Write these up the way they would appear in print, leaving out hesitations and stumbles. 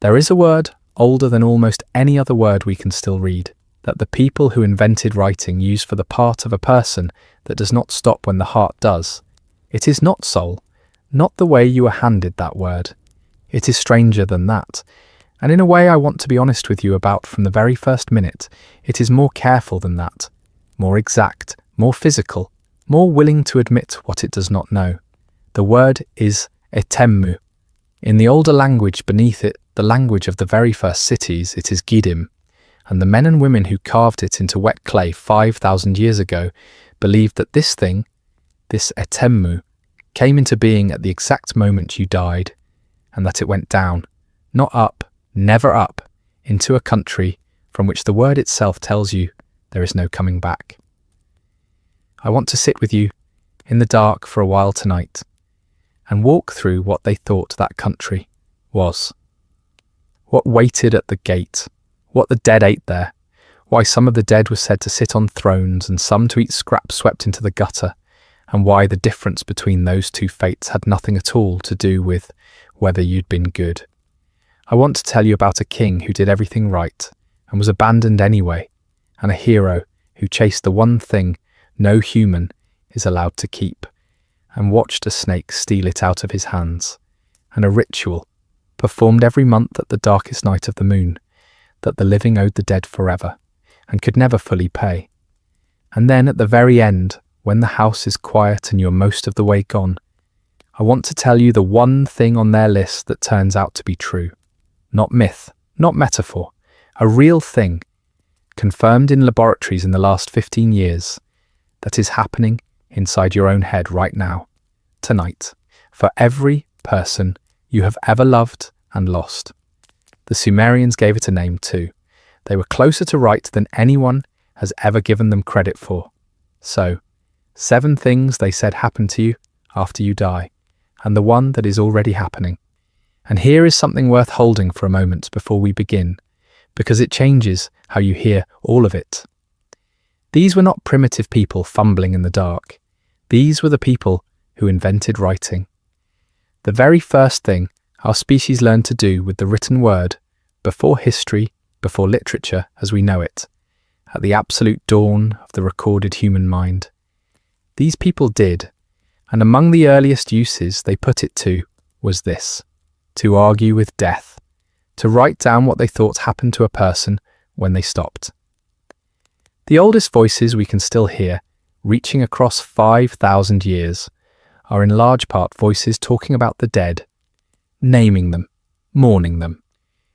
There is a word, older than almost any other word we can still read, that the people who invented writing use for the part of a person that does not stop when the heart does. It is not soul, not the way you were handed that word. It is stranger than that. And in a way I want to be honest with you about from the very first minute, it is more careful than that, more exact, more physical, more willing to admit what it does not know. The word is etemmu. In the older language beneath it, the language of the very first cities, it is Gidim, and the men and women who carved it into wet clay 5,000 years ago believed that this thing, this etemmu, came into being at the exact moment you died, and that it went down, not up, never up, into a country from which the word itself tells you there is no coming back. I want to sit with you in the dark for a while tonight and walk through what they thought that country was. What waited at the gate, what the dead ate there, why some of the dead were said to sit on thrones and some to eat scraps swept into the gutter, and why the difference between those two fates had nothing at all to do with whether you'd been good. I want to tell you about a king who did everything right and was abandoned anyway, and a hero who chased the one thing no human is allowed to keep, and watched a snake steal it out of his hands, and a ritual performed every month at the darkest night of the moon that the living owed the dead forever and could never fully pay. And then at the very end, when the house is quiet and you're most of the way gone, I want to tell you the one thing on their list that turns out to be true. Not myth, not metaphor, a real thing, confirmed in laboratories in the last 15 years, that is happening inside your own head right now, tonight, for every person you have ever loved and lost. The Sumerians gave it a name too. They were closer to right than anyone has ever given them credit for. So, 7 things they said happen to you after you die, and the one that is already happening. And here is something worth holding for a moment before we begin, because it changes how you hear all of it. These were not primitive people fumbling in the dark. These were the people who invented writing. The very first thing our species learned to do with the written word, before history, before literature as we know it, at the absolute dawn of the recorded human mind. These people did, and among the earliest uses they put it to was this: to argue with death, to write down what they thought happened to a person when they stopped. The oldest voices we can still hear, reaching across 5,000 years, are in large part voices talking about the dead, naming them, mourning them,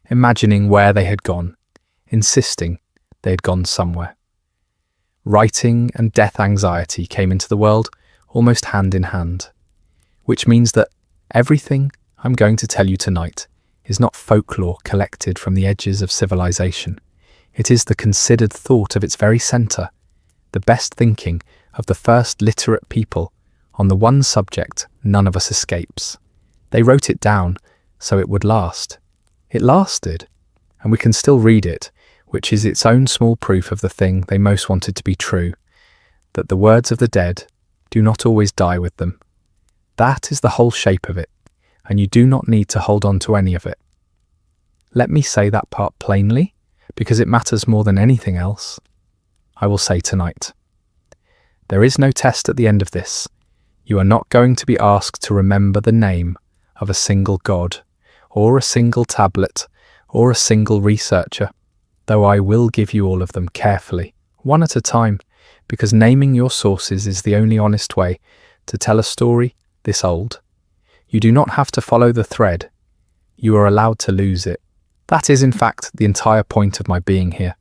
imagining where they had gone, insisting they had gone somewhere. Writing and death anxiety came into the world almost hand in hand, which means that everything I'm going to tell you tonight is not folklore collected from the edges of civilization. It is the considered thought of its very centre, the best thinking of the first literate people on the one subject none of us escapes. They wrote it down so it would last. It lasted, and we can still read it, which is its own small proof of the thing they most wanted to be true, that the words of the dead do not always die with them. That is the whole shape of it, and you do not need to hold on to any of it. Let me say that part plainly, because it matters more than anything else. I will say tonight. There is no test at the end of this. You are not going to be asked to remember the name of a single god, or a single tablet, or a single researcher, though I will give you all of them carefully, one at a time, because naming your sources is the only honest way to tell a story this old. You do not have to follow the thread. You are allowed to lose it. That is, in fact, the entire point of my being here.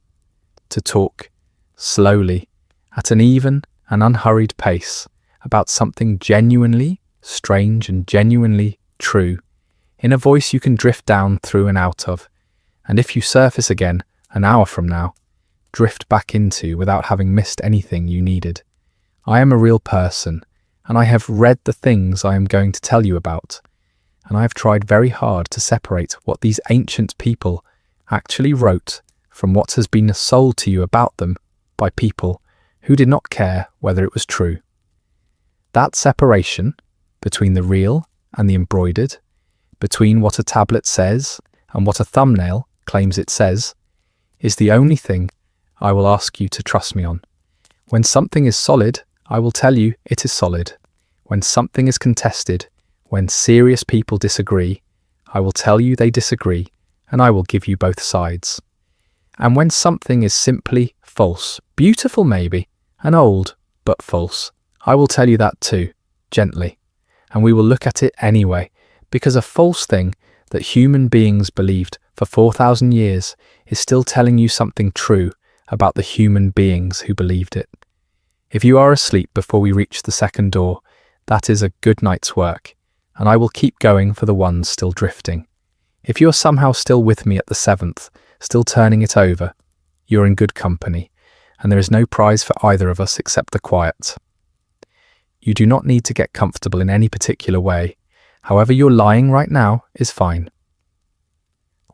To talk, slowly, at an even and unhurried pace, about something genuinely strange and genuinely true, in a voice you can drift down through and out of, and if you surface again an hour from now, drift back into without having missed anything you needed. I am a real person, and I have read the things I am going to tell you about, and I have tried very hard to separate what these ancient people actually wrote from what has been sold to you about them by people who did not care whether it was true. That separation between the real and the embroidered, between what a tablet says and what a thumbnail claims it says, is the only thing I will ask you to trust me on. When something is solid, I will tell you it is solid. When something is contested, when serious people disagree, I will tell you they disagree, and I will give you both sides. And when something is simply false, beautiful maybe, and old, but false, I will tell you that too, gently. And we will look at it anyway, because a false thing that human beings believed for 4,000 years is still telling you something true about the human beings who believed it. If you are asleep before we reach the second door, that is a good night's work, and I will keep going for the ones still drifting. If you're somehow still with me at the seventh, still turning it over, you're in good company, and there is no prize for either of us except the quiet. You do not need to get comfortable in any particular way. However you're lying right now is fine.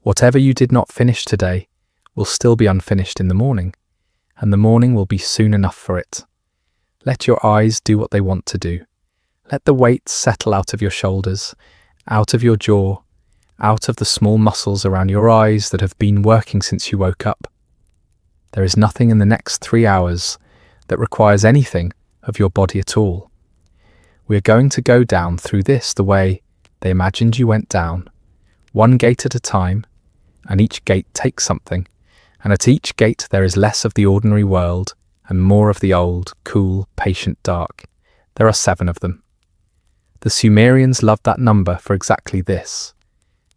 Whatever you did not finish today will still be unfinished in the morning, and the morning will be soon enough for it. Let your eyes do what they want to do. Let the weight settle out of your shoulders, out of your jaw, out of the small muscles around your eyes that have been working since you woke up. There is nothing in the next 3 hours that requires anything of your body at all. We are going to go down through this the way they imagined you went down, one gate at a time, and each gate takes something, and at each gate there is less of the ordinary world and more of the old, cool, patient dark. There are 7 of them. The Sumerians loved that number for exactly this.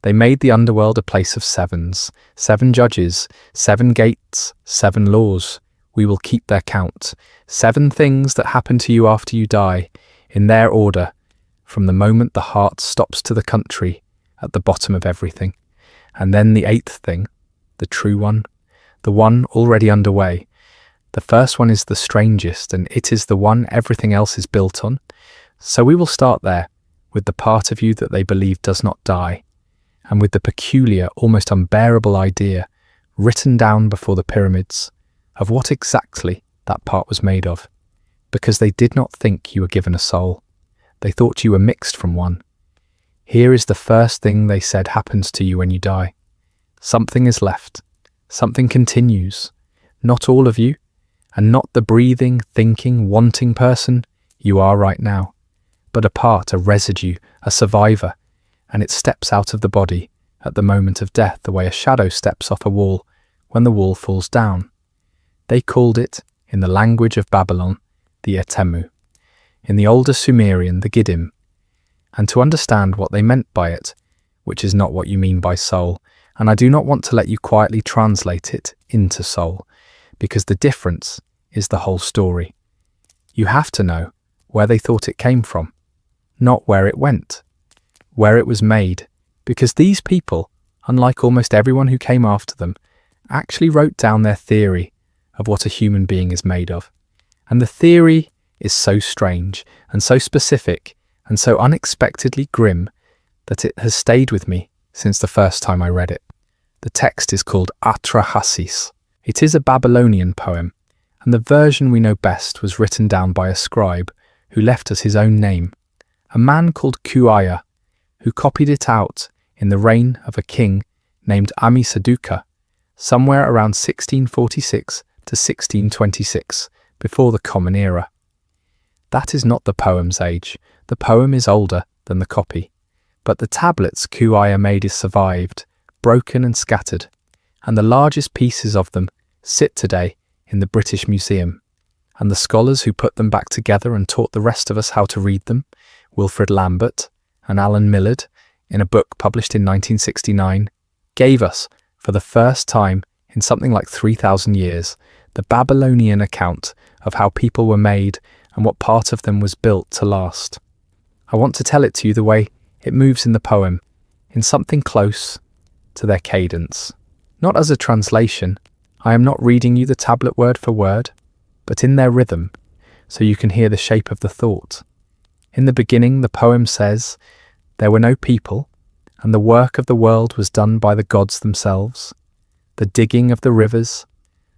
They made the underworld a place of 7s, 7 judges, 7 gates, 7 laws. We will keep their count. 7 things that happen to you after you die, in their order, from the moment the heart stops to the country, at the bottom of everything. And then the 8th thing, the true one, the one already underway. The first one is the strangest, and it is the one everything else is built on. So we will start there, with the part of you that they believe does not die, and with the peculiar, almost unbearable idea, written down before the pyramids, of what exactly that part was made of, because they did not think you were given a soul. They thought you were mixed from one. Here is the first thing they said happens to you when you die. Something is left. Something continues. Not all of you, and not the breathing, thinking, wanting person you are right now, but a part, a residue, a survivor, and it steps out of the body at the moment of death the way a shadow steps off a wall when the wall falls down. They called it, in the language of Babylon, the Etemu, in the older Sumerian, the Giddim, and to understand what they meant by it, which is not what you mean by soul, and I do not want to let you quietly translate it into soul, because the difference is the whole story. You have to know where they thought it came from, not where it went, where it was made, because these people, unlike almost everyone who came after them, actually wrote down their theory of what a human being is made of. And the theory is so strange and so specific and so unexpectedly grim that it has stayed with me since the first time I read it. The text is called Atrahasis. It is a Babylonian poem, and the version we know best was written down by a scribe who left us his own name, a man called Kuaya, who copied it out in the reign of a king named Amisaduqa, somewhere around 1646 to 1626, before the Common Era. That is not the poem's age. The poem is older than the copy, but the tablets Kuaya made is survived, broken and scattered, and the largest pieces of them sit today in the British Museum. And the scholars who put them back together and taught the rest of us how to read them, Wilfrid Lambert and Alan Millard, in a book published in 1969, gave us, for the first time in something like 3,000 years, the Babylonian account of how people were made and what part of them was built to last. I want to tell it to you the way it moves in the poem, in something close to their cadence. Not as a translation, I am not reading you the tablet word for word, but in their rhythm, so you can hear the shape of the thought. In the beginning, the poem says, "There were no people, and the work of the world was done by the gods themselves. The digging of the rivers,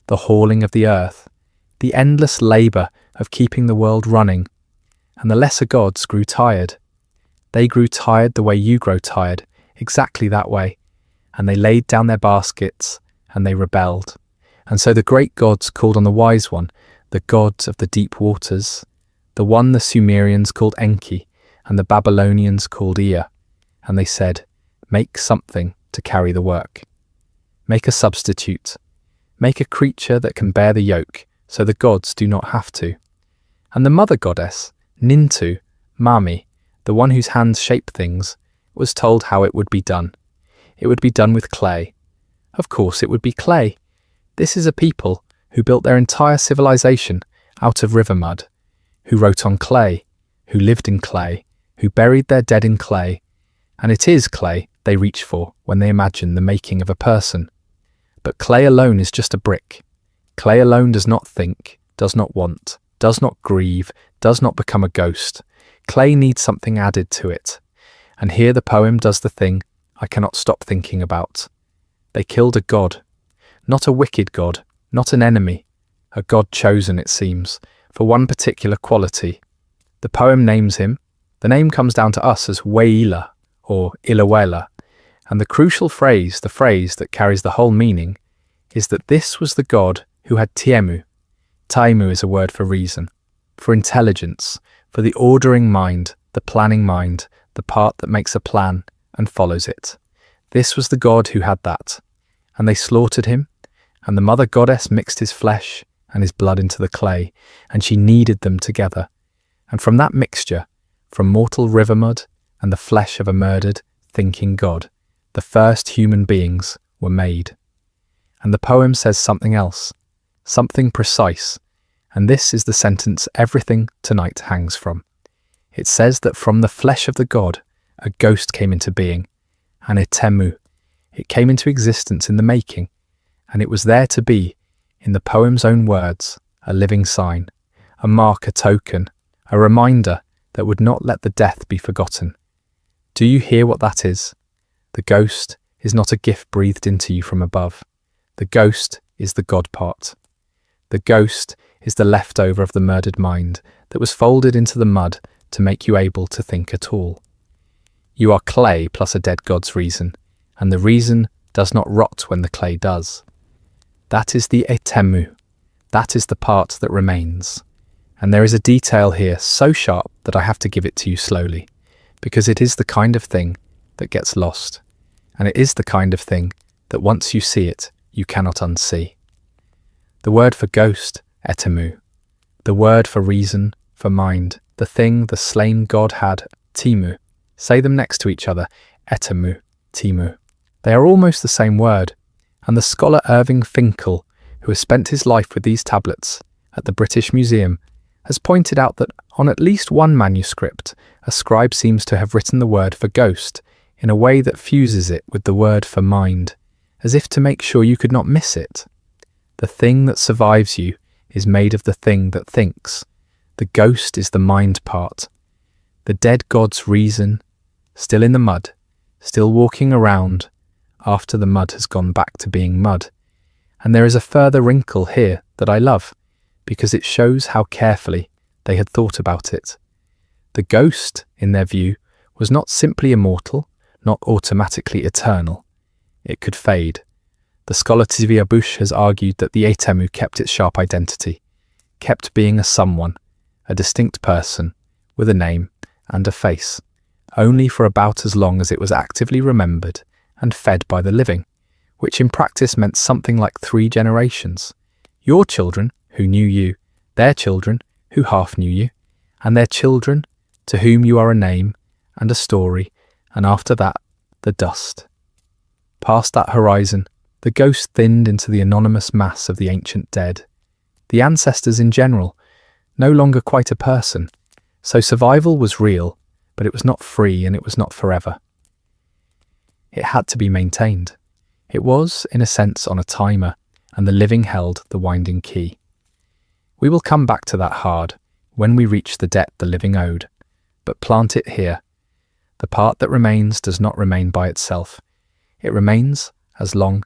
the hauling of the earth, the endless labour of keeping the world running, and the lesser gods grew tired. They grew tired the way you grow tired, exactly that way, and they laid down their baskets, and they rebelled. And so the great gods called on the wise one, the god of the deep waters, the one the Sumerians called Enki, and the Babylonians called Ea. And they said, "Make something to carry the work. Make a substitute. Make a creature that can bear the yoke, so the gods do not have to." And the mother goddess, Nintu, Mami, the one whose hands shape things, was told how it would be done. It would be done with clay. Of course it would be clay. This is a people who built their entire civilization out of river mud, who wrote on clay, who lived in clay, who buried their dead in clay, and it is clay they reach for when they imagine the making of a person. But clay alone is just a brick. Clay alone does not think, does not want, does not grieve, does not become a ghost. Clay needs something added to it. And here the poem does the thing I cannot stop thinking about. They killed a god. Not a wicked god, not an enemy. A god chosen, it seems, for one particular quality. The poem names him. The name comes down to us as Weila, or Ilawela. And the crucial phrase, the phrase that carries the whole meaning, is that this was the god who had Tiemu. Taimu is a word for reason, for intelligence, for the ordering mind, the planning mind, the part that makes a plan and follows it. This was the god who had that. And they slaughtered him, and the mother goddess mixed his flesh and his blood into the clay, and she kneaded them together. And from that mixture, from mortal river mud and the flesh of a murdered, thinking god, the first human beings were made. And the poem says something else, something precise, and this is the sentence everything tonight hangs from. It says that from the flesh of the god, a ghost came into being, an etemu. It came into existence in the making, and it was there to be, in the poem's own words, a living sign, a mark, a token, a reminder that would not let the death be forgotten. Do you hear what that is? The ghost is not a gift breathed into you from above. The ghost is the God part. The ghost is the leftover of the murdered mind that was folded into the mud to make you able to think at all. You are clay plus a dead god's reason, and the reason does not rot when the clay does. That is the etemu. That is the part that remains. And there is a detail here so sharp that I have to give it to you slowly, because it is the kind of thing that gets lost, and it is the kind of thing that once you see it, you cannot unsee. The word for ghost, etemu. The word for reason, for mind. The thing the slain god had, timu. Say them next to each other, etemu, timu. They are almost the same word, and the scholar Irving Finkel, who has spent his life with these tablets at the British Museum, has pointed out that on at least one manuscript, a scribe seems to have written the word for ghost in a way that fuses it with the word for mind, as if to make sure you could not miss it. The thing that survives you is made of the thing that thinks. The ghost is the mind part. The dead god's reason, still in the mud, still walking around after the mud has gone back to being mud. And there is a further wrinkle here that I love, because it shows how carefully they had thought about it. The ghost, in their view, was not simply immortal, not automatically eternal. It could fade. The scholar Tivia Bush has argued that the etemu kept its sharp identity, kept being a someone, a distinct person, with a name and a face, only for about as long as it was actively remembered and fed by the living, which in practice meant something like 3 generations. Your children, who knew you, their children, who half knew you, and their children, to whom you are a name and a story, and after that, the dust. Past that horizon, the ghost thinned into the anonymous mass of the ancient dead, the ancestors in general, no longer quite a person. So survival was real, but it was not free and it was not forever. It had to be maintained. It was, in a sense, on a timer, and the living held the winding key. We will come back to that hard when we reach the debt the living owed, but plant it here. The part that remains does not remain by itself. It remains as long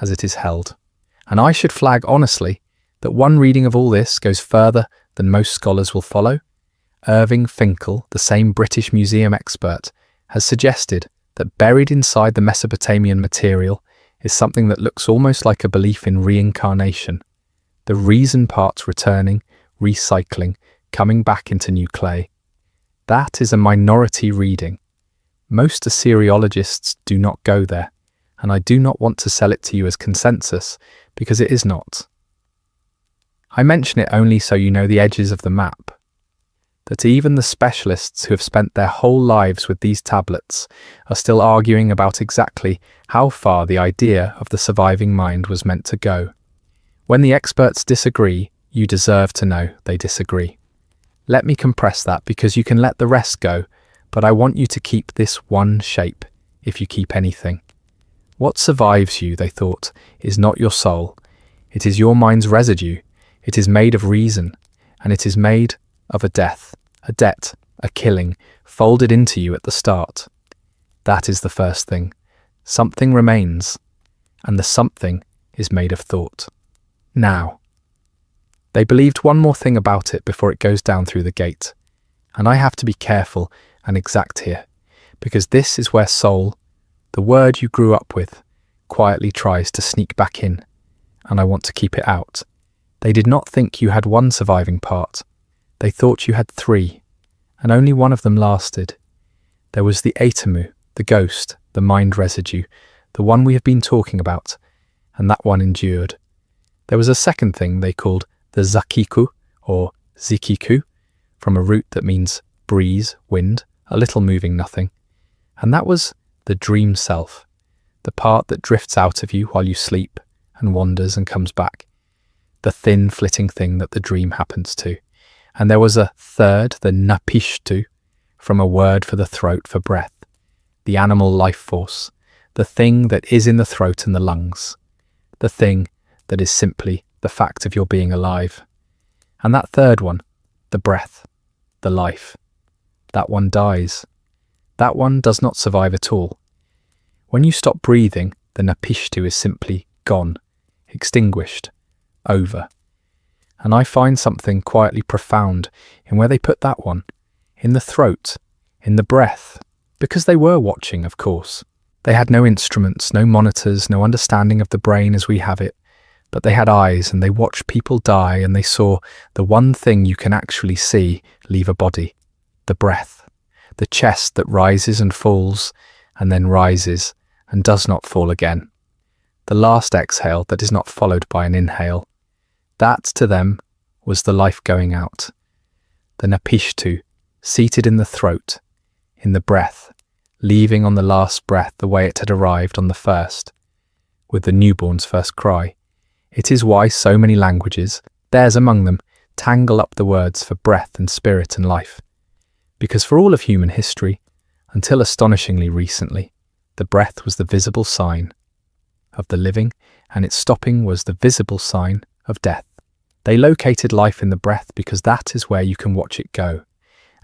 as it is held. And I should flag honestly that one reading of all this goes further than most scholars will follow. Irving Finkel, the same British Museum expert, has suggested that buried inside the Mesopotamian material is something that looks almost like a belief in reincarnation, the reason parts returning, recycling, coming back into new clay. That is a minority reading. Most Assyriologists do not go there, and I do not want to sell it to you as consensus, because it is not. I mention it only so you know the edges of the map, that even the specialists who have spent their whole lives with these tablets are still arguing about exactly how far the idea of the surviving mind was meant to go. When the experts disagree, you deserve to know they disagree. Let me compress that because you can let the rest go, but I want you to keep this one shape, if you keep anything. What survives you, they thought, is not your soul. It is your mind's residue. It is made of reason, and it is made of a death, a debt, a killing, folded into you at the start. That is the first thing. Something remains, and the something is made of thought. Now. They believed one more thing about it before it goes down through the gate, and I have to be careful and exact here, because this is where soul, the word you grew up with, quietly tries to sneak back in, and I want to keep it out. They did not think you had one surviving part. They thought you had three, and only one of them lasted. There was the Atamu, the ghost, the mind residue, the one we have been talking about, and that one endured. There was a second thing they called the Zakiku, or Zikiku, from a root that means breeze, wind, a little moving nothing. And that was the dream self, the part that drifts out of you while you sleep and wanders and comes back, the thin flitting thing that the dream happens to. And there was a third, the Napishtu, from a word for the throat for breath, the animal life force, the thing that is in the throat and the lungs, the thing that is simply the fact of your being alive. And that third one, the breath, the life, that one dies. That one does not survive at all. When you stop breathing, the Napishtu is simply gone, extinguished, over. And I find something quietly profound in where they put that one, in the throat, in the breath, because they were watching, of course. They had no instruments, no monitors, no understanding of the brain as we have it, but they had eyes and they watched people die and they saw the one thing you can actually see leave a body, the breath, the chest that rises and falls and then rises and does not fall again, the last exhale that is not followed by an inhale. That, to them, was the life going out, the Napishtu, seated in the throat, in the breath, leaving on the last breath the way it had arrived on the first, with the newborn's first cry. It is why so many languages, theirs among them, tangle up the words for breath and spirit and life. Because for all of human history, until astonishingly recently, the breath was the visible sign of the living, and its stopping was the visible sign of death. They located life in the breath because that is where you can watch it go,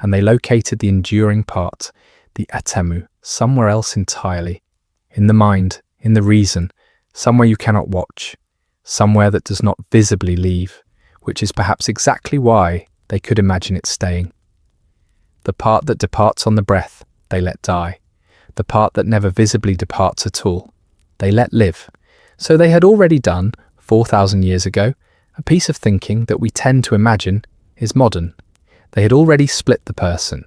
and they located the enduring part, the Atemu, somewhere else entirely, in the mind, in the reason, somewhere you cannot watch, somewhere that does not visibly leave, which is perhaps exactly why they could imagine it staying. The part that departs on the breath, they let die. The part that never visibly departs at all, they let live. So they had already done, 4,000 years ago, a piece of thinking that we tend to imagine is modern. They had already split the person.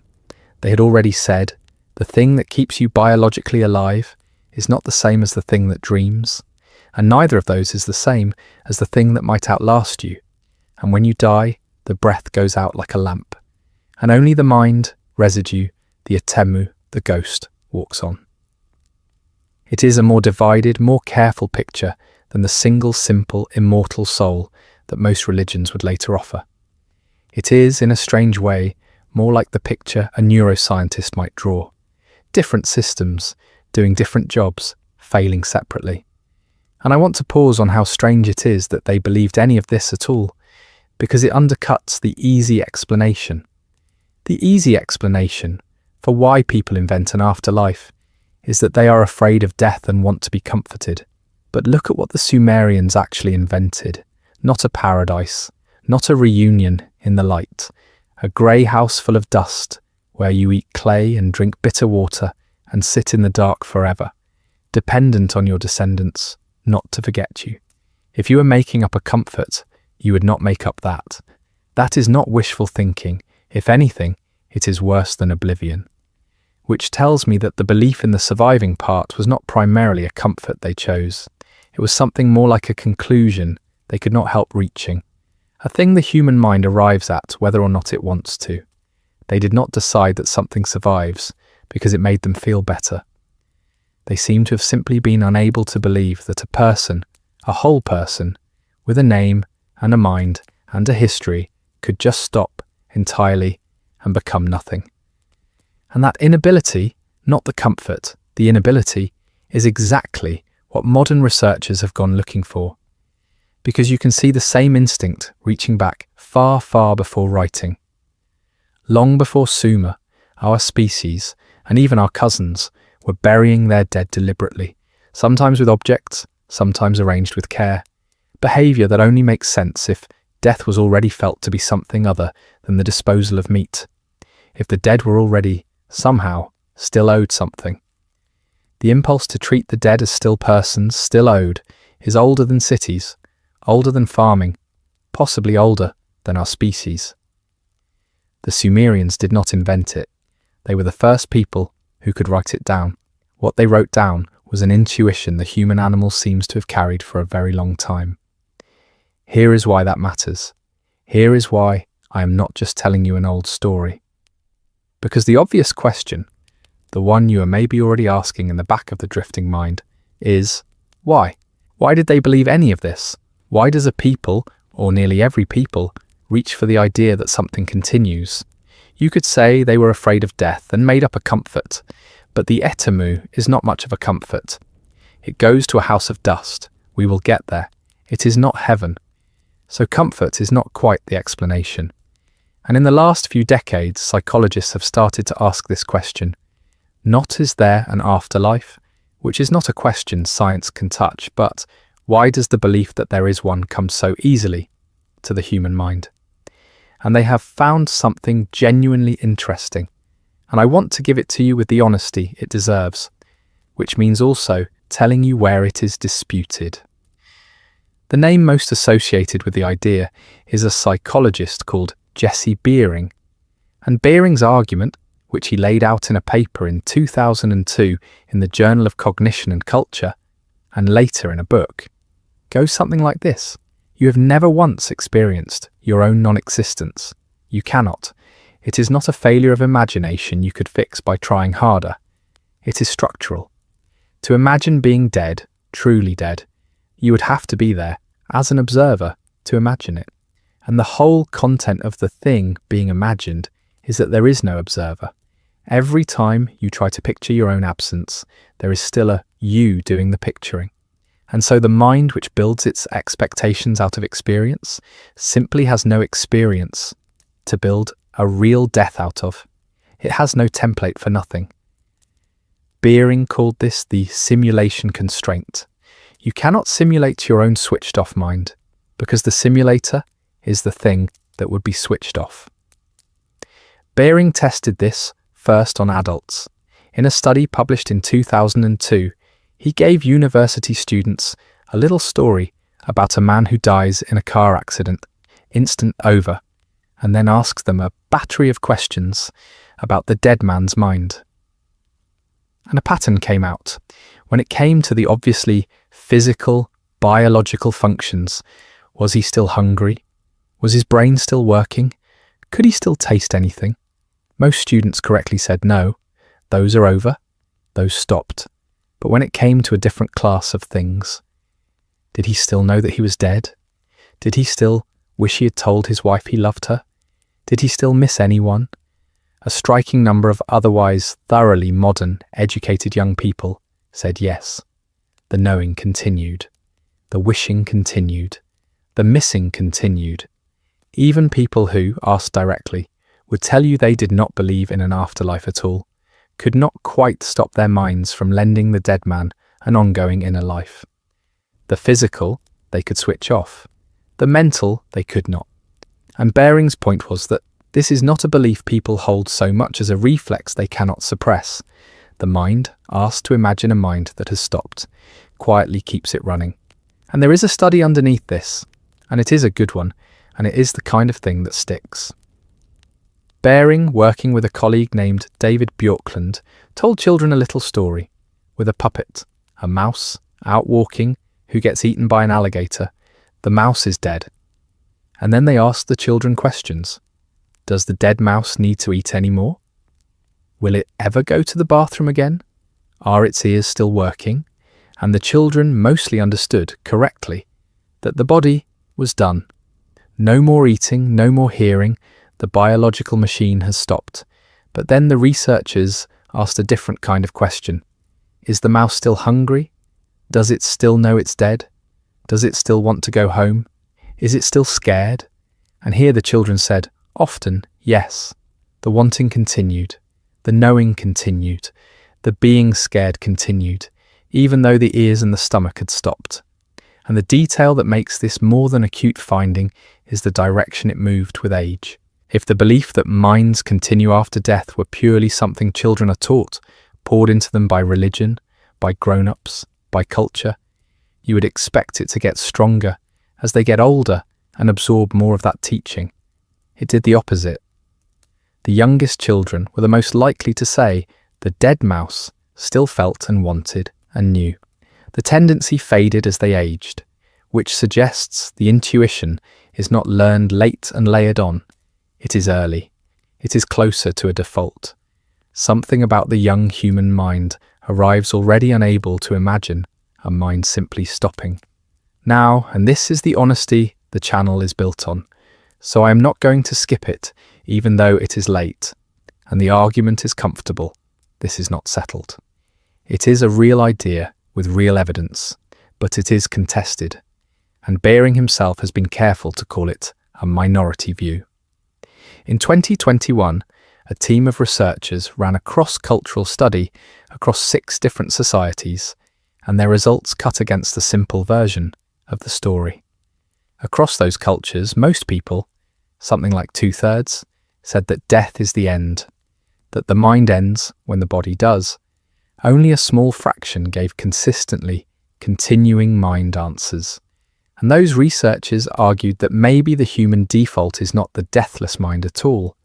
They had already said, the thing that keeps you biologically alive is not the same as the thing that dreams, and neither of those is the same as the thing that might outlast you. And when you die, the breath goes out like a lamp, and only the mind, residue, the Atemu, the ghost, walks on. It is a more divided, more careful picture than the single, simple, immortal soul that most religions would later offer. It is, in a strange way, more like the picture a neuroscientist might draw. Different systems, doing different jobs, failing separately. And I want to pause on how strange it is that they believed any of this at all, because it undercuts the easy explanation. The easy explanation for why people invent an afterlife is that they are afraid of death and want to be comforted. But look at what the Sumerians actually invented. Not a paradise, not a reunion in the light, a grey house full of dust where you eat clay and drink bitter water and sit in the dark forever, dependent on your descendants not to forget you. If you were making up a comfort, you would not make up that. That is not wishful thinking. If anything, it is worse than oblivion. Which tells me that the belief in the surviving part was not primarily a comfort they chose. It was something more like a conclusion they could not help reaching, a thing the human mind arrives at whether or not it wants to. They did not decide that something survives because it made them feel better. They seem to have simply been unable to believe that a person, a whole person, with a name and a mind and a history, could just stop entirely and become nothing. And that inability, not the comfort, the inability, is exactly what modern researchers have gone looking for. Because you can see the same instinct reaching back far, far before writing. Long before Sumer, our species, and even our cousins, were burying their dead deliberately, sometimes with objects, sometimes arranged with care. Behaviour that only makes sense if death was already felt to be something other than the disposal of meat. If the dead were already, somehow, still owed something. The impulse to treat the dead as still persons, still owed, is older than cities, older than farming, possibly older than our species. The Sumerians did not invent it. They were the first people who could write it down. What they wrote down was an intuition the human animal seems to have carried for a very long time. Here is why that matters. Here is why I am not just telling you an old story. Because the obvious question, the one you are maybe already asking in the back of the drifting mind, is why? Why did they believe any of this? Why does a people, or nearly every people, reach for the idea that something continues? You could say they were afraid of death and made up a comfort, but the etamu is not much of a comfort. It goes to a house of dust. We will get there. It is not heaven. So comfort is not quite the explanation. And in the last few decades, psychologists have started to ask this question. Not is there an afterlife, which is not a question science can touch, but why does the belief that there is one come so easily to the human mind? And they have found something genuinely interesting, and I want to give it to you with the honesty it deserves, which means also telling you where it is disputed. The name most associated with the idea is a psychologist called Jesse Beering, and Beering's argument, which he laid out in a paper in 2002 in the Journal of Cognition and Culture, and later in a book, goes something like this. You have never once experienced your own non-existence. You cannot. It is not a failure of imagination you could fix by trying harder. It is structural. To imagine being dead, truly dead, you would have to be there, as an observer, to imagine it. And the whole content of the thing being imagined is that there is no observer. Every time you try to picture your own absence, there is still a you doing the picturing. And so the mind which builds its expectations out of experience simply has no experience to build a real death out of. It has no template for nothing. Beering called this the simulation constraint. You cannot simulate your own switched off mind, because the simulator is the thing that would be switched off. Beering tested this first on adults. In a study published in 2002, he gave university students a little story about a man who dies in a car accident, instant over, and then asks them a battery of questions about the dead man's mind. And a pattern came out. When it came to the obviously physical, biological functions, was he still hungry? Was his brain still working? Could he still taste anything? Most students correctly said no. Those are over. Those stopped. But when it came to a different class of things, did he still know that he was dead? Did he still wish he had told his wife he loved her? Did he still miss anyone? A striking number of otherwise thoroughly modern, educated young people said yes. The knowing continued. The wishing continued. The missing continued. Even people who, asked directly, would tell you they did not believe in an afterlife at all, could not quite stop their minds from lending the dead man an ongoing inner life. The physical, they could switch off. The mental, they could not. And Beering's point was that this is not a belief people hold so much as a reflex they cannot suppress. The mind, asked to imagine a mind that has stopped, quietly keeps it running. And there is a study underneath this, and it is a good one, and it is the kind of thing that sticks. Bering, working with a colleague named David Bjorklund, told children a little story with a puppet, a mouse, out walking, who gets eaten by an alligator. The mouse is dead. And then they asked the children questions. Does the dead mouse need to eat any more? Will it ever go to the bathroom again? Are its ears still working? And the children mostly understood correctly that the body was done. No more eating, no more hearing. The biological machine has stopped. But then the researchers asked a different kind of question. Is the mouse still hungry? Does it still know it's dead? Does it still want to go home? Is it still scared? And here the children said, often, yes. The wanting continued. The knowing continued. The being scared continued, even though the ears and the stomach had stopped. And the detail that makes this more than a cute finding is the direction it moved with age. If the belief that minds continue after death were purely something children are taught, poured into them by religion, by grown-ups, by culture, you would expect it to get stronger as they get older and absorb more of that teaching. It did the opposite. The youngest children were the most likely to say the dead mouse still felt and wanted and knew. The tendency faded as they aged, which suggests the intuition is not learned late and layered on. It is early. It is closer to a default. Something about the young human mind arrives already unable to imagine a mind simply stopping. Now, and this is the honesty the channel is built on, so I am not going to skip it, even though it is late, and the argument is comfortable. This is not settled. It is a real idea with real evidence, but it is contested, and Bering himself has been careful to call it a minority view. In 2021, a team of researchers ran a cross-cultural study across 6 different societies, and their results cut against the simple version of the story. Across those cultures, most people, something like 2/3, said that death is the end, that the mind ends when the body does. Only a small fraction gave consistently continuing mind answers. And those researchers argued that maybe the human default is not the deathless mind at all,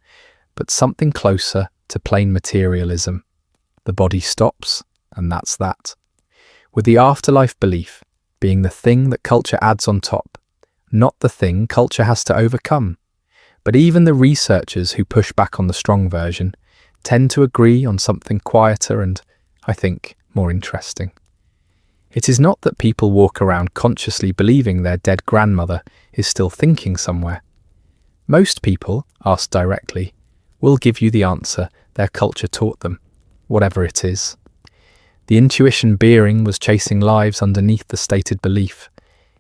but something closer to plain materialism. The body stops, and that's that. With the afterlife belief being the thing that culture adds on top, not the thing culture has to overcome. But even the researchers who push back on the strong version tend to agree on something quieter and, I think, more interesting. It is not that people walk around consciously believing their dead grandmother is still thinking somewhere. Most people, asked directly, will give you the answer their culture taught them, whatever it is. The intuition Bering was chasing lives underneath the stated belief,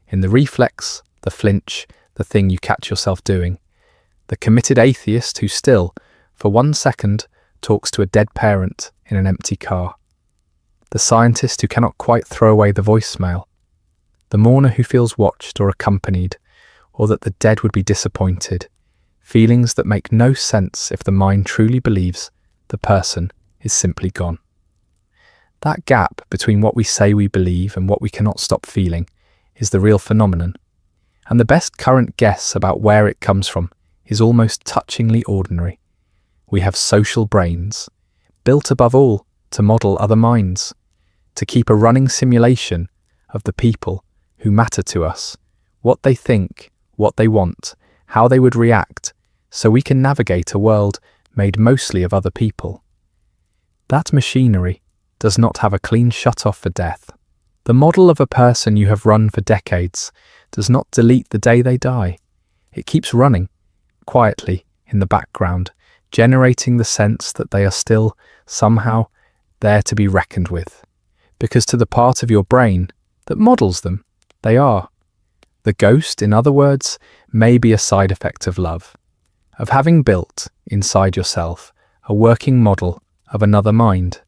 in the reflex, the flinch, the thing you catch yourself doing. The committed atheist who still, for 1 second, talks to a dead parent in an empty car. The scientist who cannot quite throw away the voicemail. The mourner who feels watched or accompanied, or that the dead would be disappointed. Feelings that make no sense if the mind truly believes the person is simply gone. That gap between what we say we believe and what we cannot stop feeling is the real phenomenon. And the best current guess about where it comes from is almost touchingly ordinary. We have social brains, built above all to model other minds, to keep a running simulation of the people who matter to us, what they think, what they want, how they would react, so we can navigate a world made mostly of other people. That machinery does not have a clean shut-off for death. The model of a person you have run for decades does not delete the day they die. It keeps running, quietly, in the background, generating the sense that they are still, somehow, there to be reckoned with. Because to the part of your brain that models them, they are. The ghost, in other words, may be a side effect of love, of having built, inside yourself, a working model of another mind,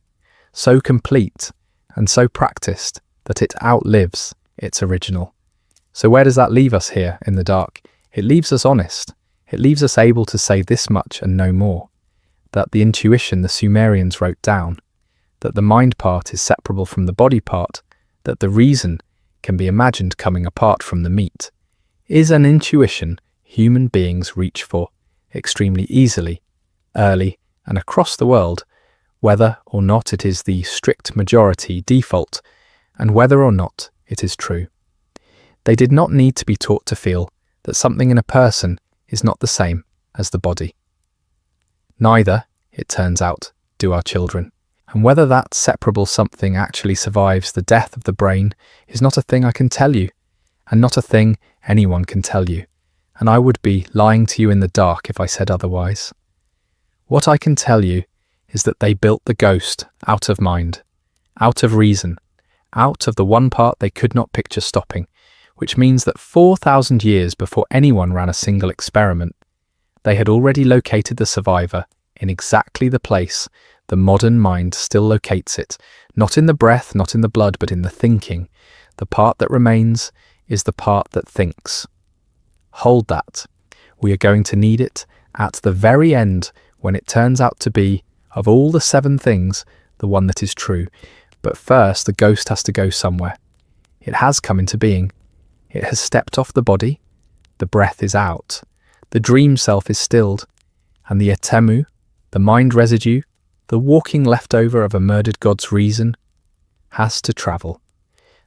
so complete and so practiced that it outlives its original. So where does that leave us here in the dark? It leaves us honest. It leaves us able to say this much and no more, that the intuition the Sumerians wrote down, that the mind part is separable from the body part, that the reason can be imagined coming apart from the meat, is an intuition human beings reach for extremely easily, early, and across the world, whether or not it is the strict majority default, and whether or not it is true. They did not need to be taught to feel that something in a person is not the same as the body. Neither, it turns out, do our children. And whether that separable something actually survives the death of the brain is not a thing I can tell you, and not a thing anyone can tell you, and I would be lying to you in the dark if I said otherwise. What I can tell you is that they built the ghost out of mind, out of reason, out of the one part they could not picture stopping, which means that 4,000 years before anyone ran a single experiment, they had already located the survivor in exactly the place the modern mind still locates it, not in the breath, not in the blood, but in the thinking. The part that remains is the part that thinks. Hold that. We are going to need it at the very end when it turns out to be, of all the 7 things, the one that is true. But first, the ghost has to go somewhere. It has come into being. It has stepped off the body. The breath is out. The dream self is stilled. And the etemu, the mind residue, the walking leftover of a murdered god's reason, has to travel.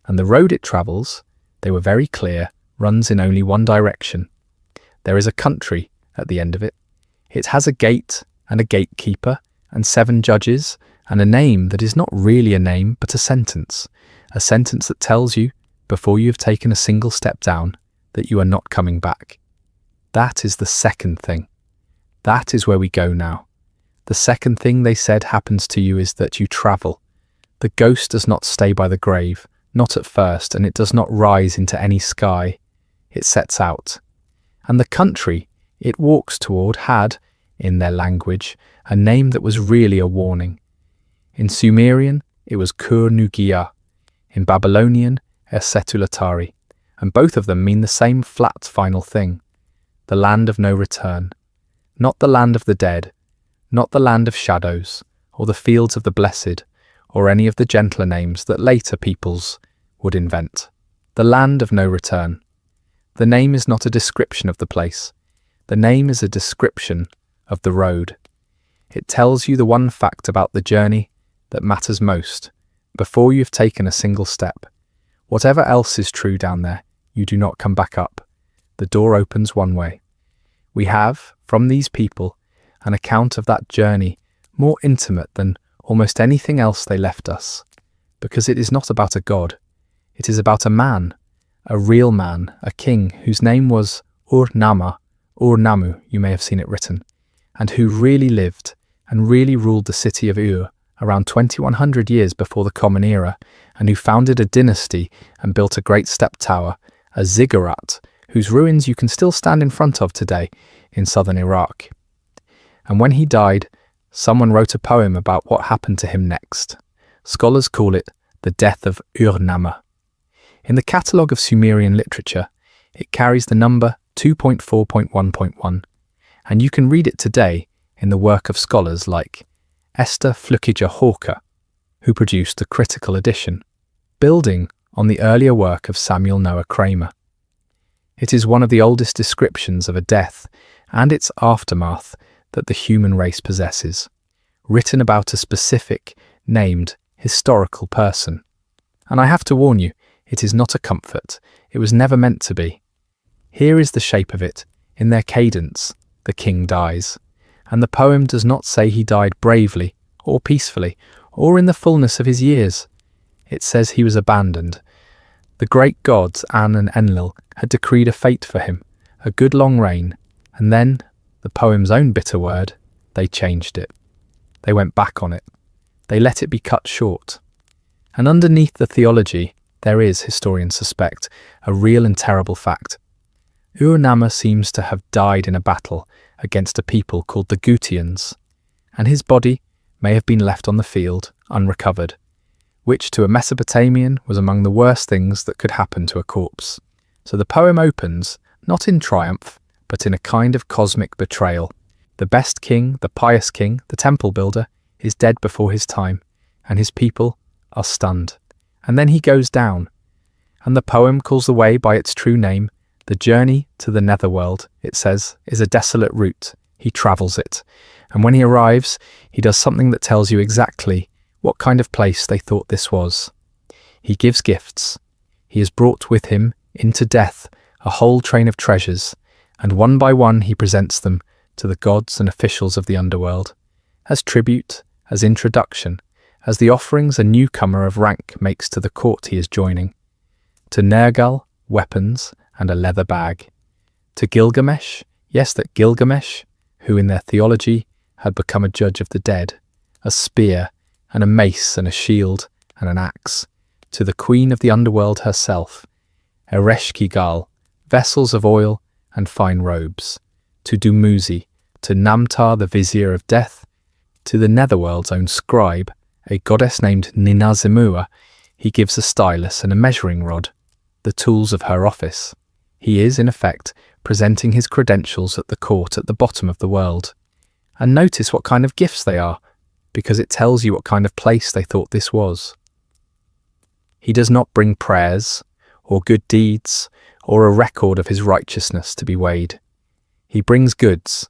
And the road it travels, they were very clear, runs in only one direction. There is a country at the end of it. It has a gate and a gatekeeper and 7 judges and a name that is not really a name but a sentence that tells you, before you have taken a single step down, that you are not coming back. That is the second thing. That is where we go now. The second thing they said happens to you is that you travel. The ghost does not stay by the grave, not at first, and it does not rise into any sky. It sets out. And the country it walks toward had, in their language, a name that was really a warning. In Sumerian, it was Kur-Nugia. In Babylonian, Ersetulatari. And both of them mean the same flat final thing. The land of no return. Not the land of the dead, not the land of shadows, or the fields of the blessed, or any of the gentler names that later peoples would invent. The land of no return. The name is not a description of the place. The name is a description of the road. It tells you the one fact about the journey that matters most, before you've taken a single step. Whatever else is true down there, you do not come back up. The door opens one way. We have, from these people, an account of that journey more intimate than almost anything else they left us, because it is not about a god. It is about a man, a real man, a king whose name was Ur-Namu, you may have seen it written, and who really lived and really ruled the city of Ur around 2100 years before the Common Era, and who founded a dynasty and built a great step tower, a ziggurat, whose ruins you can still stand in front of today in southern Iraq. And when he died, someone wrote a poem about what happened to him next. Scholars call it the death of Ur-Nama. In the catalogue of Sumerian literature, it carries the number 2.4.1.1, and you can read it today in the work of scholars like Esther Flukiger Hawker, who produced the critical edition, building on the earlier work of Samuel Noah Kramer. It is one of the oldest descriptions of a death and its aftermath that the human race possesses, written about a specific, named, historical person. And I have to warn you, it is not a comfort. It was never meant to be. Here is the shape of it. In their cadence, the king dies. And the poem does not say he died bravely, or peacefully, or in the fullness of his years. It says he was abandoned. The great gods, An and Enlil, had decreed a fate for him, a good long reign, and then, the poem's own bitter word, they changed it. They went back on it. They let it be cut short. And underneath the theology, there is, historians suspect, a real and terrible fact. Ur-Nama seems to have died in a battle against a people called the Gutians, and his body may have been left on the field, unrecovered, which to a Mesopotamian was among the worst things that could happen to a corpse. So the poem opens, not in triumph, but in a kind of cosmic betrayal. The best king, the pious king, the temple builder, is dead before his time. and his people are stunned. And then he goes down, and the poem calls the way by its true name. The journey to the netherworld, it says, is a desolate route. He travels it, and when he arrives, he does something that tells you exactly what kind of place they thought this was. He gives gifts. He has brought with him into death a whole train of treasures, and one by one he presents them to the gods and officials of the underworld, as tribute, as introduction, as the offerings a newcomer of rank makes to the court he is joining. To Nergal, weapons and a leather bag. To Gilgamesh, yes, that Gilgamesh, who in their theology had become a judge of the dead, a spear and a mace and a shield and an axe. To the queen of the underworld herself, Ereshkigal, vessels of oil and fine robes. To Dumuzi, to Namtar the vizier of death, to the netherworld's own scribe, a goddess named Ninazimua, he gives a stylus and a measuring rod, the tools of her office. He is, in effect, presenting his credentials at the court at the bottom of the world. And notice what kind of gifts they are, because it tells you what kind of place they thought this was. He does not bring prayers, or good deeds, or a record of his righteousness to be weighed. He brings goods,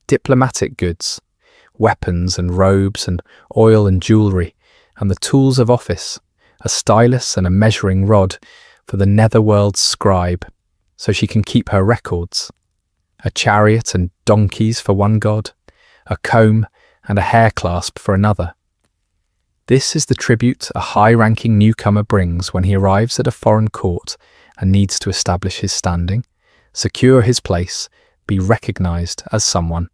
diplomatic goods, weapons and robes and oil and jewellery, and the tools of office, a stylus and a measuring rod for the netherworld's scribe, so she can keep her records, a chariot and donkeys for one god, a comb and a hair clasp for another. This is the tribute a high-ranking newcomer brings when he arrives at a foreign court and needs to establish his standing, secure his place, be recognised as someone.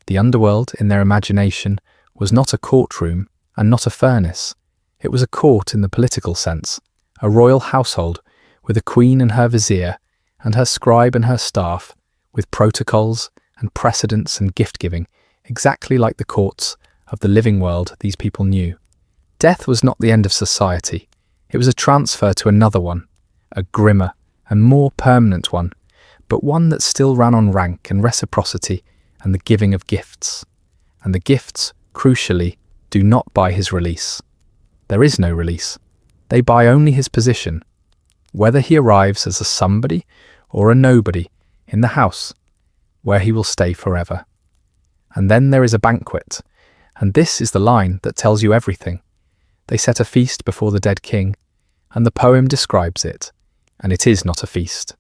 The underworld, in their imagination, was not a courtroom and not a furnace. It was a court in the political sense, a royal household with a queen and her vizier, and her scribe and her staff, with protocols and precedents and gift-giving, exactly like the courts of the living world these people knew. Death was not the end of society. It was a transfer to another one, a grimmer and more permanent one, but one that still ran on rank and reciprocity and the giving of gifts. And the gifts, crucially, do not buy his release. There is no release. They buy only his position, whether he arrives as a somebody or a nobody in the house, where he will stay forever. And then there is a banquet, and this is the line that tells you everything. They set a feast before the dead king, and the poem describes it, and it is not a feast.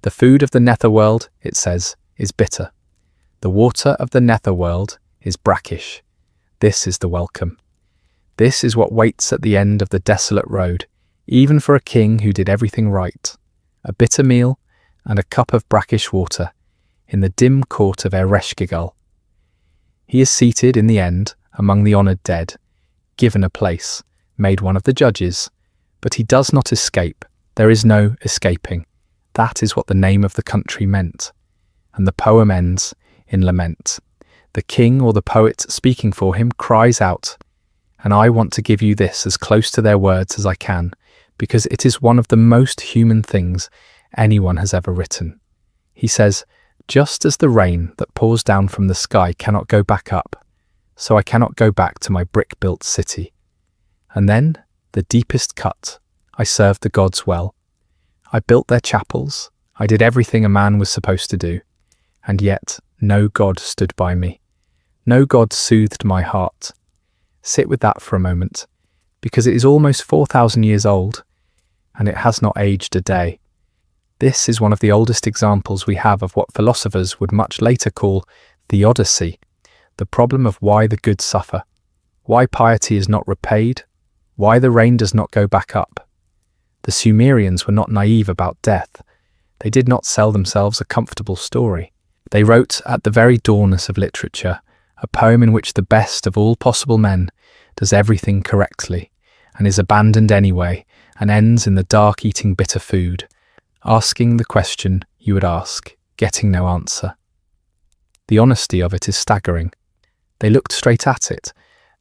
The food of the netherworld, it says, is bitter. The water of the netherworld is brackish. This is the welcome. This is what waits at the end of the desolate road, even for a king who did everything right. A bitter meal and a cup of brackish water in the dim court of Ereshkigal. He is seated in the end among the honoured dead, given a place, made one of the judges, but he does not escape. There is no escaping. That is what the name of the country meant. And the poem ends in lament. The king or the poet speaking for him cries out, and I want to give you this as close to their words as I can, because it is one of the most human things anyone has ever written. He says, just as the rain that pours down from the sky cannot go back up, so I cannot go back to my brick-built city. And then, the deepest cut, I served the gods well. I built their chapels, I did everything a man was supposed to do, and yet no god stood by me. No god soothed my heart. Sit with that for a moment, because it is almost 4,000 years old, and it has not aged a day. This is one of the oldest examples we have of what philosophers would much later call theodicy, the problem of why the good suffer, why piety is not repaid, why the rain does not go back up. The Sumerians were not naive about death. They did not sell themselves a comfortable story. They wrote at the very dawnest of literature a poem in which the best of all possible men does everything correctly and is abandoned anyway and ends in the dark eating bitter food, asking the question you would ask, getting no answer. The honesty of it is staggering. They looked straight at it.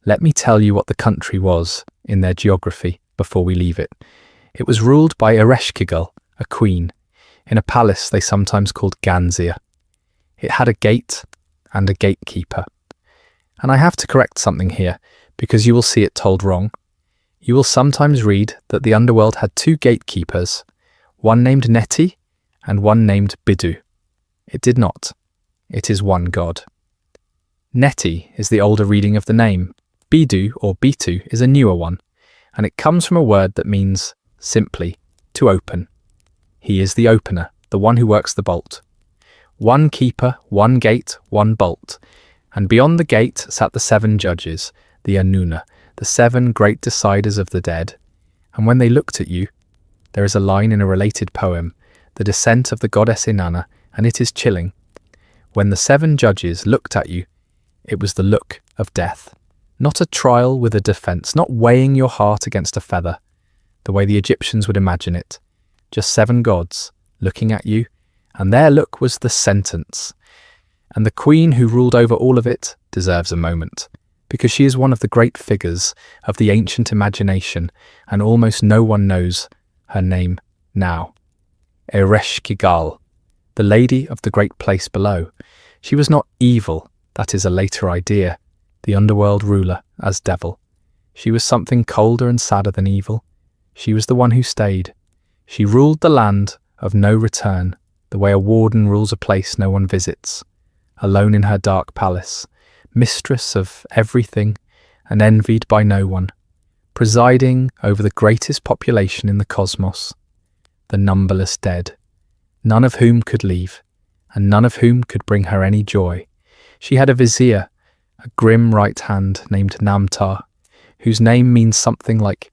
Let me tell you what the country was in their geography before we leave it. It was ruled by Ereshkigal, a queen, in a palace they sometimes called Ganzia. It had a gate and a gatekeeper. And I have to correct something here, because you will see it told wrong. You will sometimes read that the underworld had two gatekeepers, one named Neti and one named Bidu. It did not. It is one God. Neti is the older reading of the name. Bidu or Bitu is a newer one, and it comes from a word that means, simply, to open. He is the opener, the one who works the bolt. One keeper, one gate, one bolt. And beyond the gate sat the 7 judges, the Anuna, the 7 great deciders of the dead. And when they looked at you, there is a line in a related poem, The Descent of the Goddess Inanna, and it is chilling. When the 7 judges looked at you, it was the look of death. Not a trial with a defense, not weighing your heart against a feather, the way the Egyptians would imagine it. Just 7 gods looking at you, and their look was the sentence. And the queen who ruled over all of it deserves a moment, because she is one of the great figures of the ancient imagination, and almost no one knows her name now. Ereshkigal, the lady of the great place below. She was not evil, that is a later idea, the underworld ruler as devil. She was something colder and sadder than evil. She was the one who stayed. She ruled the land of no return, the way a warden rules a place no one visits, alone in her dark palace, mistress of everything and envied by no one, presiding over the greatest population in the cosmos, the numberless dead, none of whom could leave, and none of whom could bring her any joy. She had a vizier, a grim right hand named Namtar, whose name means something like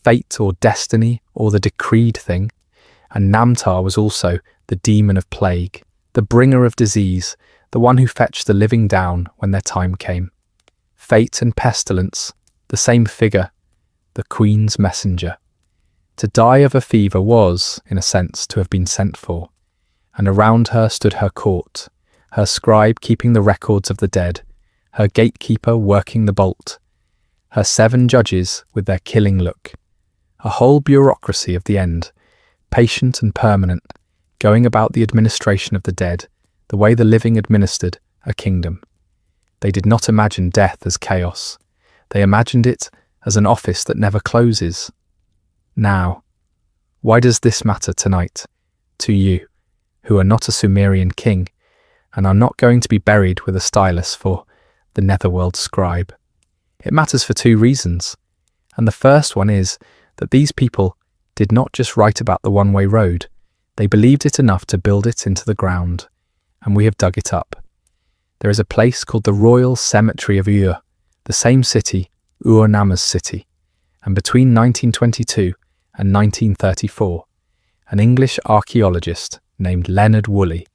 fate or destiny or the decreed thing, and Namtar was also the demon of plague, the bringer of disease, the one who fetched the living down when their time came. Fate and pestilence, the same figure, the queen's messenger. To die of a fever was, in a sense, to have been sent for, and around her stood her court, her scribe keeping the records of the dead, her gatekeeper working the bolt, her 7 judges with their killing look, a whole bureaucracy of the end, patient and permanent, going about the administration of the dead, the way the living administered a kingdom. They did not imagine death as chaos. They imagined it as an office that never closes. Now, why does this matter tonight to you, who are not a Sumerian king and are not going to be buried with a stylus for the netherworld scribe? It matters for 2 reasons, and the first one is that these people did not just write about the one-way road, they believed it enough to build it into the ground, and we have dug it up. There is a place called the Royal Cemetery of Ur, the same city, Ur-Namma's city, and between 1922 and 1934, an English archaeologist named Leonard Woolley,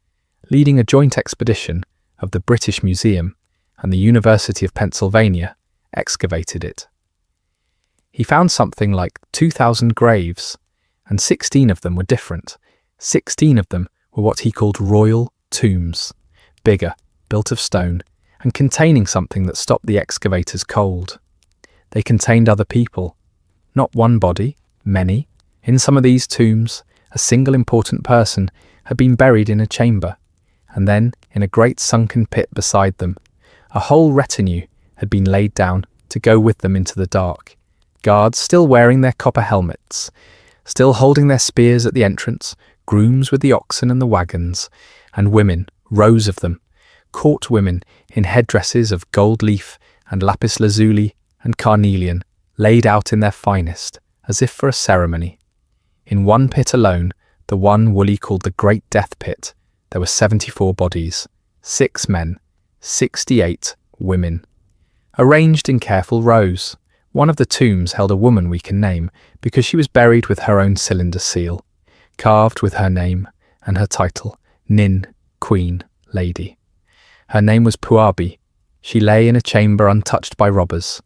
leading a joint expedition of the British Museum and the University of Pennsylvania, excavated it. He found something like 2,000 graves, and 16 of them were different. 16 of them were what he called royal tombs, bigger, built of stone, and containing something that stopped the excavators cold. They contained other people, not one body, many. In some of these tombs, a single important person had been buried in a chamber, and then, in a great sunken pit beside them, a whole retinue had been laid down to go with them into the dark. Guards still wearing their copper helmets, still holding their spears at the entrance, grooms with the oxen and the wagons, and women, rows of them, court women in headdresses of gold leaf and lapis lazuli and carnelian, laid out in their finest, as if for a ceremony. In one pit alone, the one Woolley called the Great Death Pit, there were 74 bodies, 6 men, 68 women, arranged in careful rows. One of the tombs held a woman we can name because she was buried with her own cylinder seal, carved with her name and her title, Nin, Queen, Lady. Her name was Puabi. She lay in a chamber untouched by robbers,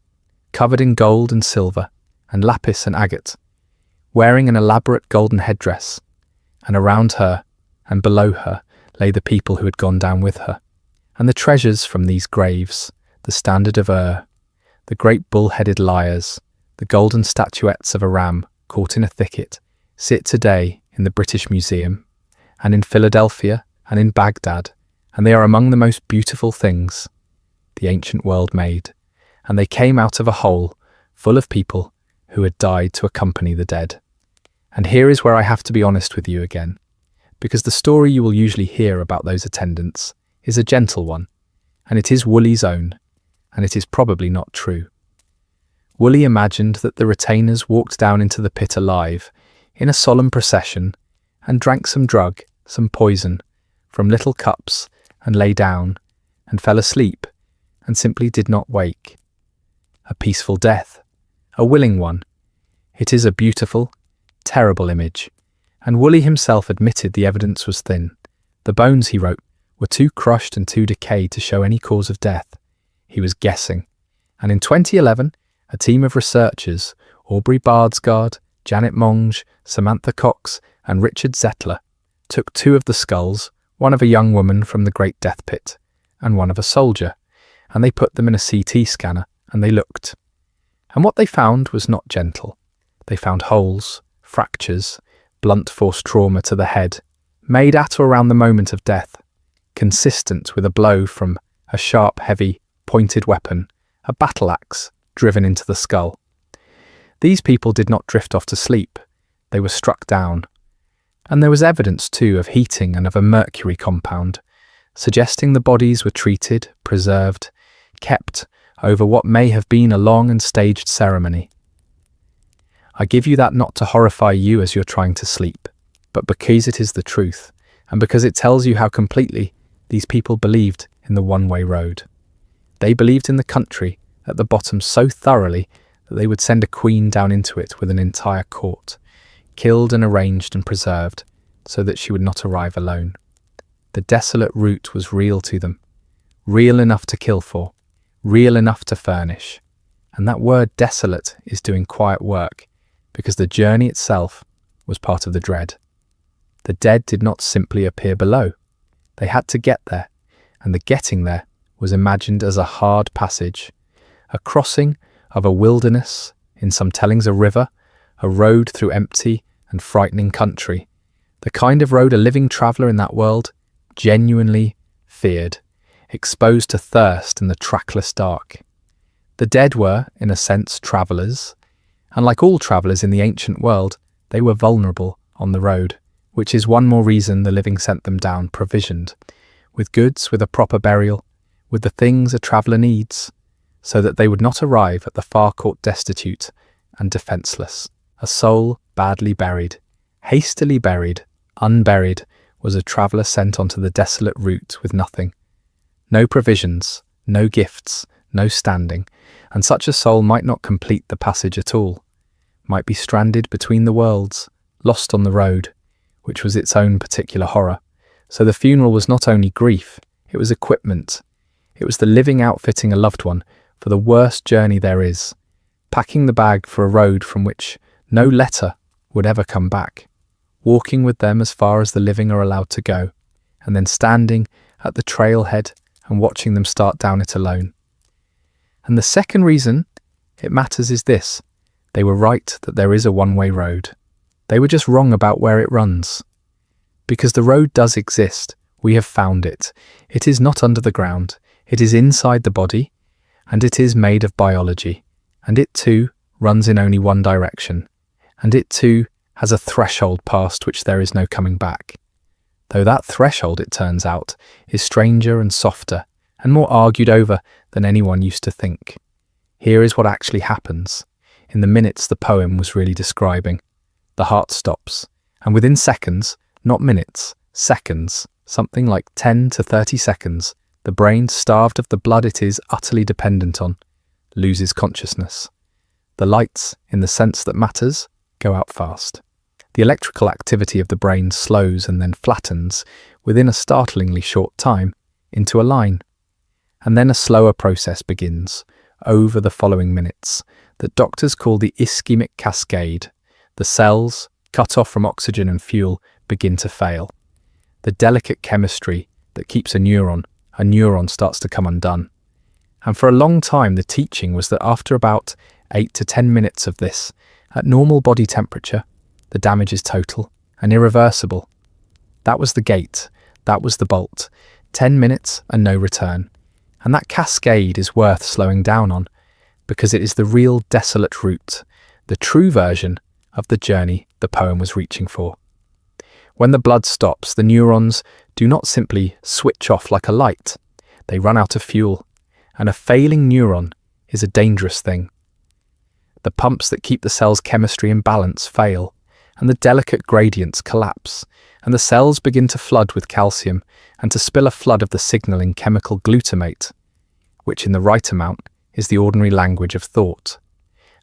covered in gold and silver and lapis and agate, wearing an elaborate golden headdress, and around her and below her lay the people who had gone down with her, and the treasures from these graves, the standard of Ur, the great bull-headed lyres, the golden statuettes of a ram caught in a thicket, sit today in the British Museum, and in Philadelphia and in Baghdad, and they are among the most beautiful things the ancient world made, and they came out of a hole full of people who had died to accompany the dead. And here is where I have to be honest with you again, because the story you will usually hear about those attendants is a gentle one, and it is Woolley's own, and it is probably not true. Woolley imagined that the retainers walked down into the pit alive, in a solemn procession, and drank some drug, some poison, from little cups, and lay down, and fell asleep, and simply did not wake. A peaceful death, a willing one. It is a beautiful, terrible image, and Woolley himself admitted the evidence was thin. The bones, he wrote, were too crushed and too decayed to show any cause of death. He was guessing. And in 2011, a team of researchers, Aubrey Bardsgard, Janet Monge, Samantha Cox, and Richard Zettler, took 2 of the skulls, one of a young woman from the Great Death Pit, and one of a soldier, and they put them in a CT scanner, and they looked. And what they found was not gentle. They found holes, fractures, blunt force trauma to the head, made at or around the moment of death, consistent with a blow from a sharp, heavy, pointed weapon, a battle axe, driven into the skull. These people did not drift off to sleep. They were struck down. And there was evidence, too, of heating and of a mercury compound, suggesting the bodies were treated, preserved, kept over what may have been a long and staged ceremony. I give you that not to horrify you as you're trying to sleep, but because it is the truth, and because it tells you how completely these people believed in the one-way road. They believed in the country at the bottom so thoroughly that they would send a queen down into it with an entire court, killed and arranged and preserved, so that she would not arrive alone. The desolate route was real to them, real enough to kill for, real enough to furnish. And that word desolate is doing quiet work, because the journey itself was part of the dread. The dead did not simply appear below. They had to get there, and the getting there was imagined as a hard passage, a crossing of a wilderness, in some tellings a river, a road through empty and frightening country, the kind of road a living traveller in that world genuinely feared, exposed to thirst in the trackless dark. The dead were, in a sense, travellers, and like all travellers in the ancient world, they were vulnerable on the road, which is one more reason the living sent them down provisioned, with goods, with a proper burial, with the things a traveller needs, so that they would not arrive at the far court destitute and defenceless. A soul badly buried, hastily buried, unburied, was a traveller sent onto the desolate route with nothing. No provisions, no gifts, no standing, and such a soul might not complete the passage at all, might be stranded between the worlds, lost on the road, which was its own particular horror. So the funeral was not only grief, it was equipment. It was the living outfitting a loved one for the worst journey there is, packing the bag for a road from which no letter would ever come back, walking with them as far as the living are allowed to go, and then standing at the trailhead and watching them start down it alone. And the second reason it matters is this: they were right that there is a one-way road. They were just wrong about where it runs. Because the road does exist, we have found it. It is not under the ground, it is inside the body, and it is made of biology, and it too runs in only one direction, and it too has a threshold past which there is no coming back. Though that threshold, it turns out, is stranger and softer, and more argued over than anyone used to think. Here is what actually happens. In the minutes the poem was really describing, the heart stops, and within seconds, not minutes, seconds, something like 10 to 30 seconds, the brain, starved of the blood it is utterly dependent on, loses consciousness. The lights, in the sense that matters, go out fast. The electrical activity of the brain slows and then flattens, within a startlingly short time, into a line. And then a slower process begins, over the following minutes, that doctors call the ischemic cascade. The cells, cut off from oxygen and fuel, begin to fail. The delicate chemistry that keeps a neuron starts to come undone. And for a long time the teaching was that after about 8 to 10 minutes of this, at normal body temperature, the damage is total and irreversible. That was the gate, that was the bolt. 10 minutes and no return. And that cascade is worth slowing down on, because it is the real desolate route, the true version of the journey the poem was reaching for. When the blood stops, the neurons do not simply switch off like a light. They run out of fuel, and a failing neuron is a dangerous thing. The pumps that keep the cell's chemistry in balance fail, and the delicate gradients collapse, and the cells begin to flood with calcium and to spill a flood of the signaling chemical glutamate, which in the right amount is the ordinary language of thought.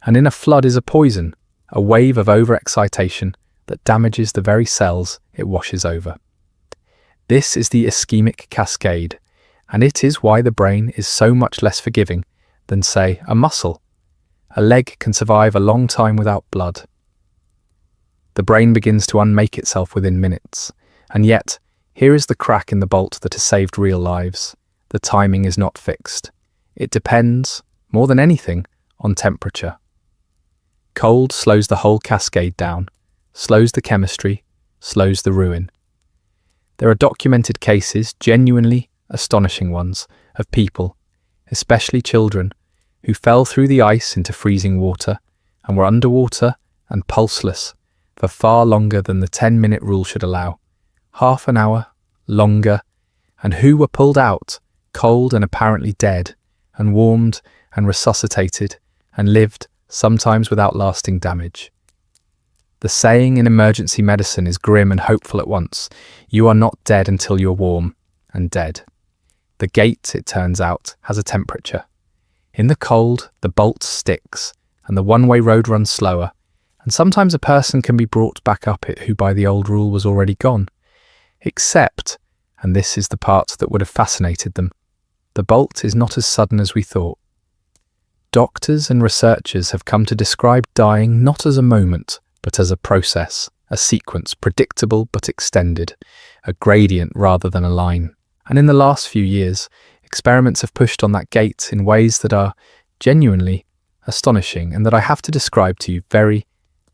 And in a flood is a poison, a wave of overexcitation that damages the very cells it washes over. This is the ischemic cascade, and it is why the brain is so much less forgiving than, say, a muscle. A leg can survive a long time without blood. The brain begins to unmake itself within minutes, and yet, here is the crack in the bolt that has saved real lives. The timing is not fixed. It depends, more than anything, on temperature. Cold slows the whole cascade down, slows the chemistry, slows the ruin. There are documented cases, genuinely astonishing ones, of people, especially children, who fell through the ice into freezing water and were underwater and pulseless for far longer than the 10-minute rule should allow. Half an hour, longer, and who were pulled out, cold and apparently dead, and warmed and resuscitated, and lived, sometimes without lasting damage. The saying in emergency medicine is grim and hopeful at once. You are not dead until you're warm and dead. The gate, it turns out, has a temperature. In the cold, the bolt sticks, and the one-way road runs slower, and sometimes a person can be brought back up it who by the old rule was already gone. Except, and this is the part that would have fascinated them, the bolt is not as sudden as we thought. Doctors and researchers have come to describe dying not as a moment, but as a process, a sequence, predictable but extended, a gradient rather than a line. And in the last few years, experiments have pushed on that gate in ways that are genuinely astonishing and that I have to describe to you very,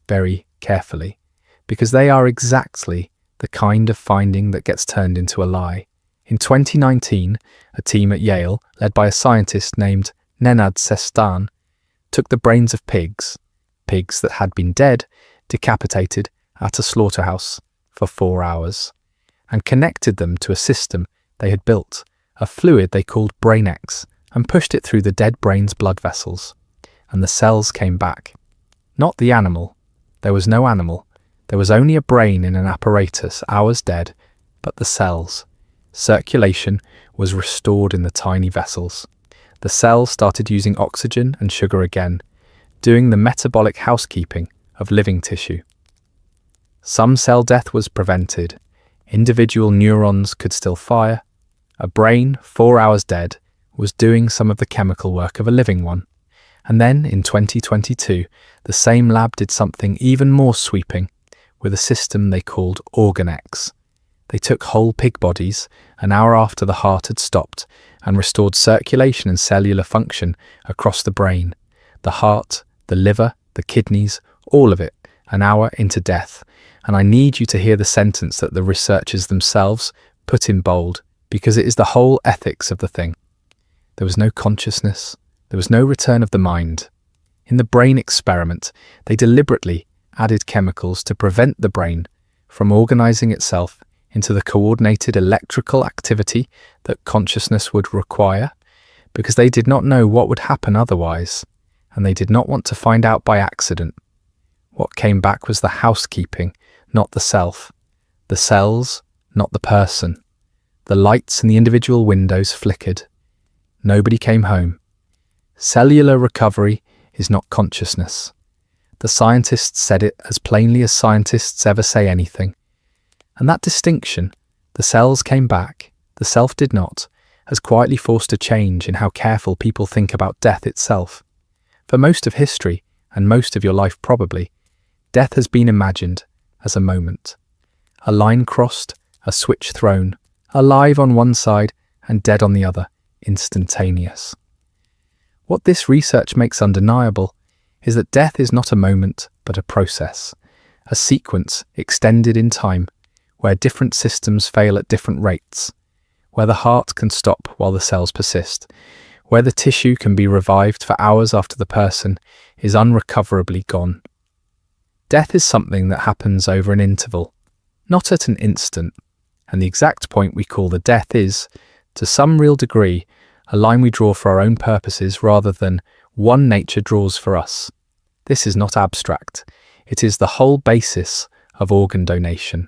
very carefully, because they are exactly the kind of finding that gets turned into a lie. In 2019, a team at Yale, led by a scientist named Nenad Sestan, took the brains of pigs that had been dead, decapitated at a slaughterhouse for 4 hours, and connected them to a system they had built, a fluid they called BrainX, and pushed it through the dead brain's blood vessels. And the cells came back. Not the animal. There was no animal. There was only a brain in an apparatus, hours dead, but the cells. Circulation was restored in the tiny vessels. The cells started using oxygen and sugar again, doing the metabolic housekeeping of living tissue. Some cell death was prevented. Individual neurons could still fire. A brain, 4 hours dead, was doing some of the chemical work of a living one. And then, in 2022, the same lab did something even more sweeping with a system they called OrganX. They took whole pig bodies, an hour after the heart had stopped, and restored circulation and cellular function across the brain. The heart, the liver, the kidneys, all of it, an hour into death. And I need you to hear the sentence that the researchers themselves put in bold, because it is the whole ethics of the thing. There was no consciousness. There was no return of the mind. In the brain experiment, they deliberately added chemicals to prevent the brain from organizing itself into the coordinated electrical activity that consciousness would require, because they did not know what would happen otherwise, and they did not want to find out by accident. What came back was the housekeeping, not the self. The cells, not the person. The lights in the individual windows flickered. Nobody came home. Cellular recovery is not consciousness. The scientists said it as plainly as scientists ever say anything. And that distinction, the cells came back, the self did not, has quietly forced a change in how careful people think about death itself. For most of history, and most of your life probably, death has been imagined as a moment. A line crossed, a switch thrown, alive on one side and dead on the other, instantaneous. What this research makes undeniable is that death is not a moment, but a process, a sequence extended in time, where different systems fail at different rates, where the heart can stop while the cells persist, where the tissue can be revived for hours after the person is unrecoverably gone. Death is something that happens over an interval, not at an instant, and the exact point we call the death is, to some real degree, a line we draw for our own purposes rather than one nature draws for us. This is not abstract. It is the whole basis of organ donation,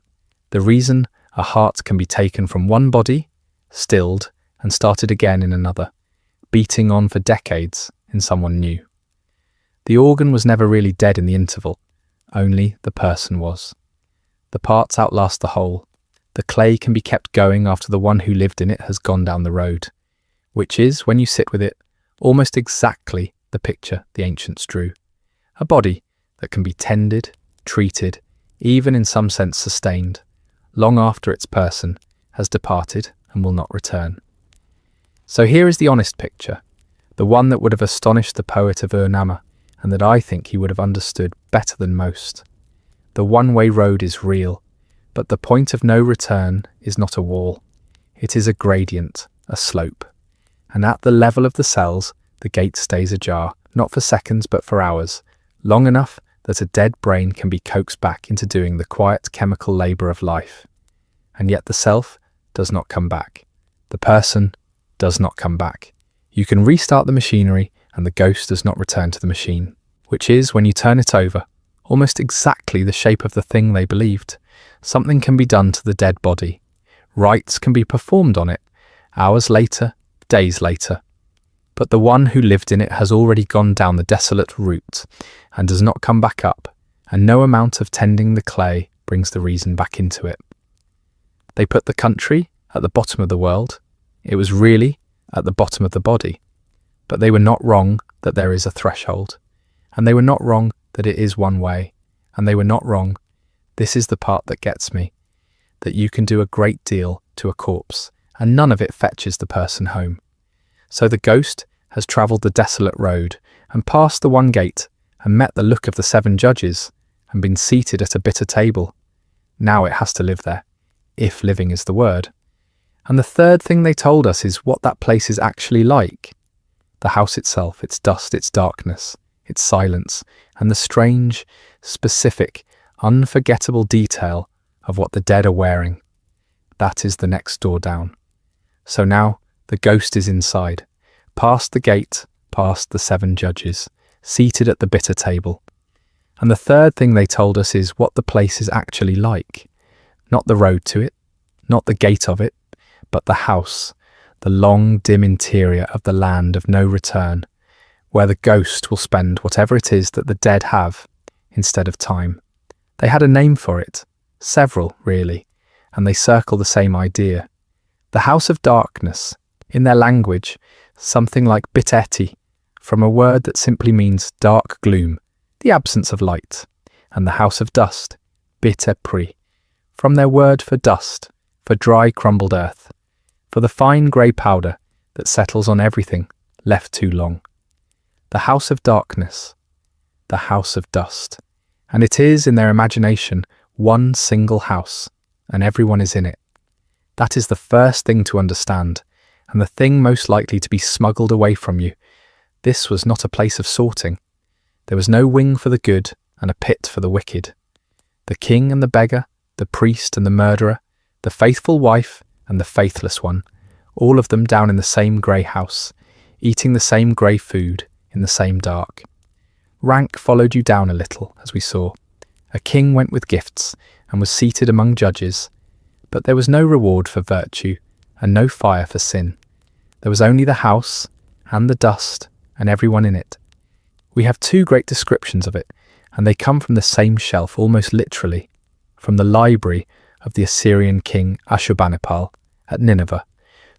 the reason a heart can be taken from one body, stilled, and started again in another, beating on for decades in someone new. The organ was never really dead in the interval, only the person was. The parts outlast the whole. The clay can be kept going after the one who lived in it has gone down the road, which is, when you sit with it, almost exactly the picture the ancients drew. A body that can be tended, treated, even in some sense sustained, long after its person has departed and will not return. So here is the honest picture, the one that would have astonished the poet of Ur-Nama, and that I think he would have understood better than most. The one-way road is real, but the point of no return is not a wall. It is a gradient, a slope. And at the level of the cells, the gate stays ajar, not for seconds but for hours, long enough that a dead brain can be coaxed back into doing the quiet chemical labour of life. And yet the self does not come back. The person does not come back. You can restart the machinery and the ghost does not return to the machine, which is, when you turn it over, almost exactly the shape of the thing they believed. Something can be done to the dead body. Rites can be performed on it, hours later, days later. But the one who lived in it has already gone down the desolate route and does not come back up, and no amount of tending the clay brings the reason back into it. They put the country at the bottom of the world. It was really at the bottom of the body. But they were not wrong that there is a threshold, and they were not wrong that it is one way, and they were not wrong, this is the part that gets me, that you can do a great deal to a corpse, and none of it fetches the person home. So the ghost has travelled the desolate road, and passed the one gate, and met the look of the 7 judges, and been seated at a bitter table. Now it has to live there, if living is the word. And the third thing they told us is what that place is actually like. The house itself, its dust, its darkness, its silence, and the strange, specific, unforgettable detail of what the dead are wearing. That is the next door down. So now the ghost is inside, past the gate, past the 7 judges, seated at the bitter table. And the third thing they told us is what the place is actually like. Not the road to it, not the gate of it, but the house, the long, dim interior of the land of no return, where the ghost will spend whatever it is that the dead have, instead of time. They had a name for it, several, really, and they circle the same idea. The house of darkness, in their language, something like biteti, from a word that simply means dark gloom, the absence of light, and the house of dust, bitepri, from their word for dust, for dry crumbled earth, for the fine grey powder that settles on everything left too long. The house of darkness, the house of dust, and it is, in their imagination, one single house, and everyone is in it. That is the first thing to understand, and the thing most likely to be smuggled away from you. This was not a place of sorting. There was no wing for the good and a pit for the wicked. The king and the beggar, the priest and the murderer, the faithful wife and the faithless one, all of them down in the same grey house, eating the same grey food in the same dark. Rank followed you down a little, as we saw. A king went with gifts and was seated among judges, but there was no reward for virtue and no fire for sin. There was only the house and the dust and everyone in it. We have 2 great descriptions of it, and they come from the same shelf, almost literally, from the library of the Assyrian king Ashurbanipal at Nineveh,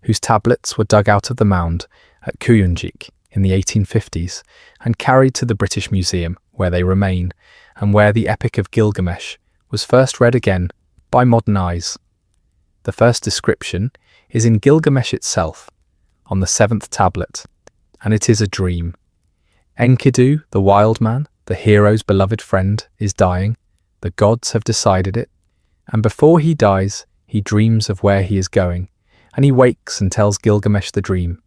whose tablets were dug out of the mound at Kuyunjik in the 1850s and carried to the British Museum, where they remain, and where the Epic of Gilgamesh was first read again by modern eyes. The first description is in Gilgamesh itself, on the 7th tablet, and it is a dream. Enkidu, the wild man, the hero's beloved friend, is dying. The gods have decided it, and before he dies, he dreams of where he is going, and he wakes and tells Gilgamesh the dream.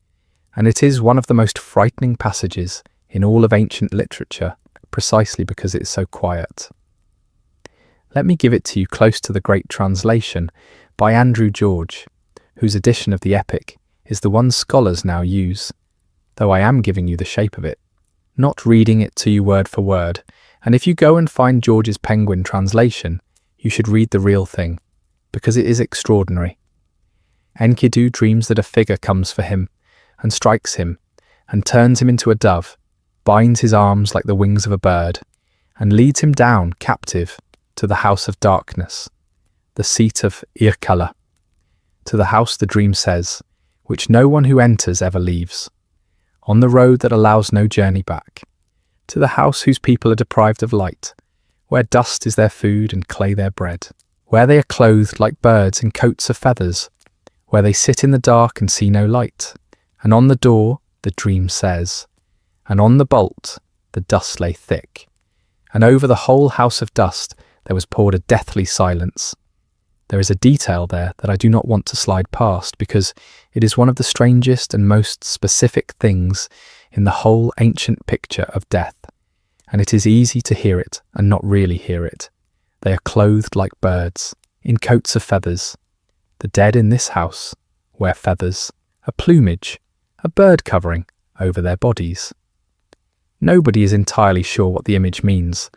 And it is one of the most frightening passages in all of ancient literature, precisely because it is so quiet. Let me give it to you close to the great translation by Andrew George, whose edition of the epic is the one scholars now use, though I am giving you the shape of it, not reading it to you word for word, and if you go and find George's Penguin translation, you should read the real thing, because it is extraordinary. Enkidu dreams that a figure comes for him, and strikes him, and turns him into a dove, binds his arms like the wings of a bird, and leads him down, captive, to the house of darkness, the seat of Irkala, to the house, the dream says, which no one who enters ever leaves, on the road that allows no journey back, to the house whose people are deprived of light, where dust is their food and clay their bread, where they are clothed like birds in coats of feathers, where they sit in the dark and see no light, and on the door, the dream says, and on the bolt, the dust lay thick, and over the whole house of dust there was poured a deathly silence. There is a detail there that I do not want to slide past, because it is one of the strangest and most specific things in the whole ancient picture of death, and it is easy to hear it and not really hear it. They are clothed like birds, in coats of feathers. The dead in this house wear feathers, a plumage, a bird covering over their bodies. Nobody is entirely sure what the image means.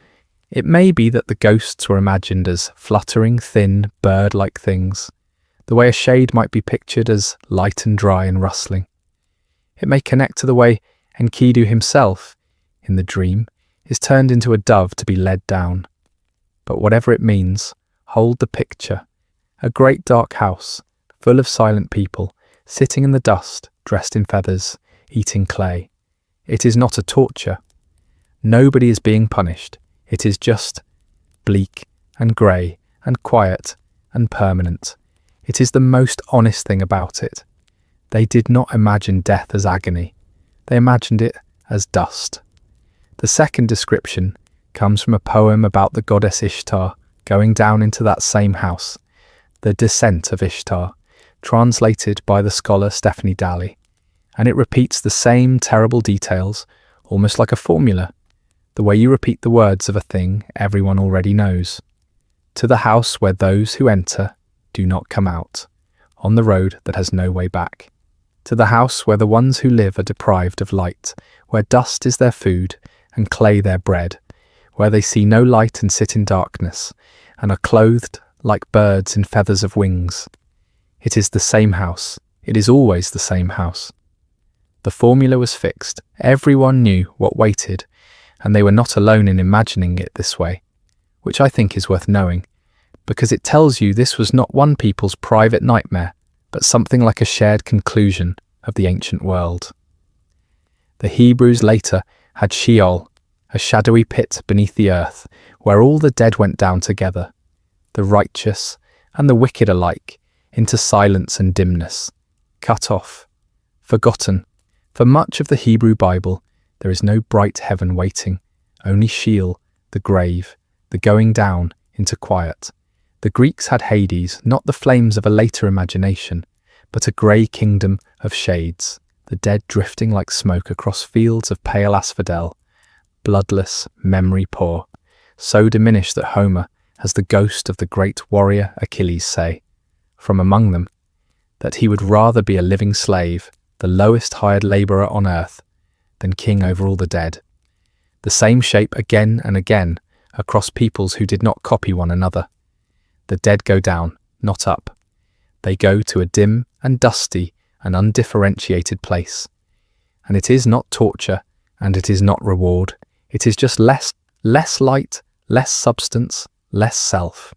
It may be that the ghosts were imagined as fluttering, thin, bird-like things, the way a shade might be pictured as light and dry and rustling. It may connect to the way Enkidu himself, in the dream, is turned into a dove to be led down. But whatever it means, hold the picture. A great dark house, full of silent people, sitting in the dust, dressed in feathers, eating clay. It is not a torture. Nobody is being punished. It is just bleak and grey and quiet and permanent. It is the most honest thing about it. They did not imagine death as agony. They imagined it as dust. The second description comes from a poem about the goddess Ishtar going down into that same house, The Descent of Ishtar, translated by the scholar Stephanie Daly, and it repeats the same terrible details, almost like a formula, the way you repeat the words of a thing everyone already knows. To the house where those who enter do not come out, on the road that has no way back. To the house where the ones who live are deprived of light, where dust is their food and clay their bread, where they see no light and sit in darkness, and are clothed like birds in feathers of wings. It is the same house. It is always the same house. The formula was fixed. Everyone knew what waited, and they were not alone in imagining it this way, which I think is worth knowing, because it tells you this was not one people's private nightmare, but something like a shared conclusion of the ancient world. The Hebrews later had Sheol, a shadowy pit beneath the earth, where all the dead went down together, the righteous and the wicked alike, into silence and dimness, cut off, forgotten. For much of the Hebrew Bible, there is no bright heaven waiting, only Sheol, the grave, the going down into quiet. The Greeks had Hades, not the flames of a later imagination, but a grey kingdom of shades, the dead drifting like smoke across fields of pale asphodel, bloodless, memory poor, so diminished that Homer has the ghost of the great warrior Achilles say, from among them, that he would rather be a living slave, the lowest hired labourer on earth, than king over all the dead. The same shape again and again across peoples who did not copy one another. The dead go down, not up. They go to a dim and dusty and undifferentiated place. And it is not torture, and it is not reward. It is just less light, less substance, less self.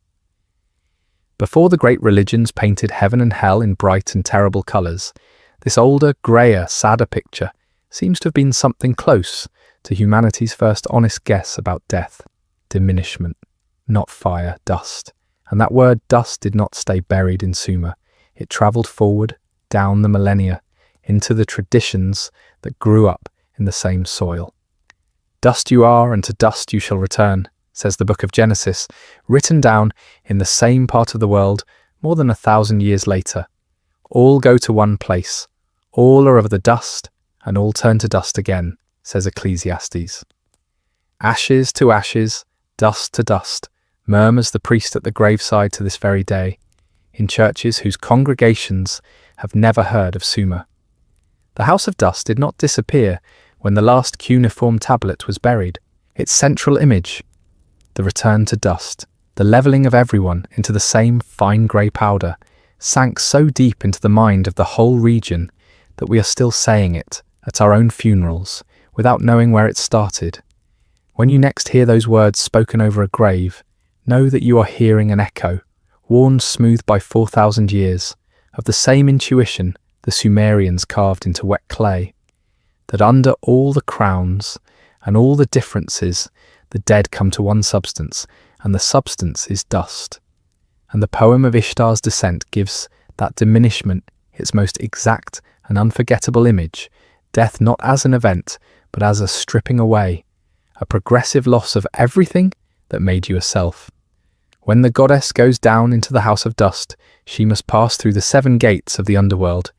Before the great religions painted heaven and hell in bright and terrible colours, this older, greyer, sadder picture seems to have been something close to humanity's first honest guess about death, diminishment, not fire, dust. And that word dust did not stay buried in Sumer. It travelled forward, down the millennia, into the traditions that grew up in the same soil. Dust you are, and to dust you shall return, says the book of Genesis, written down in the same part of the world more than 1,000 years later. All go to one place. All are of the dust, and all turn to dust again, says Ecclesiastes. Ashes to ashes, dust to dust, murmurs the priest at the graveside to this very day, in churches whose congregations have never heard of Sumer. The house of dust did not disappear when the last cuneiform tablet was buried. Its central image, the return to dust, the levelling of everyone into the same fine grey powder, sank so deep into the mind of the whole region that we are still saying it at our own funerals without knowing where it started. When you next hear those words spoken over a grave, know that you are hearing an echo, worn smooth by 4,000 years, of the same intuition the Sumerians carved into wet clay, that under all the crowns and all the differences, the dead come to one substance, and the substance is dust. And the poem of Ishtar's descent gives that diminishment its most exact and unforgettable image, death not as an event, but as a stripping away, a progressive loss of everything that made you a self. When the goddess goes down into the house of dust, she must pass through the 7 gates of the underworld,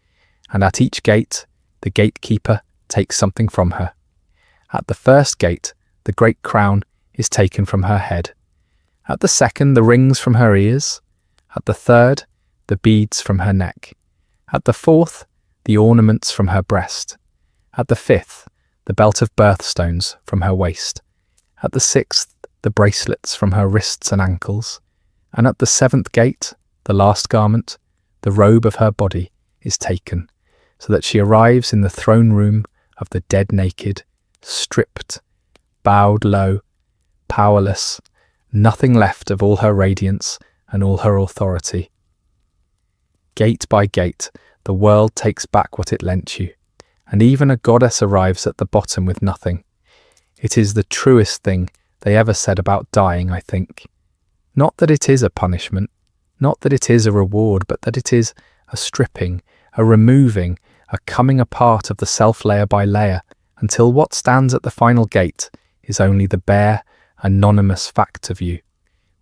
and at each gate, the gatekeeper takes something from her. At the first gate, the great crown is taken from her head. At the second, the rings from her ears. At the third, the beads from her neck. At the fourth, the ornaments from her breast. At the fifth, the belt of birthstones from her waist. At the sixth, the bracelets from her wrists and ankles. And at the 7th gate, the last garment, the robe of her body, is taken, so that she arrives in the throne room of the dead naked, stripped, bowed low, powerless, nothing left of all her radiance and all her authority. Gate by gate, the world takes back what it lent you, and even a goddess arrives at the bottom with nothing. It is the truest thing they ever said about dying, I think. Not that it is a punishment, not that it is a reward, but that it is a stripping, a removing, a coming apart of the self layer by layer, until what stands at the final gate is only the bare, anonymous fact of you,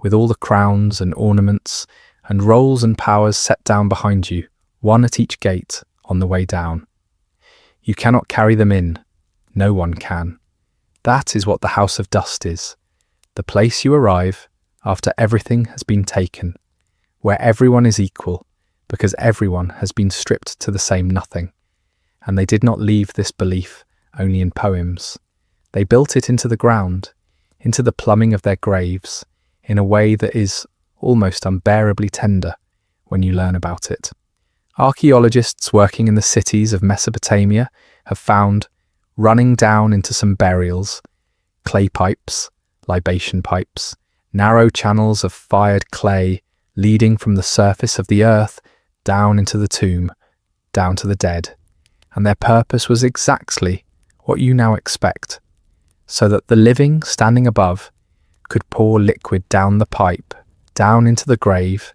with all the crowns and ornaments and roles and powers set down behind you, one at each gate on the way down. You cannot carry them in. No one can. That is what the house of dust is, the place you arrive after everything has been taken, where everyone is equal, because everyone has been stripped to the same nothing. And they did not leave this belief only in poems. They built it into the ground, into the plumbing of their graves, in a way that is almost unbearably tender when you learn about it. Archaeologists working in the cities of Mesopotamia have found, running down into some burials, clay pipes, libation pipes, narrow channels of fired clay leading from the surface of the earth down into the tomb, down to the dead. And their purpose was exactly what you now expect, so that the living standing above could pour liquid down the pipe, down into the grave,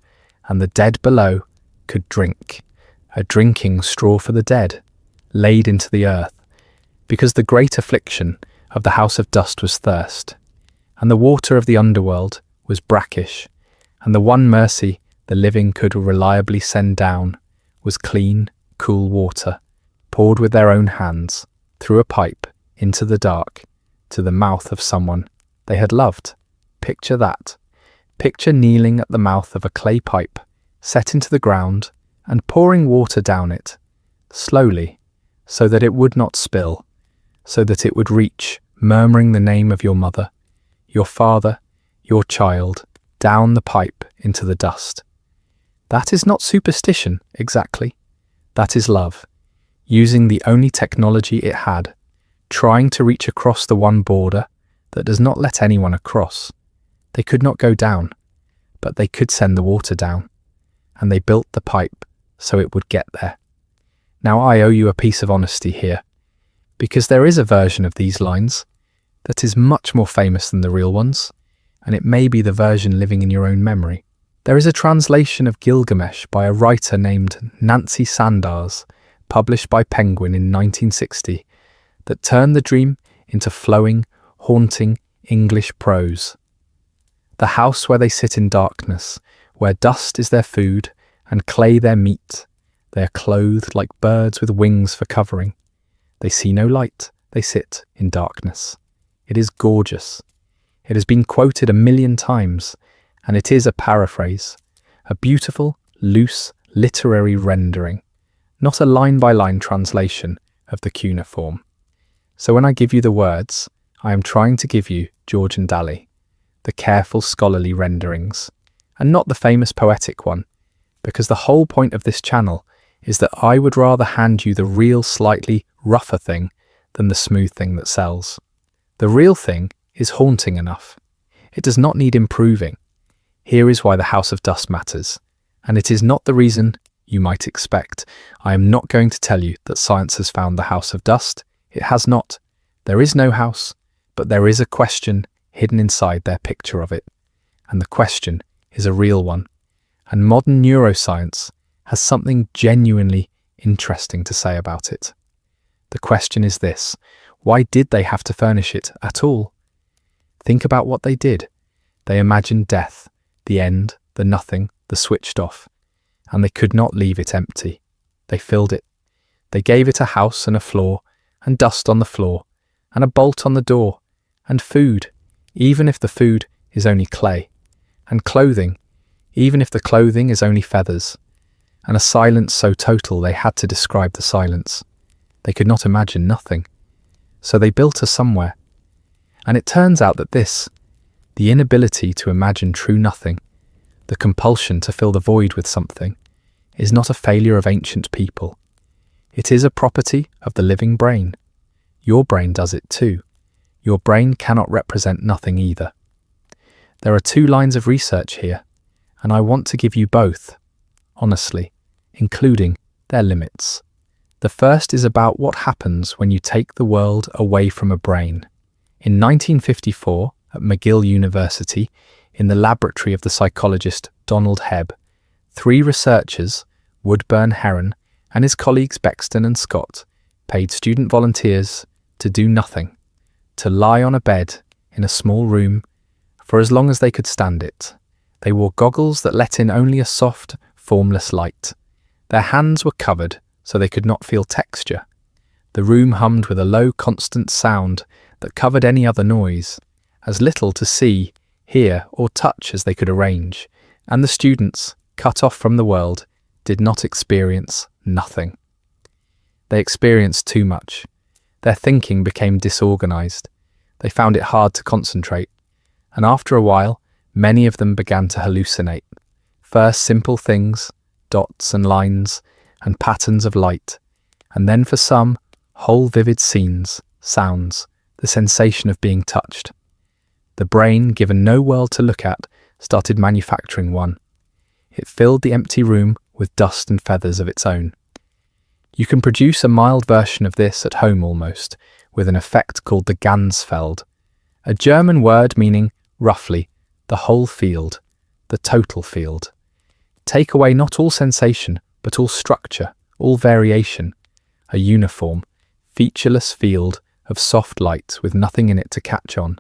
and the dead below could drink, a drinking straw for the dead, laid into the earth, because the great affliction of the house of dust was thirst, and the water of the underworld was brackish, and the one mercy the living could reliably send down was clean, cool water, poured with their own hands, through a pipe, into the dark, to the mouth of someone they had loved. Picture that. Picture kneeling at the mouth of a clay pipe, set into the ground, and pouring water down it, slowly, so that it would not spill, so that it would reach, murmuring the name of your mother, your father, your child, down the pipe into the dust. That is not superstition, exactly. That is love, using the only technology it had, trying to reach across the one border that does not let anyone across. They could not go down, but they could send the water down, and they built the pipe so it would get there. Now I owe you a piece of honesty here, because there is a version of these lines that is much more famous than the real ones, and it may be the version living in your own memory. There is a translation of Gilgamesh by a writer named Nancy Sandars, published by Penguin in 1960, that turned the dream into flowing, haunting English prose. The house where they sit in darkness, where dust is their food and clay their meat, They are clothed like birds with wings for covering. They see no light. They sit in darkness. It is gorgeous. It has been quoted 1,000,000 times, and it is a paraphrase, a beautiful, loose, literary rendering, not a line-by-line translation of the cuneiform. So when I give you the words, I am trying to give you Georgian Dali, the careful scholarly renderings, and not the famous poetic one, because the whole point of this channel is that I would rather hand you the real slightly rougher thing than the smooth thing that sells. The real thing is haunting enough. It does not need improving. Here is why the House of Dust matters, and it is not the reason you might expect. I am not going to tell you that science has found the House of Dust. It has not. There is no house, but there is a question hidden inside their picture of it, and the question is a real one. And modern neuroscience has something genuinely interesting to say about it. The question is this: why did they have to furnish it at all? Think about what they did. They imagined death, the end, the nothing, the switched off, and they could not leave it empty. They filled it. They gave it a house and a floor, and dust on the floor, and a bolt on the door, and food, even if the food is only clay, and clothing, even if the clothing is only feathers, and a silence so total they had to describe the silence. They could not imagine nothing. So they built a somewhere. And it turns out that this, the inability to imagine true nothing, the compulsion to fill the void with something, is not a failure of ancient people. It is a property of the living brain. Your brain does it too. Your brain cannot represent nothing either. There are 2 lines of research here, and I want to give you both, honestly, including their limits. The first is about what happens when you take the world away from a brain. In 1954, at McGill University, in the laboratory of the psychologist Donald Hebb, 3 researchers, Woodburn Heron and his colleagues Bexton and Scott, paid student volunteers to do nothing, to lie on a bed in a small room for as long as they could stand it. They wore goggles that let in only a soft, formless light. Their hands were covered so they could not feel texture. The room hummed with a low, constant sound that covered any other noise, as little to see, hear, or touch as they could arrange, and the students, cut off from the world, did not experience nothing. They experienced too much. Their thinking became disorganized. They found it hard to concentrate, and after a while, many of them began to hallucinate. First simple things, dots and lines, and patterns of light, and then for some, whole vivid scenes, sounds, the sensation of being touched. The brain, given no world to look at, started manufacturing one. It filled the empty room with dust and feathers of its own. You can produce a mild version of this at home almost, with an effect called the Ganzfeld, a German word meaning, roughly, the whole field, the total field. Take away not all sensation, but all structure, all variation, a uniform, featureless field of soft light with nothing in it to catch on,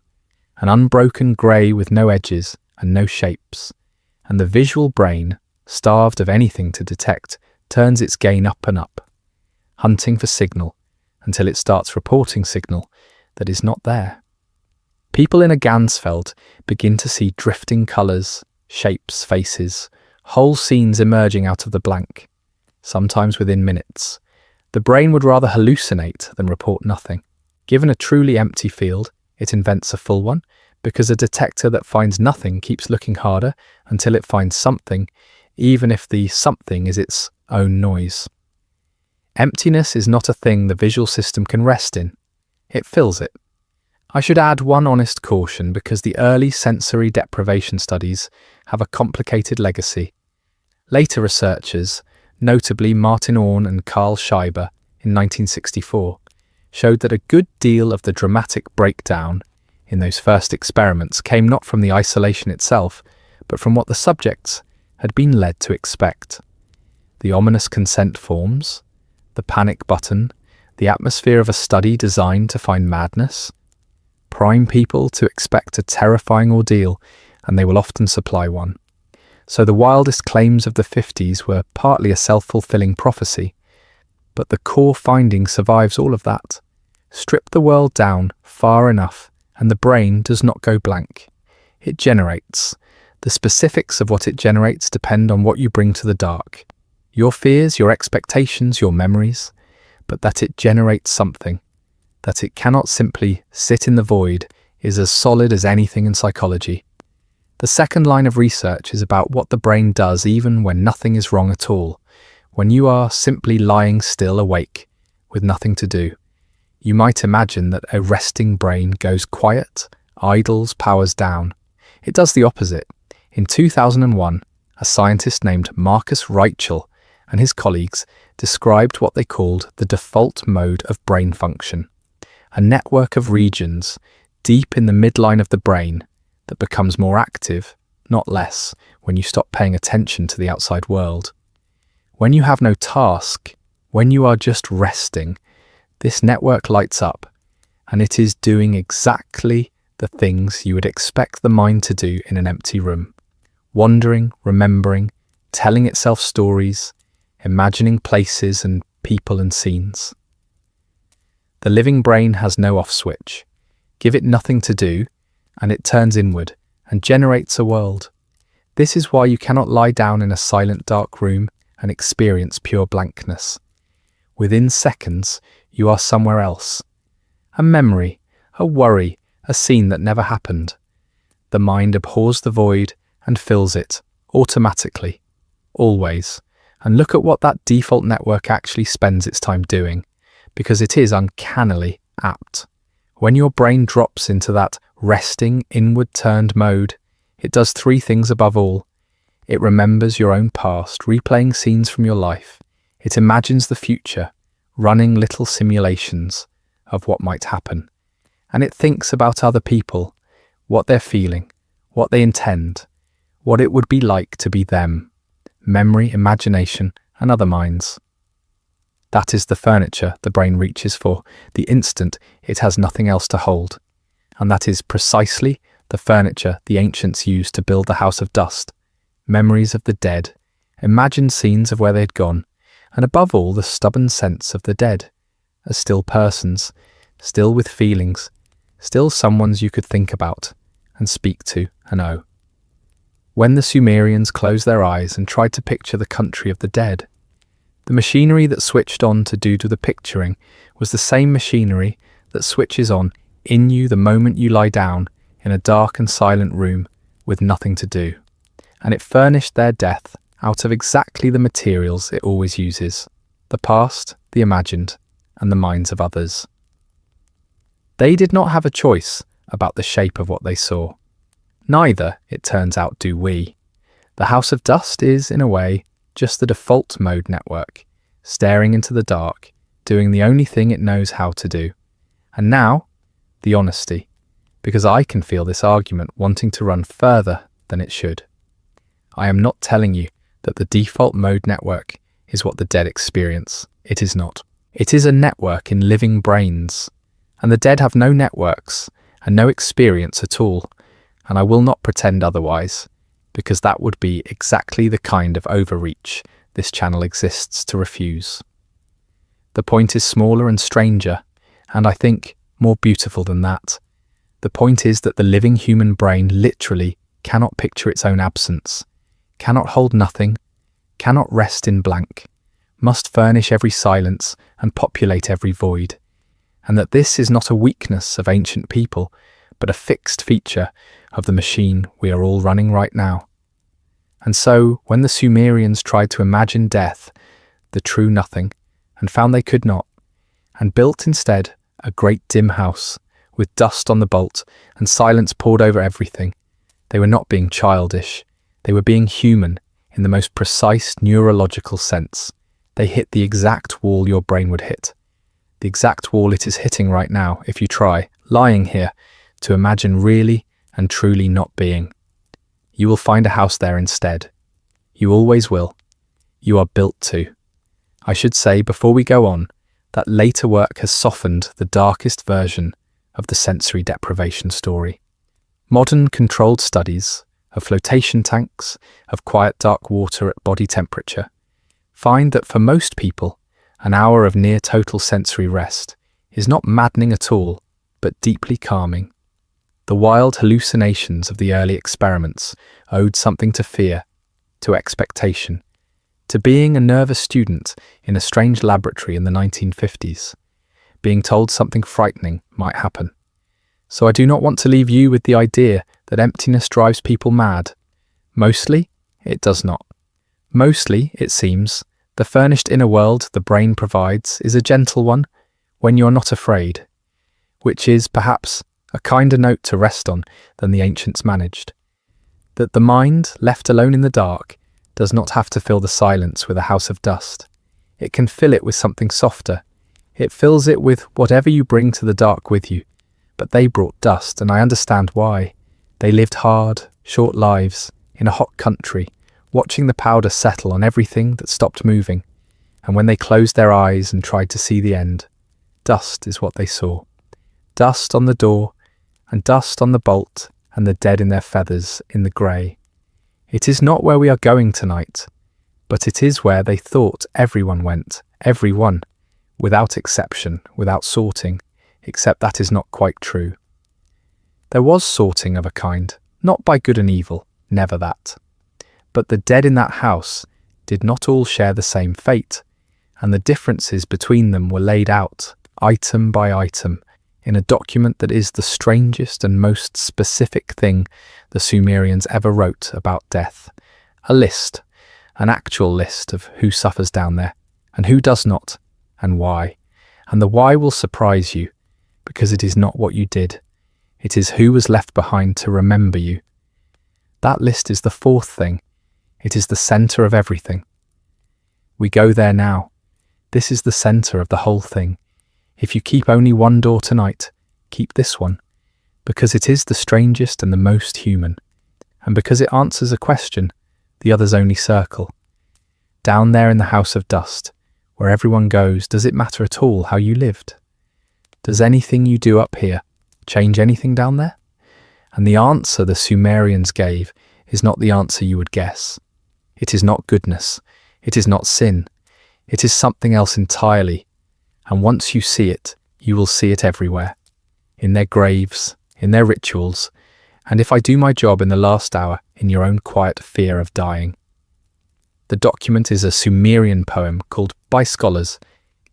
an unbroken grey with no edges and no shapes, and the visual brain, starved of anything to detect, turns its gain up and up, hunting for signal, until it starts reporting signal that is not there. People in a Ganzfeld begin to see drifting colours, shapes, faces, whole scenes emerging out of the blank, sometimes within minutes. The brain would rather hallucinate than report nothing. Given a truly empty field, it invents a full one, because a detector that finds nothing keeps looking harder until it finds something, even if the something is its own noise. Emptiness is not a thing the visual system can rest in. It fills it. I should add one honest caution, because the early sensory deprivation studies have a complicated legacy. Later researchers, notably Martin Orn and Carl Scheiber in 1964, showed that a good deal of the dramatic breakdown in those first experiments came not from the isolation itself, but from what the subjects had been led to expect. The ominous consent forms, the panic button, the atmosphere of a study designed to find madness, prime people to expect a terrifying ordeal, and they will often supply one. So the wildest claims of the 50s were partly a self-fulfilling prophecy, but the core finding survives all of that. Strip the world down far enough, and the brain does not go blank. It generates. The specifics of what it generates depend on what you bring to the dark. Your fears, your expectations, your memories, but that it generates something, that it cannot simply sit in the void, is as solid as anything in psychology. The second line of research is about what the brain does even when nothing is wrong at all, when you are simply lying still awake, with nothing to do. You might imagine that a resting brain goes quiet, idles, powers down. It does the opposite. In 2001, a scientist named Marcus Reichel and his colleagues described what they called the default mode of brain function, a network of regions deep in the midline of the brain that becomes more active, not less, when you stop paying attention to the outside world. When you have no task, when you are just resting, this network lights up, and it is doing exactly the things you would expect the mind to do in an empty room. Wandering, remembering, telling itself stories, imagining places and people and scenes. The living brain has no off switch. Give it nothing to do, and it turns inward and generates a world. This is why you cannot lie down in a silent, dark room and experience pure blankness. Within seconds, you are somewhere else. A memory, a worry, a scene that never happened. The mind abhors the void and fills it, automatically, always. And look at what that default network actually spends its time doing, because it is uncannily apt. When your brain drops into that resting, inward-turned mode, it does three things above all. It remembers your own past, replaying scenes from your life. It imagines the future, running little simulations of what might happen. And it thinks about other people, what they're feeling, what they intend, what it would be like to be them. Memory, imagination, and other minds. That is the furniture the brain reaches for, the instant it has nothing else to hold. And that is precisely the furniture the ancients used to build the house of dust. Memories of the dead, imagined scenes of where they'd gone, and above all the stubborn sense of the dead, as still persons, still with feelings, still someones you could think about, and speak to, and owe. When the Sumerians closed their eyes and tried to picture the country of the dead, the machinery that switched on to do the picturing was the same machinery that switches on in you the moment you lie down in a dark and silent room with nothing to do. And it furnished their death out of exactly the materials it always uses, the past, the imagined, and the minds of others. They did not have a choice about the shape of what they saw. Neither, it turns out, do we. The house of dust is, in a way, just the default mode network, staring into the dark, doing the only thing it knows how to do. And now, the honesty, because I can feel this argument wanting to run further than it should. I am not telling you that the default mode network is what the dead experience. It is not. It is a network in living brains, and the dead have no networks and no experience at all, and I will not pretend otherwise, because that would be exactly the kind of overreach this channel exists to refuse. The point is smaller and stranger, and I think more beautiful than that. The point is that the living human brain literally cannot picture its own absence, cannot hold nothing, cannot rest in blank, must furnish every silence and populate every void, and that this is not a weakness of ancient people, but a fixed feature of the machine we are all running right now. And so, when the Sumerians tried to imagine death, the true nothing, and found they could not, and built instead a great dim house, with dust on the bolt and silence poured over everything, they were not being childish, they were being human in the most precise neurological sense. They hit the exact wall your brain would hit, the exact wall it is hitting right now if you try, lying here, to imagine really and truly not being. You will find a house there instead. You always will. You are built to. I should say, before we go on, that later work has softened the darkest version of the sensory deprivation story. Modern controlled studies of flotation tanks, of quiet dark water at body temperature, find that for most people, an hour of near total sensory rest is not maddening at all, but deeply calming. The wild hallucinations of the early experiments owed something to fear, to expectation, to being a nervous student in a strange laboratory in the 1950s, being told something frightening might happen. So I do not want to leave you with the idea that emptiness drives people mad. Mostly, it does not. Mostly, it seems, the furnished inner world the brain provides is a gentle one when you're not afraid, which is, perhaps, a kinder note to rest on than the ancients managed. That the mind, left alone in the dark, does not have to fill the silence with a house of dust. It can fill it with something softer. It fills it with whatever you bring to the dark with you. But they brought dust, and I understand why. They lived hard, short lives, in a hot country, watching the powder settle on everything that stopped moving. And when they closed their eyes and tried to see the end, dust is what they saw. Dust on the door, and dust on the bolt, and the dead in their feathers in the grey. It is not where we are going tonight, but it is where they thought everyone went, everyone, without exception, without sorting, except that is not quite true. There was sorting of a kind, not by good and evil, never that. But the dead in that house did not all share the same fate, and the differences between them were laid out, item by item, in a document that is the strangest and most specific thing the Sumerians ever wrote about death. A list, an actual list of who suffers down there, and who does not, and why. And the why will surprise you, because it is not what you did. It is who was left behind to remember you. That list is the fourth thing. It is the centre of everything. We go there now. This is the centre of the whole thing. If you keep only one door tonight, keep this one, because it is the strangest and the most human, and because it answers a question the others only circle. Down there in the house of dust, where everyone goes, does it matter at all how you lived? Does anything you do up here change anything down there? And the answer the Sumerians gave is not the answer you would guess. It is not goodness. It is not sin. It is something else entirely. And once you see it, you will see it everywhere. In their graves, in their rituals, and if I do my job in the last hour, in your own quiet fear of dying. The document is a Sumerian poem called by scholars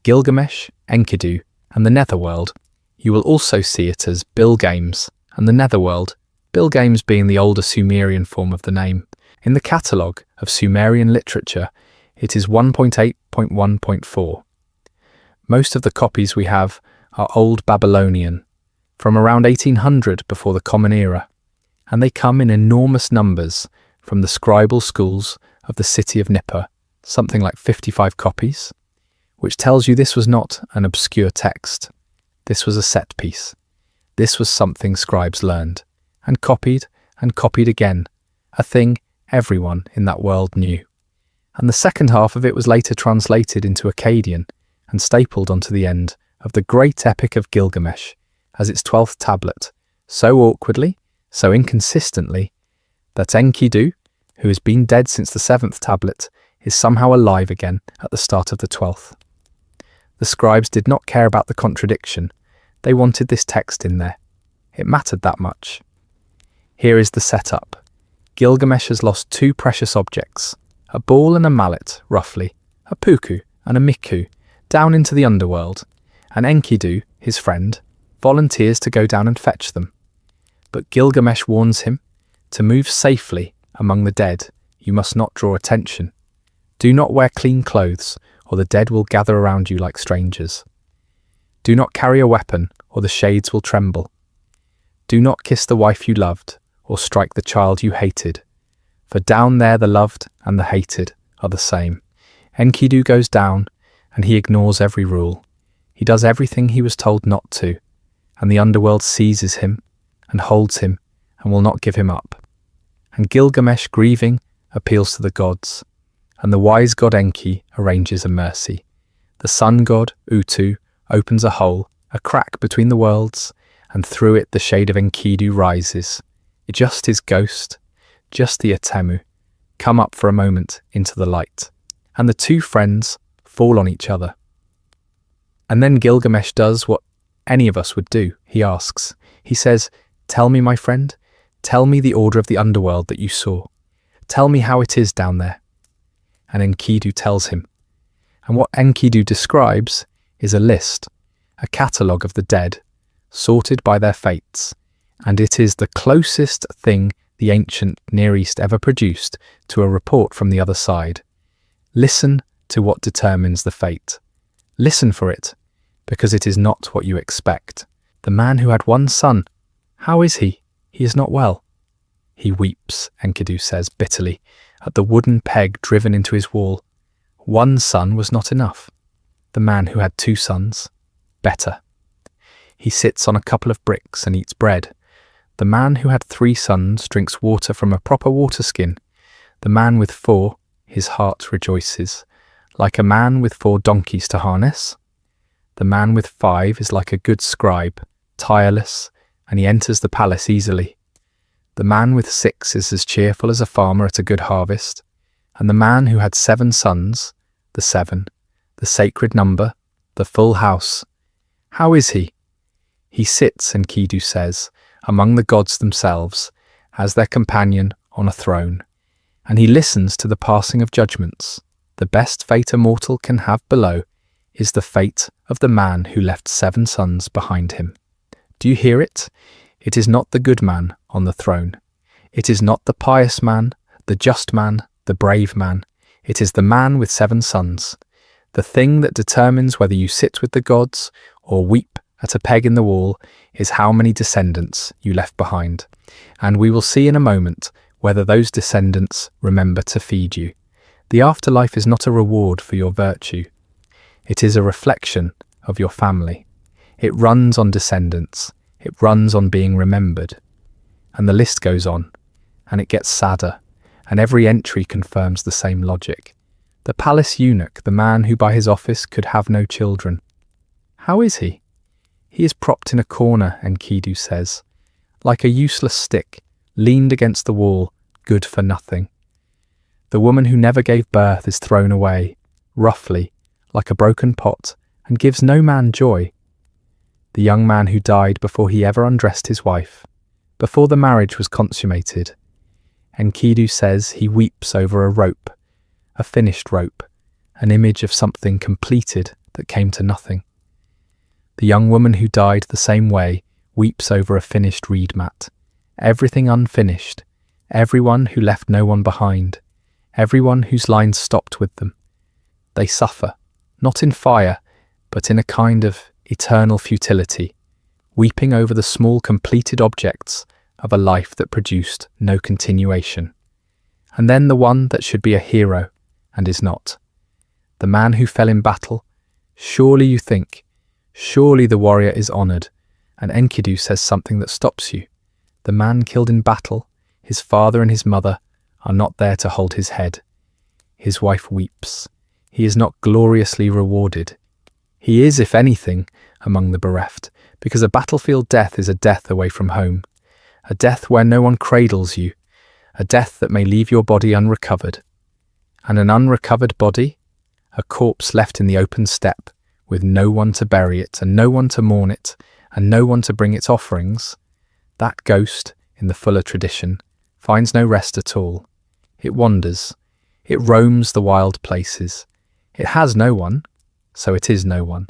Gilgamesh, Enkidu, and the Netherworld. You will also see it as Bill Games and the Netherworld, Bill Games being the older Sumerian form of the name. In the catalogue of Sumerian literature, it is 1.8.1.4. Most of the copies we have are Old Babylonian, from around 1800 before the Common Era, and they come in enormous numbers from the scribal schools of the city of Nippur, something like 55 copies, which tells you this was not an obscure text. This was a set piece. This was something scribes learned, and copied again, a thing everyone in that world knew. And the second half of it was later translated into Akkadian and stapled onto the end of the great epic of Gilgamesh as its 12th tablet, so awkwardly, so inconsistently, that Enkidu, who has been dead since the 7th tablet, is somehow alive again at the start of the 12th. The scribes did not care about the contradiction. They wanted this text in there. It mattered that much. Here is the setup. Gilgamesh has lost two precious objects, a ball and a mallet, roughly, a puku and a miku, down into the underworld, and Enkidu, his friend, volunteers to go down and fetch them. But Gilgamesh warns him, to move safely among the dead, you must not draw attention. Do not wear clean clothes, or the dead will gather around you like strangers. Do not carry a weapon, or the shades will tremble. Do not kiss the wife you loved, or strike the child you hated. For down there the loved and the hated are the same. Enkidu goes down, and he ignores every rule. He does everything he was told not to, and the underworld seizes him, and holds him, and will not give him up. And Gilgamesh, grieving, appeals to the gods, and the wise god Enki arranges a mercy. The sun god, Utu, opens a hole, a crack between the worlds, and through it the shade of Enkidu rises. Just his ghost, just the Atemu, come up for a moment into the light, and the two friends fall on each other. And then Gilgamesh does what any of us would do. He asks, he says, "Tell me, my friend, tell me the order of the underworld that you saw. Tell me how it is down there." And Enkidu tells him. And what Enkidu describes is a list, a catalogue of the dead, sorted by their fates, and it is the closest thing the ancient Near East ever produced to a report from the other side. Listen to what determines the fate. Listen for it, because it is not what you expect. The man who had one son, how is he? He is not well. He weeps, Enkidu says bitterly, at the wooden peg driven into his wall. One son was not enough. The man who had two sons, better. He sits on a couple of bricks and eats bread. The man who had 3 sons drinks water from a proper water skin. The man with 4, his heart rejoices, like a man with 4 donkeys to harness. The man with 5 is like a good scribe, tireless, and he enters the palace easily. The man with 6 is as cheerful as a farmer at a good harvest. And the man who had 7 sons, the 7, the sacred number, the full house, how is he? He sits, Enkidu says, among the gods themselves, as their companion on a throne, and he listens to the passing of judgments. The best fate a mortal can have below is the fate of the man who left 7 sons behind him. Do you hear it? It is not the good man on the throne. It is not the pious man, the just man, the brave man. It is the man with 7 sons. The thing that determines whether you sit with the gods or weep at a peg in the wall is how many descendants you left behind. And we will see in a moment whether those descendants remember to feed you. The afterlife is not a reward for your virtue. It is a reflection of your family. It runs on descendants. It runs on being remembered. And the list goes on, and it gets sadder, and every entry confirms the same logic. The palace eunuch, the man who by his office could have no children. How is he? He is propped in a corner, Enkidu says, like a useless stick, leaned against the wall, good for nothing. The woman who never gave birth is thrown away, roughly, like a broken pot, and gives no man joy. The young man who died before he ever undressed his wife, before the marriage was consummated. Enkidu says he weeps over a rope, a finished rope, an image of something completed that came to nothing. The young woman who died the same way weeps over a finished reed mat. Everything unfinished, everyone who left no one behind, everyone whose lines stopped with them. They suffer, not in fire, but in a kind of eternal futility, weeping over the small completed objects of a life that produced no continuation. And then the one that should be a hero and is not. The man who fell in battle, surely you think, surely the warrior is honoured, and Enkidu says something that stops you. The man killed in battle, his father and his mother are not there to hold his head. His wife weeps. He is not gloriously rewarded. He is, if anything, among the bereft, because a battlefield death is a death away from home, a death where no one cradles you, a death that may leave your body unrecovered. And an unrecovered body? A corpse left in the open steppe, with no one to bury it, and no one to mourn it, and no one to bring its offerings. That ghost, in the fuller tradition, finds no rest at all. It wanders. It roams the wild places. It has no one, so it is no one.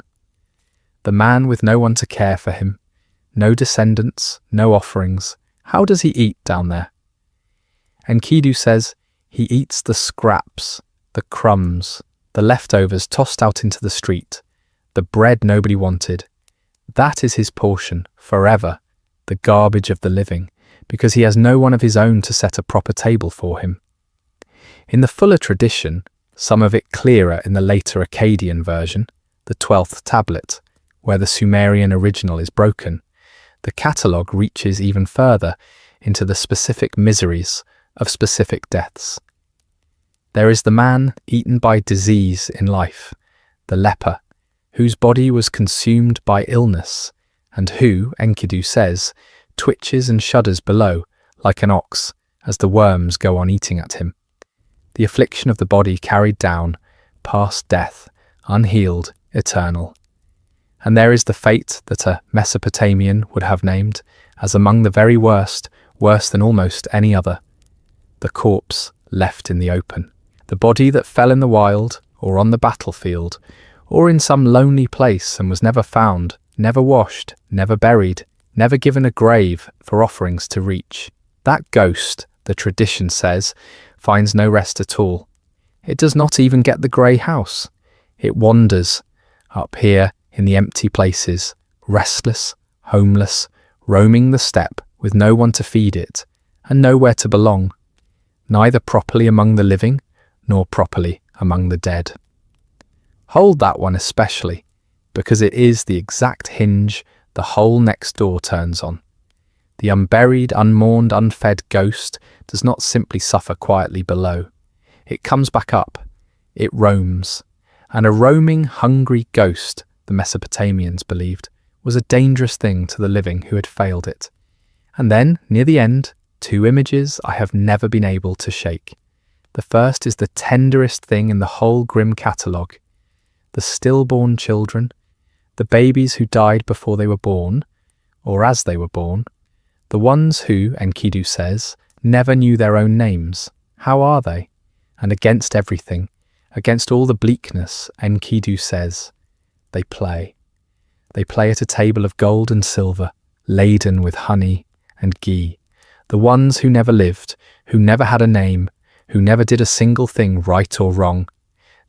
The man with no one to care for him, no descendants, no offerings, how does he eat down there? Enkidu says he eats the scraps, the crumbs, the leftovers tossed out into the street, the bread nobody wanted. That is his portion, forever, the garbage of the living, because he has no one of his own to set a proper table for him. In the fuller tradition, some of it clearer in the later Akkadian version, the 12th tablet, where the Sumerian original is broken, the catalogue reaches even further into the specific miseries of specific deaths. There is the man eaten by disease in life, the leper, whose body was consumed by illness, and who, Enkidu says, twitches and shudders below, like an ox, as the worms go on eating at him. The affliction of the body carried down, past death, unhealed, eternal. And there is the fate that a Mesopotamian would have named as among the very worst, worse than almost any other. The corpse left in the open. The body that fell in the wild, or on the battlefield, or in some lonely place and was never found, never washed, never buried, never given a grave for offerings to reach. That ghost, the tradition says, finds no rest at all. It does not even get the grey house. It wanders up here in the empty places, restless, homeless, roaming the steppe with no one to feed it and nowhere to belong, neither properly among the living nor properly among the dead. Hold that one especially, because it is the exact hinge the whole next door turns on. The unburied, unmourned, unfed ghost does not simply suffer quietly below. It comes back up. It roams. And a roaming, hungry ghost, the Mesopotamians believed, was a dangerous thing to the living who had failed it. And then, near the end, two images I have never been able to shake. The first is the tenderest thing in the whole grim catalogue. The stillborn children, the babies who died before they were born, or as they were born, the ones who, Enkidu says, never knew their own names. How are they? And against everything, against all the bleakness, Enkidu says, they play. They play at a table of gold and silver, laden with honey and ghee. The ones who never lived, who never had a name, who never did a single thing right or wrong.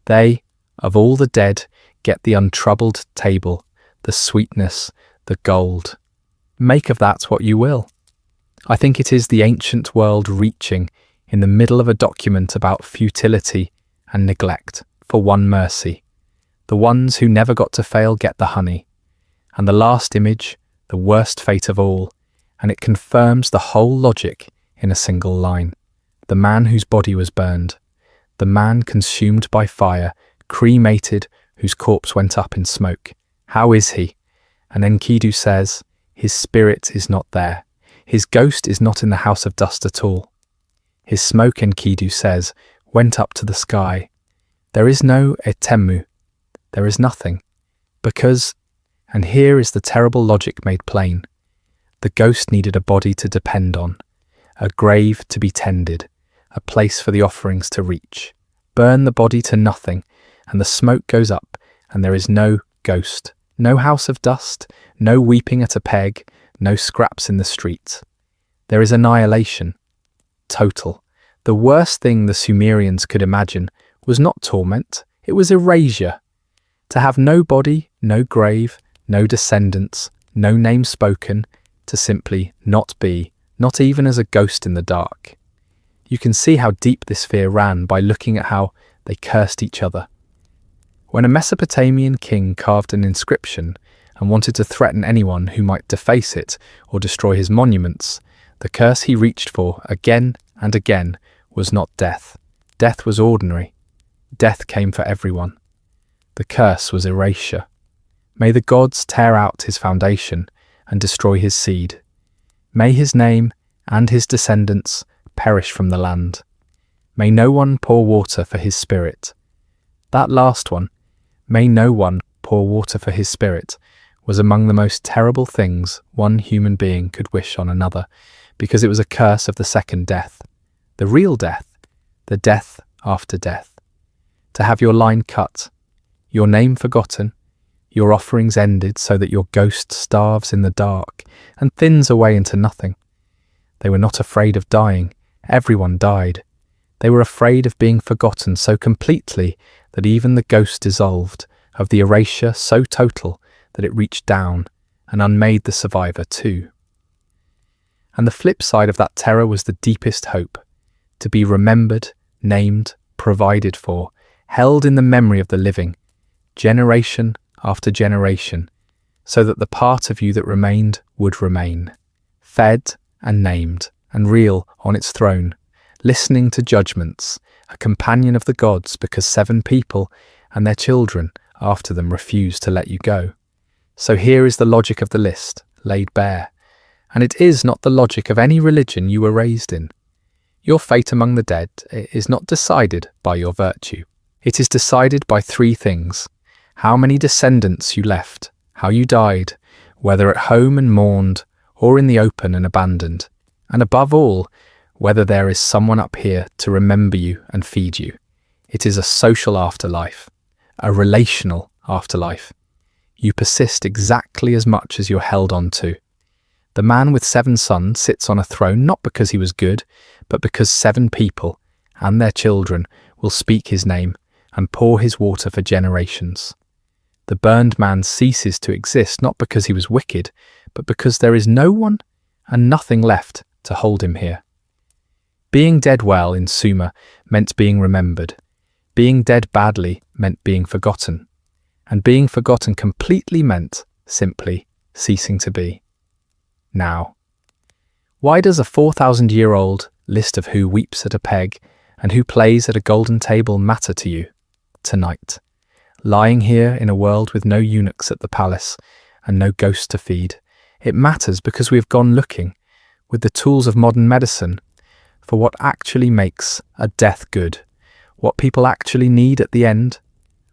They, of all the dead, get the untroubled table, the sweetness, the gold. Make of that what you will. I think it is the ancient world reaching in the middle of a document about futility and neglect for one mercy. The ones who never got to fail get the honey. And the last image, the worst fate of all, and it confirms the whole logic in a single line. The man whose body was burned, the man consumed by fire, cremated, whose corpse went up in smoke. How is he? And Enkidu says, his spirit is not there. His ghost is not in the house of dust at all. His smoke, Enkidu says, went up to the sky. There is no etemu. There is nothing. Because, and here is the terrible logic made plain, the ghost needed a body to depend on, a grave to be tended, a place for the offerings to reach. Burn the body to nothing, and the smoke goes up, and there is no ghost, no house of dust, no weeping at a peg, no scraps in the street. There is annihilation. Total. The worst thing the Sumerians could imagine was not torment, it was erasure. To have no body, no grave, no descendants, no name spoken, to simply not be, not even as a ghost in the dark. You can see how deep this fear ran by looking at how they cursed each other. When a Mesopotamian king carved an inscription and wanted to threaten anyone who might deface it or destroy his monuments, the curse he reached for again and again was not death. Death was ordinary. Death came for everyone. The curse was erasure. May the gods tear out his foundation and destroy his seed. May his name and his descendants perish from the land. May no one pour water for his spirit. That last one, may no one pour water for his spirit, was among the most terrible things one human being could wish on another, because it was a curse of the second death, the real death, the death after death. To have your line cut, your name forgotten, your offerings ended so that your ghost starves in the dark and thins away into nothing. They were not afraid of dying. Everyone died. They were afraid of being forgotten so completely that even the ghost dissolved, of the erasure so total that it reached down and unmade the survivor too. And the flip side of that terror was the deepest hope, to be remembered, named, provided for, held in the memory of the living, generation after generation, so that the part of you that remained would remain, fed and named and real on its throne, listening to judgments, a companion of the gods because 7 people and their children after them refused to let you go. So here is the logic of the list, laid bare, and it is not the logic of any religion you were raised in. Your fate among the dead is not decided by your virtue. It is decided by three things: how many descendants you left, how you died, whether at home and mourned, or in the open and abandoned, and above all, whether there is someone up here to remember you and feed you. It is a social afterlife, a relational afterlife. You persist exactly as much as you're held on to. The man with 7 sons sits on a throne not because he was good, but because 7 people and their children will speak his name and pour his water for generations. The burned man ceases to exist not because he was wicked, but because there is no one and nothing left to hold him here. Being dead well in Sumer meant being remembered. Being dead badly meant being forgotten. And being forgotten completely meant simply ceasing to be. Now, why does a 4,000-year-old list of who weeps at a peg and who plays at a golden table matter to you tonight, lying here in a world with no eunuchs at the palace and no ghosts to feed? It matters because we have gone looking, with the tools of modern medicine, for what actually makes a death good, what people actually need at the end,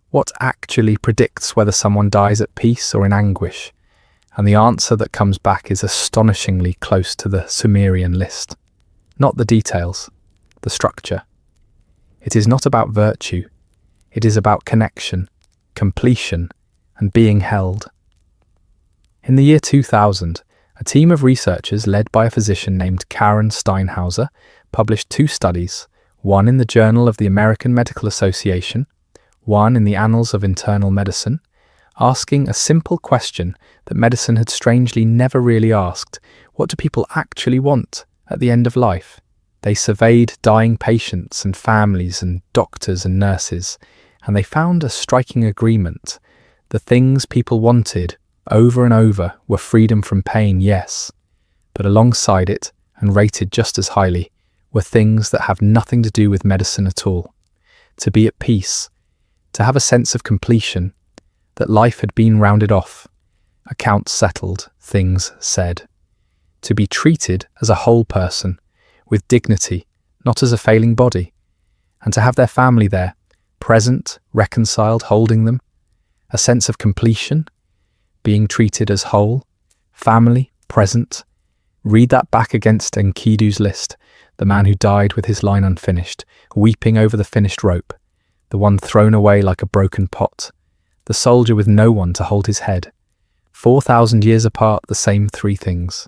what actually predicts whether someone dies at peace or in anguish. And the answer that comes back is astonishingly close to the Sumerian list. Not the details, the structure. It is not about virtue. It is about connection, completion, and being held. In the year 2000, a team of researchers led by a physician named Karen Steinhauser published 2 studies, one in the Journal of the American Medical Association, one in the Annals of Internal Medicine, asking a simple question that medicine had strangely never really asked: what do people actually want at the end of life? They surveyed dying patients and families and doctors and nurses, and they found a striking agreement. The things people wanted over and over were freedom from pain, yes, but alongside it, and rated just as highly, were things that have nothing to do with medicine at all. To be at peace, to have a sense of completion, that life had been rounded off, accounts settled, things said. To be treated as a whole person, with dignity, not as a failing body, and to have their family there, present, reconciled, holding them, a sense of completion, being treated as whole, family, present. Read that back against Enkidu's list, the man who died with his line unfinished, weeping over the finished rope, the one thrown away like a broken pot, the soldier with no one to hold his head. 4,000 years apart, the same 3 things.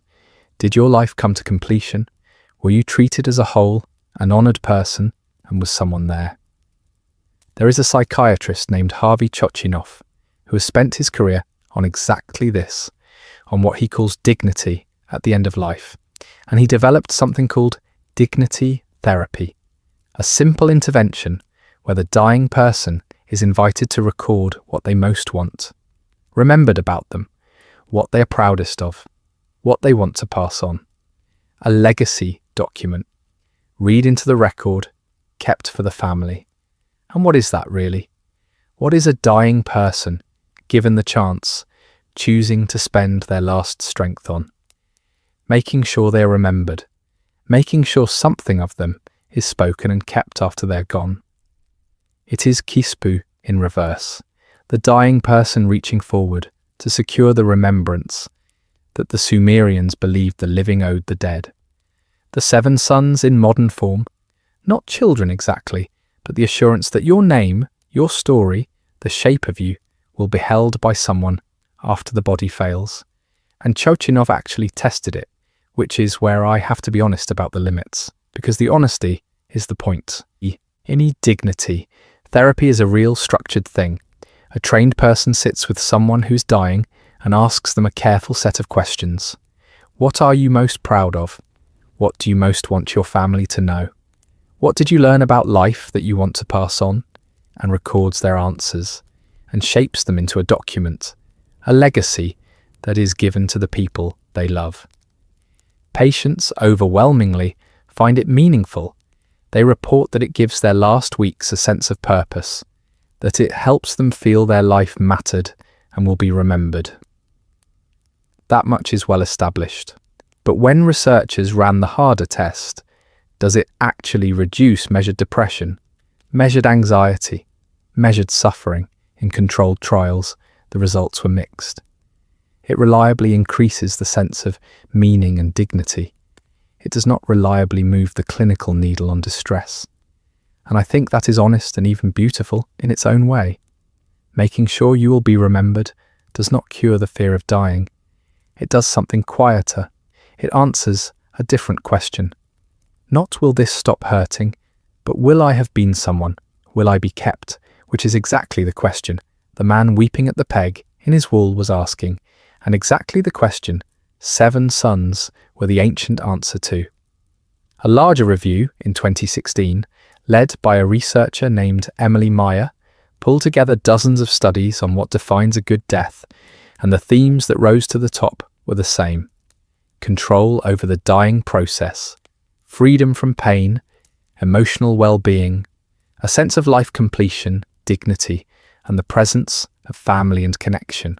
Did your life come to completion? Were you treated as a whole, an honoured person, and was someone there? There is a psychiatrist named Harvey Chochinov who has spent his career on exactly this, on what he calls dignity at the end of life, and he developed something called dignity therapy, a simple intervention where the dying person is invited to record what they most want, remembered about them, what they are proudest of, what they want to pass on. A legacy document. Read into the record, kept for the family. And what is that really? What is a dying person, given the chance, choosing to spend their last strength on? Making sure they are remembered, making sure something of them is spoken and kept after they're gone. It is kispu in reverse, the dying person reaching forward to secure the remembrance that the Sumerians believed the living owed the dead. The 7 sons in modern form, not children exactly, but the assurance that your name, your story, the shape of you, will be held by someone after the body fails. And Chochinov actually tested it, which is where I have to be honest about the limits, because the honesty is the point. Any dignity. Therapy is a real structured thing. A trained person sits with someone who's dying and asks them a careful set of questions. What are you most proud of? What do you most want your family to know? What did you learn about life that you want to pass on? And records their answers and shapes them into a document, a legacy that is given to the people they love. Patients overwhelmingly find it meaningful. They report that it gives their last weeks a sense of purpose, that it helps them feel their life mattered and will be remembered. That much is well established. But when researchers ran the harder test, Does it actually reduce measured depression, measured anxiety, measured suffering? In controlled trials, the results were mixed. It reliably increases the sense of meaning and dignity. It does not reliably move the clinical needle on distress. And I think that is honest and even beautiful in its own way. Making sure you will be remembered does not cure the fear of dying. It does something quieter. It answers a different question. Not will this stop hurting, but will I have been someone? Will I be kept? Which is exactly the question the man weeping at the peg in his wall was asking, and exactly the question 7 sons were the ancient answer to. A larger review in 2016, led by a researcher named Emily Meyer, pulled together dozens of studies on what defines a good death, and the themes that rose to the top were the same: control over the dying process, freedom from pain, emotional well-being, a sense of life completion, dignity, and the presence of family and connection.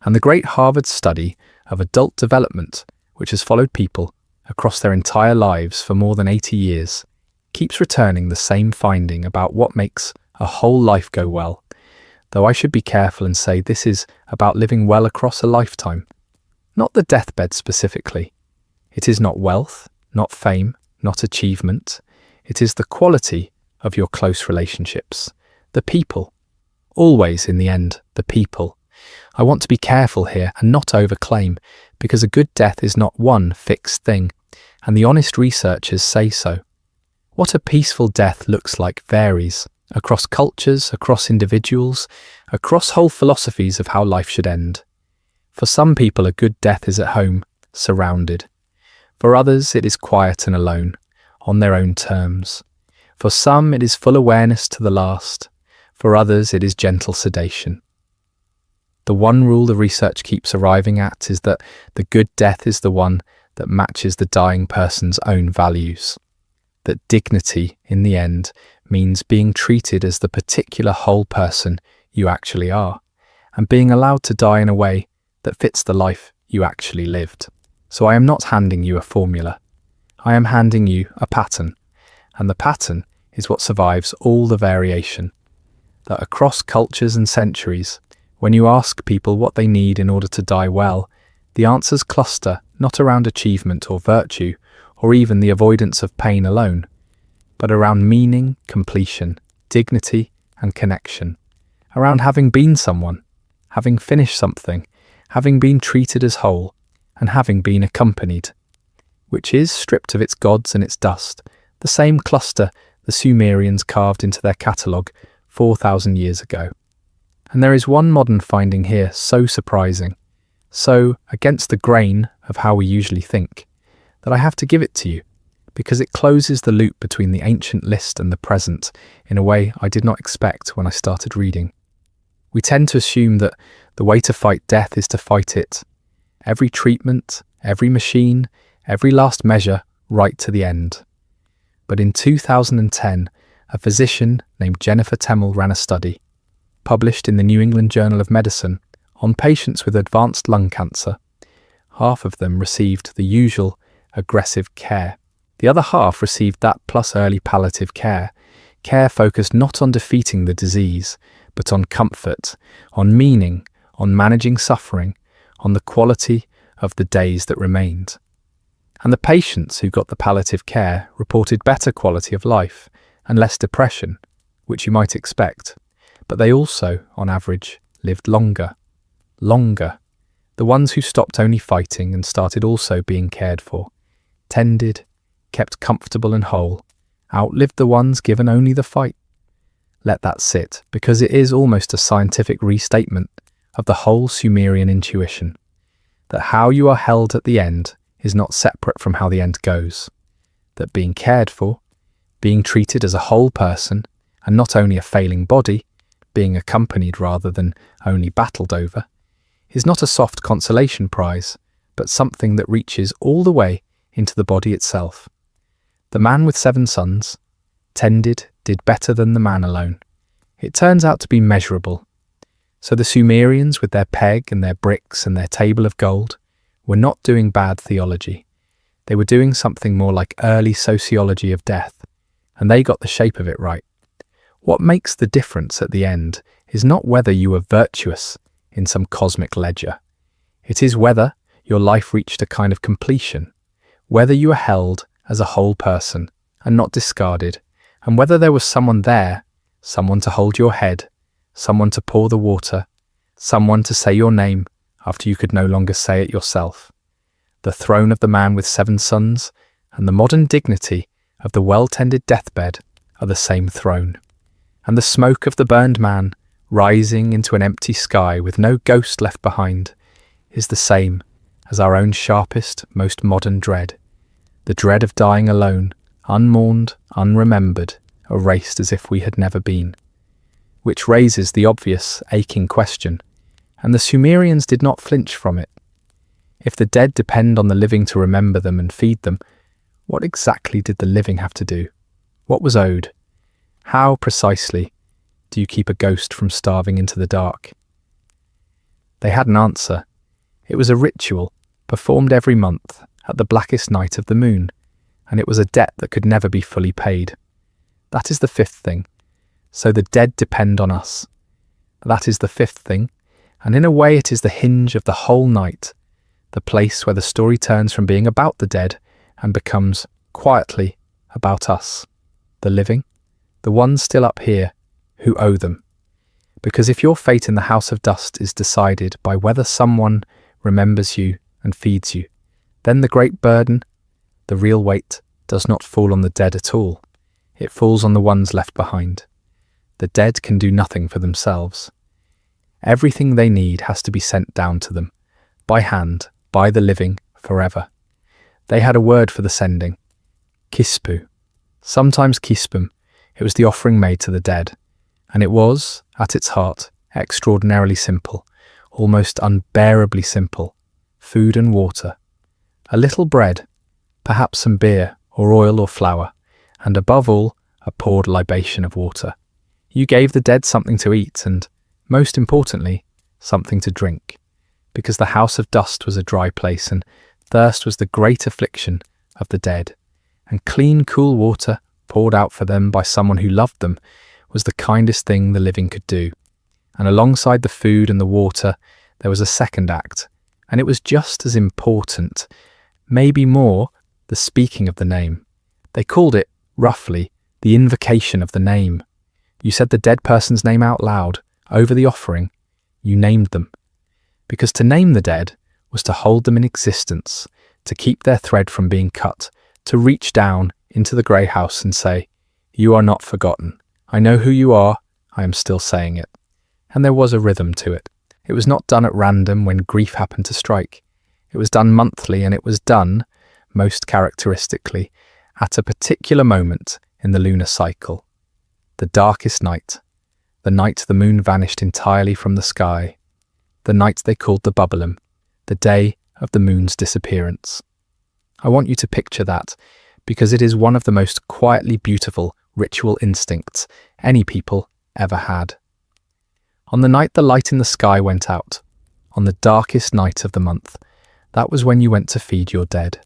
And the great Harvard study of adult development, which has followed people across their entire lives for more than 80 years, keeps returning the same finding about what makes a whole life go well, though I should be careful and say this is about living well across a lifetime, not the deathbed specifically. It is not wealth, not fame, not achievement. It is the quality of your close relationships, the people. Always, in the end, the people. I want to be careful here and not overclaim, because a good death is not one fixed thing, and the honest researchers say so. What a peaceful death looks like varies across cultures, across individuals, across whole philosophies of how life should end. For some people, a good death is at home, surrounded. For others, it is quiet and alone, on their own terms. For some, it is full awareness to the last. For others, it is gentle sedation. The one rule the research keeps arriving at is that the good death is the one that matches the dying person's own values. That dignity, in the end, means being treated as the particular whole person you actually are, and being allowed to die in a way that fits the life you actually lived. So I am not handing you a formula. I am handing you a pattern, and the pattern is what survives all the variation. That across cultures and centuries, when you ask people what they need in order to die well, the answers cluster not around achievement or virtue, or even the avoidance of pain alone, but around meaning, completion, dignity, and connection, around having been someone, having finished something, having been treated as whole, and having been accompanied, which is, stripped of its gods and its dust, the same cluster the Sumerians carved into their catalogue 4,000 years ago. And there is one modern finding here so surprising, so against the grain of how we usually think, that I have to give it to you, because it closes the loop between the ancient list and the present in a way I did not expect when I started reading. We tend to assume that the way to fight death is to fight it. Every treatment, every machine, every last measure, right to the end. But in 2010, a physician named Jennifer Temmel ran a study, published in the New England Journal of Medicine, on patients with advanced lung cancer. Half of them received the usual aggressive care. The other half received that plus early palliative care focused not on defeating the disease, but on comfort, on meaning, on managing suffering, on the quality of the days that remained. And the patients who got the palliative care reported better quality of life and less depression, which you might expect. But they also, on average, lived longer. Longer. The ones who stopped only fighting and started also being cared for, tended, kept comfortable and whole, outlived the ones given only the fight. Let that sit, because it is almost a scientific restatement of the whole Sumerian intuition, that how you are held at the end is not separate from how the end goes, that being cared for, being treated as a whole person, and not only a failing body, being accompanied rather than only battled over, is not a soft consolation prize, but something that reaches all the way into the body itself. The man with 7 sons, tended, did better than the man alone. It turns out to be measurable. So the Sumerians, with their peg and their bricks and their table of gold, were not doing bad theology. They were doing something more like early sociology of death, and they got the shape of it right. What makes the difference at the end is not whether you were virtuous in some cosmic ledger. It is whether your life reached a kind of completion, whether you were held as a whole person and not discarded, and whether there was someone there, someone to hold your head, someone to pour the water, someone to say your name after you could no longer say it yourself. The throne of the man with 7 sons and the modern dignity of the well-tended deathbed are the same throne. And the smoke of the burned man, rising into an empty sky with no ghost left behind, is the same as our own sharpest, most modern dread. The dread of dying alone, unmourned, unremembered, erased as if we had never been. Which raises the obvious, aching question, and the Sumerians did not flinch from it. If the dead depend on the living to remember them and feed them, what exactly did the living have to do? What was owed? How, precisely, do you keep a ghost from starving into the dark? They had an answer. It was a ritual, performed every month, at the blackest night of the moon, and it was a debt that could never be fully paid. That is the 5th thing. So the dead depend on us. That is the 5th thing, and in a way it is the hinge of the whole night, the place where the story turns from being about the dead and becomes, quietly, about us, the living, the ones still up here, who owe them. Because if your fate in the house of dust is decided by whether someone remembers you and feeds you, then the great burden, the real weight, does not fall on the dead at all. It falls on the ones left behind. The dead can do nothing for themselves. Everything they need has to be sent down to them, by hand, by the living, forever. They had a word for the sending. Kispu. Sometimes kispum. It was the offering made to the dead. And it was, at its heart, extraordinarily simple, almost unbearably simple. Food and water. A little bread, perhaps some beer, or oil or flour, and above all, a poured libation of water. You gave the dead something to eat and, most importantly, something to drink, because the house of dust was a dry place and thirst was the great affliction of the dead, and clean, cool water poured out for them by someone who loved them was the kindest thing the living could do. And alongside the food and the water, there was a second act, and it was just as important, maybe more, the speaking of the name. They called it, roughly, the invocation of the name. You said the dead person's name out loud, over the offering. You named them. Because to name the dead was to hold them in existence, to keep their thread from being cut, to reach down into the grey house and say, "You are not forgotten. I know who you are. I am still saying it." And there was a rhythm to it. It was not done at random when grief happened to strike. It was done monthly, and it was done, most characteristically, at a particular moment in the lunar cycle. The darkest night. The night the moon vanished entirely from the sky. The night they called the Bubulum. The day of the moon's disappearance. I want you to picture that, because it is one of the most quietly beautiful ritual instincts any people ever had. On the night the light in the sky went out, on the darkest night of the month, that was when you went to feed your dead.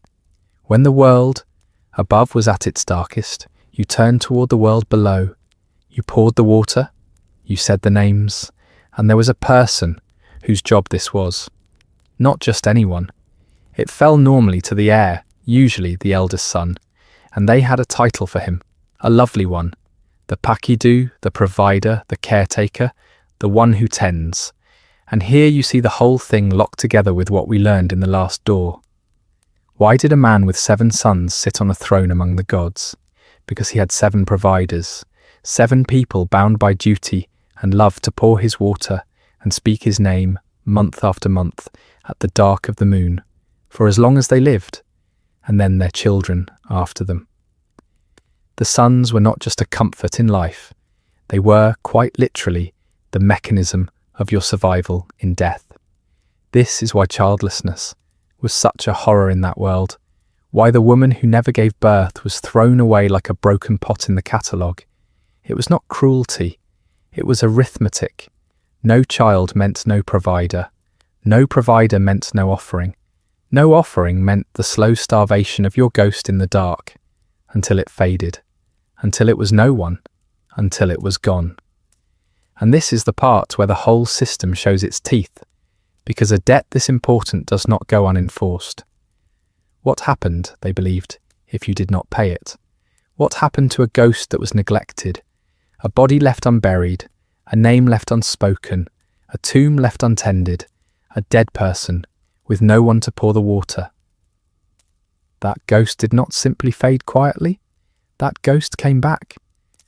When the world above was at its darkest, you turned toward the world below. You poured the water, you said the names, and there was a person whose job this was. Not just anyone. It fell normally to the heir, usually the eldest son, and they had a title for him, a lovely one. The pakidu, the provider, the caretaker, the one who tends. And here you see the whole thing locked together with what we learned in the last door. Why did a man with 7 sons sit on a throne among the gods? Because he had 7 providers, 7 people bound by duty and love to pour his water and speak his name month after month at the dark of the moon, for as long as they lived, and then their children after them. The sons were not just a comfort in life, they were, quite literally, the mechanism of your survival in death. This is why childlessness was such a horror in that world, why the woman who never gave birth was thrown away like a broken pot in the catalogue. It was not cruelty, it was arithmetic. No child meant no provider. No provider meant no offering. No offering meant the slow starvation of your ghost in the dark, until it faded, until it was no one, until it was gone. And this is the part where the whole system shows its teeth, because a debt this important does not go unenforced. What happened, they believed, if you did not pay it? What happened to a ghost that was neglected, a body left unburied, a name left unspoken, a tomb left untended, a dead person with no one to pour the water? That ghost did not simply fade quietly. That ghost came back.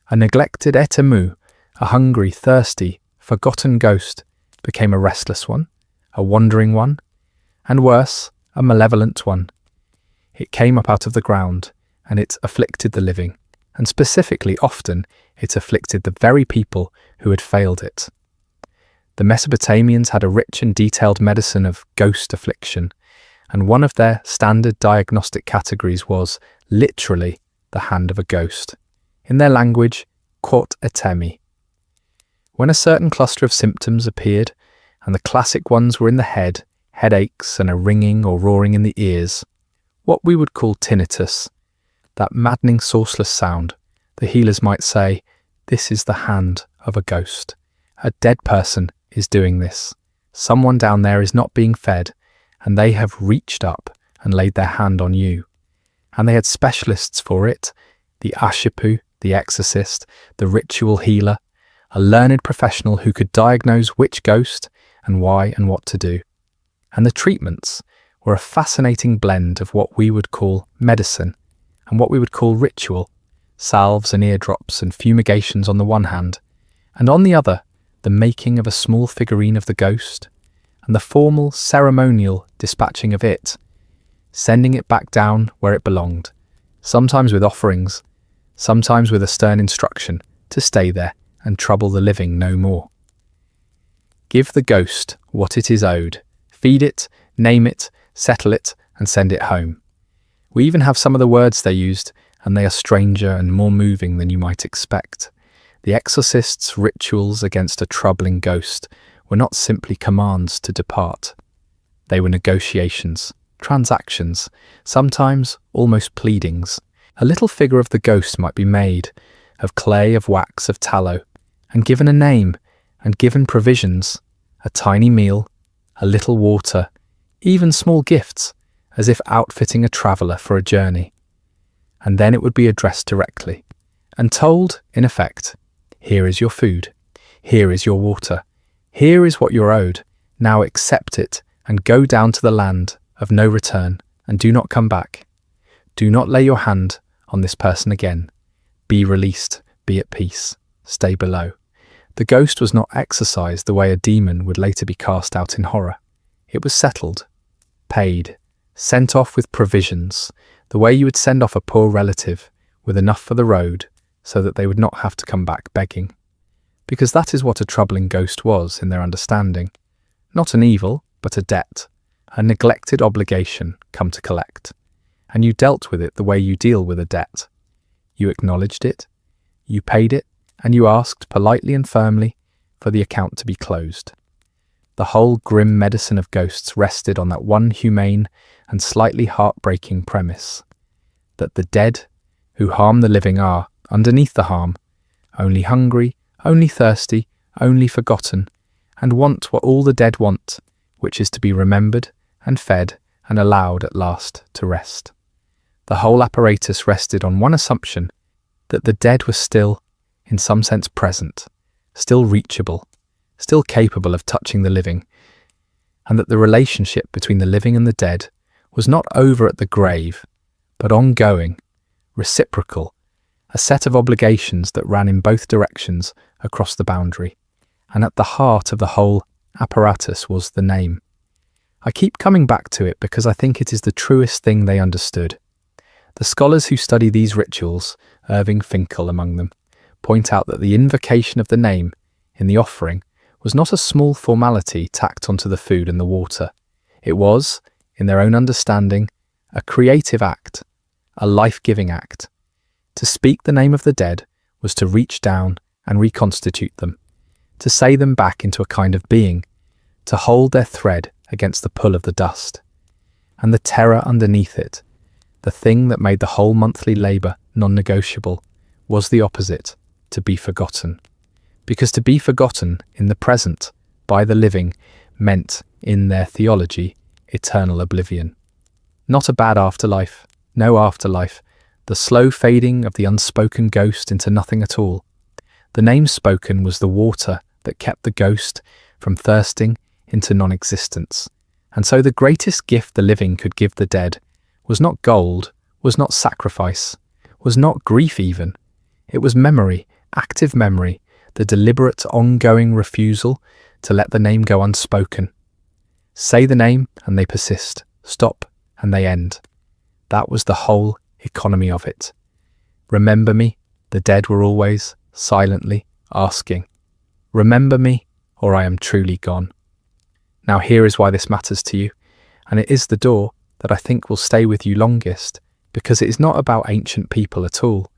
A neglected etemu, a hungry, thirsty, forgotten ghost, became a restless one, a wandering one, and worse, a malevolent one. It came up out of the ground, and it afflicted the living, and specifically often it afflicted the very people who had failed it. The Mesopotamians had a rich and detailed medicine of ghost affliction, and one of their standard diagnostic categories was, literally, the hand of a ghost. In their language, quot etemi. When a certain cluster of symptoms appeared, and the classic ones were in the head, headaches and a ringing or roaring in the ears, what we would call tinnitus, that maddening sourceless sound, the healers might say, this is the hand of a ghost. A dead person is doing this. Someone down there is not being fed, and they have reached up and laid their hand on you. And they had specialists for it, the ashipu, the exorcist, the ritual healer, a learned professional who could diagnose which ghost and why and what to do. And the treatments were a fascinating blend of what we would call medicine and what we would call ritual, salves and eardrops and fumigations on the one hand, and on the other, the making of a small figurine of the ghost, and the formal ceremonial dispatching of it, sending it back down where it belonged, sometimes with offerings, sometimes with a stern instruction to stay there and trouble the living no more. Give the ghost what it is owed, feed it, name it, settle it, and send it home. We even have some of the words they used, and they are stranger and more moving than you might expect. The exorcist's rituals against a troubling ghost were not simply commands to depart. They were negotiations, transactions, sometimes almost pleadings. A little figure of the ghost might be made, of clay, of wax, of tallow, and given a name, and given provisions, a tiny meal, a little water, even small gifts, as if outfitting a traveller for a journey. And then it would be addressed directly, and told, in effect, here is your food, here is your water, here is what you're owed, now accept it, and go down to the land of no return, and do not come back. Do not lay your hand on this person again. Be released, be at peace, stay below. The ghost was not exorcised the way a demon would later be cast out in horror. It was settled, paid, sent off with provisions, the way you would send off a poor relative with enough for the road so that they would not have to come back begging. Because that is what a troubling ghost was in their understanding. Not an evil, but a debt, a neglected obligation come to collect. And you dealt with it the way you deal with a debt. You acknowledged it, you paid it, and you asked politely and firmly for the account to be closed. The whole grim medicine of ghosts rested on that one humane and slightly heartbreaking premise, that the dead who harm the living are, underneath the harm, only hungry, only thirsty, only forgotten, and want what all the dead want, which is to be remembered and fed and allowed at last to rest. The whole apparatus rested on one assumption, that the dead were still, in some sense, present, still reachable, still capable of touching the living, and that the relationship between the living and the dead was not over at the grave, but ongoing, reciprocal, a set of obligations that ran in both directions across the boundary, and at the heart of the whole apparatus was the name. I keep coming back to it because I think it is the truest thing they understood. The scholars who study these rituals, Irving Finkel among them, point out that the invocation of the name in the offering was not a small formality tacked onto the food and the water. It was, in their own understanding, a creative act, a life-giving act. To speak the name of the dead was to reach down and reconstitute them, to say them back into a kind of being, to hold their thread against the pull of the dust. And the terror underneath it, the thing that made the whole monthly labour non-negotiable, was the opposite, to be forgotten. Because to be forgotten in the present by the living meant, in their theology, eternal oblivion. Not a bad afterlife, no afterlife, the slow fading of the unspoken ghost into nothing at all. The name spoken was the water that kept the ghost from thirsting into non-existence. And so the greatest gift the living could give the dead was not gold, was not sacrifice, was not grief even. It was memory, active memory, the deliberate ongoing refusal to let the name go unspoken. Say the name and they persist, stop and they end. That was the whole economy of it. Remember me, the dead were always, silently, asking. Remember me, or I am truly gone. Now here is why this matters to you, and it is the door that I think will stay with you longest, because it is not about ancient people at all.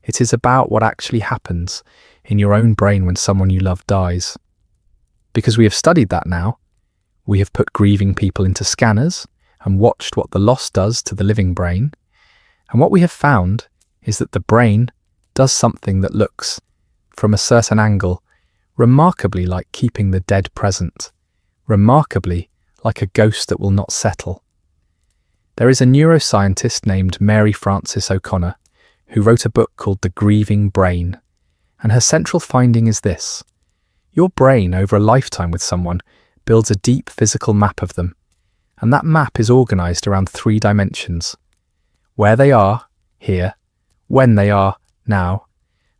It is about what actually happens in your own brain when someone you love dies. Because we have studied that now, we have put grieving people into scanners and watched what the loss does to the living brain, and what we have found is that the brain does something that looks, from a certain angle, remarkably like keeping the dead present, remarkably like a ghost that will not settle. There is a neuroscientist named Mary Frances O'Connor who wrote a book called The Grieving Brain, and her central finding is this. Your brain, over a lifetime with someone, builds a deep physical map of them, and that map is organised around 3 dimensions. Where they are, here, when they are, now,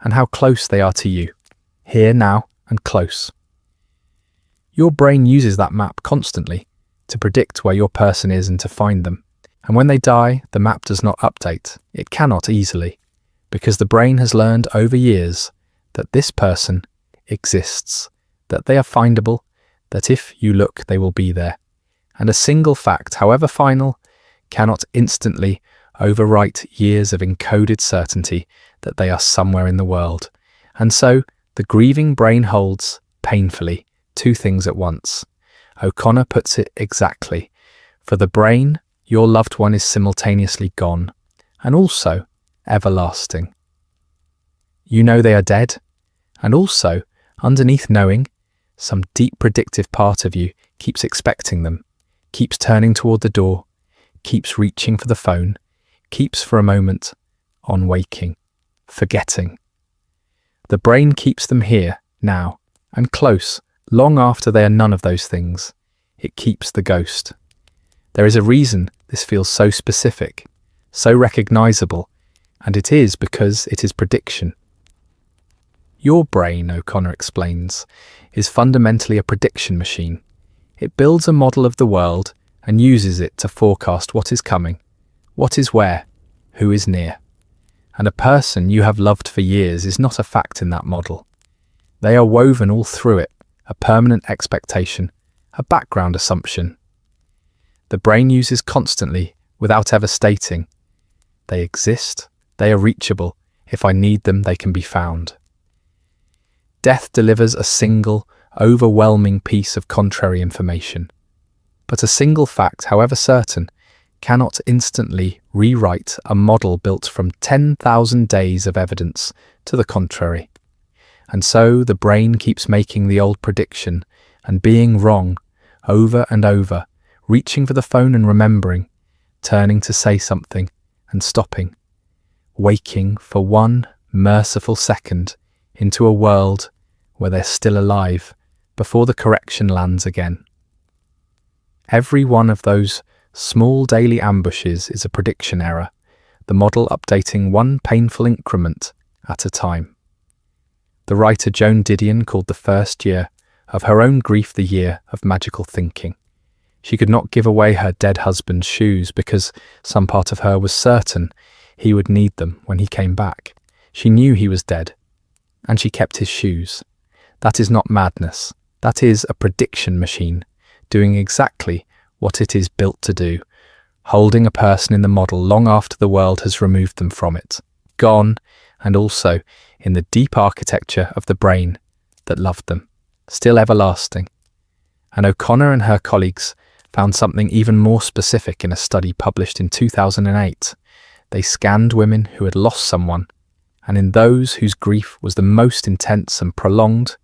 and how close they are to you, here, now, and close. Your brain uses that map constantly to predict where your person is and to find them. And when they die, the map does not update. It cannot easily, because the brain has learned over years that this person exists, that they are findable, that if you look, they will be there. And a single fact, however final, cannot instantly overwrite years of encoded certainty that they are somewhere in the world. And so, the grieving brain holds, painfully, 2 things at once. O'Connor puts it exactly. For the brain, your loved one is simultaneously gone, and also everlasting. You know they are dead, and also, underneath knowing, some deep predictive part of you keeps expecting them, keeps turning toward the door, keeps reaching for the phone, keeps for a moment on waking, forgetting. The brain keeps them here, now, and close, long after they are none of those things. It keeps the ghost. There is a reason this feels so specific, so recognizable, and it is because it is prediction. Your brain, O'Connor explains, is fundamentally a prediction machine. It builds a model of the world and uses it to forecast what is coming, what is where, who is near. And a person you have loved for years is not a fact in that model. They are woven all through it, a permanent expectation, a background assumption. The brain uses constantly, without ever stating. They exist, they are reachable, if I need them they can be found. Death delivers a single, overwhelming piece of contrary information. But a single fact, however certain, cannot instantly rewrite a model built from 10,000 days of evidence to the contrary. And so the brain keeps making the old prediction and being wrong over and over, reaching for the phone and remembering, turning to say something and stopping, waking for one merciful second into a world where they're still alive before the correction lands again. Every one of those small daily ambushes is a prediction error, the model updating one painful increment at a time. The writer Joan Didion called the first year of her own grief the year of magical thinking. She could not give away her dead husband's shoes because some part of her was certain he would need them when he came back. She knew he was dead, and she kept his shoes. That is not madness. That is a prediction machine, doing exactly what it is built to do, holding a person in the model long after the world has removed them from it, gone, and also in the deep architecture of the brain that loved them, still everlasting. And O'Connor and her colleagues found something even more specific in a study published in 2008. They scanned women who had lost someone, and in those whose grief was the most intense and prolonged,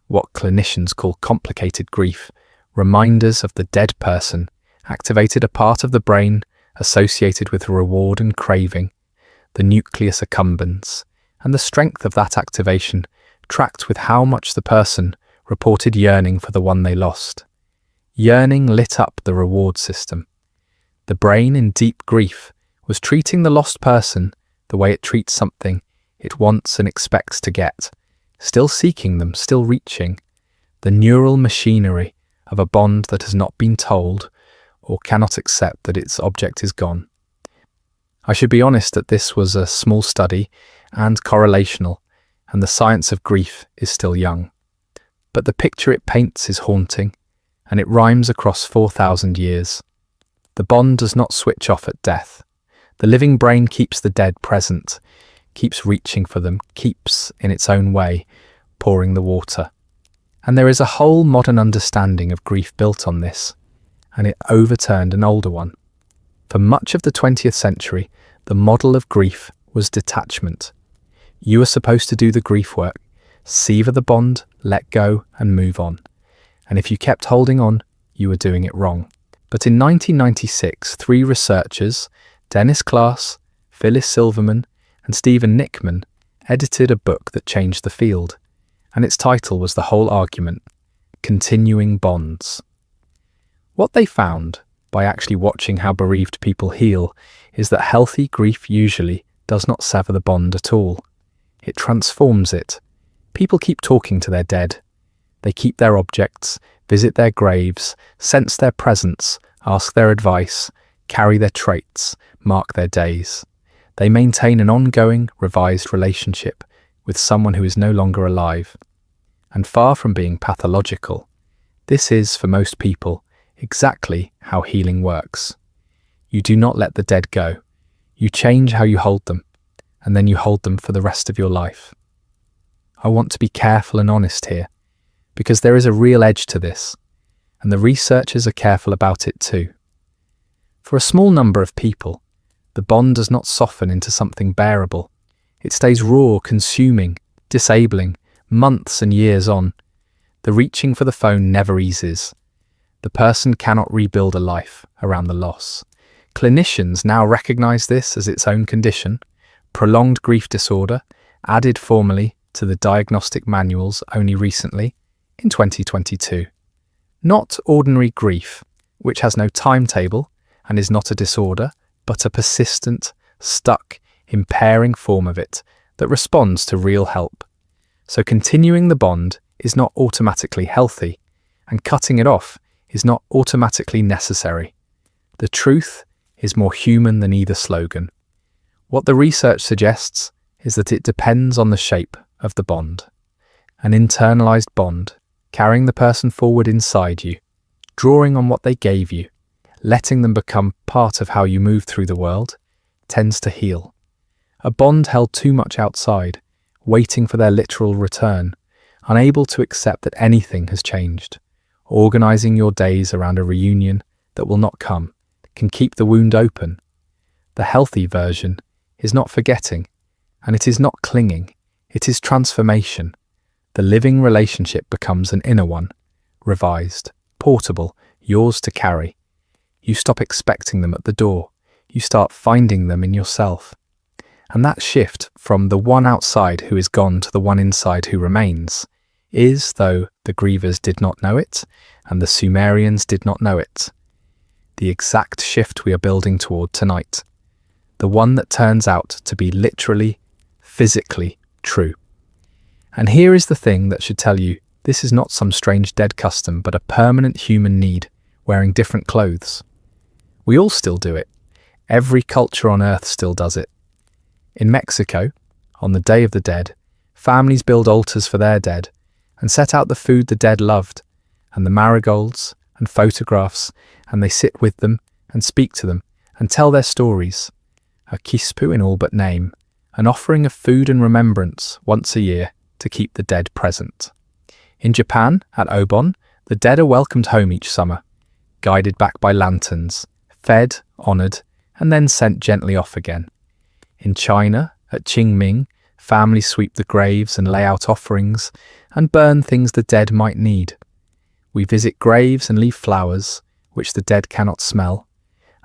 what clinicians call complicated grief, reminders of the dead person activated a part of the brain associated with reward and craving, the nucleus accumbens, and the strength of that activation tracked with how much the person reported yearning for the one they lost. Yearning lit up the reward system. The brain in deep grief was treating the lost person the way it treats something it wants and expects to get, still seeking them, still reaching, the neural machinery of a bond that has not been told or cannot accept that its object is gone. I should be honest that this was a small study and correlational, and the science of grief is still young. But the picture it paints is haunting, and it rhymes across 4,000 years. The bond does not switch off at death. The living brain keeps the dead present, keeps reaching for them, keeps, in its own way, pouring the water. And there is a whole modern understanding of grief built on this, and it overturned an older one. For much of the 20th century, the model of grief was detachment. You were supposed to do the grief work, sever the bond, let go, and move on. And if you kept holding on, you were doing it wrong. But in 1996, 3 researchers, Dennis Klaas, Phyllis Silverman, and Stephen Nickman, edited a book that changed the field, and its title was The Whole Argument: Continuing Bonds. What they found, by actually watching how bereaved people heal, is that healthy grief usually does not sever the bond at all. It transforms it. People keep talking to their dead. They keep their objects, visit their graves, sense their presence, ask their advice, carry their traits, mark their days. They maintain an ongoing, revised relationship with someone who is no longer alive. And far from being pathological, this is, for most people, exactly how healing works. You do not let the dead go. You change how you hold them, and then you hold them for the rest of your life. I want to be careful and honest here, because there is a real edge to this, and the researchers are careful about it too. For a small number of people, the bond does not soften into something bearable. It stays raw, consuming, disabling, months and years on. The reaching for the phone never eases. The person cannot rebuild a life around the loss. Clinicians now recognize this as its own condition, prolonged grief disorder, added formally to the diagnostic manuals only recently, in 2022. Not ordinary grief, which has no timetable and is not a disorder, but a persistent, stuck, impairing form of it that responds to real help. So continuing the bond is not automatically healthy, and cutting it off is not automatically necessary. The truth is more human than either slogan. What the research suggests is that it depends on the shape of the bond. An internalized bond, carrying the person forward inside you, drawing on what they gave you, letting them become part of how you move through the world, tends to heal. A bond held too much outside, waiting for their literal return, unable to accept that anything has changed, organizing your days around a reunion that will not come, can keep the wound open. The healthy version is not forgetting, and it is not clinging, it is transformation. The living relationship becomes an inner one, revised, portable, yours to carry. You stop expecting them at the door. You start finding them in yourself. And that shift from the one outside who is gone to the one inside who remains is, though the grievers did not know it, and the Sumerians did not know it, the exact shift we are building toward tonight. The one that turns out to be literally, physically true. And here is the thing that should tell you this is not some strange dead custom, but a permanent human need, wearing different clothes. We all still do it. Every culture on earth still does it. In Mexico, on the Day of the Dead, families build altars for their dead and set out the food the dead loved, and the marigolds and photographs, and they sit with them and speak to them and tell their stories. A kispu in all but name, an offering of food and remembrance once a year to keep the dead present. In Japan, at Obon, the dead are welcomed home each summer. guided back by lanterns, fed, honoured, and then sent gently off again. In China, at Qingming, families sweep the graves and lay out offerings and burn things the dead might need. We visit graves and leave flowers, which the dead cannot smell,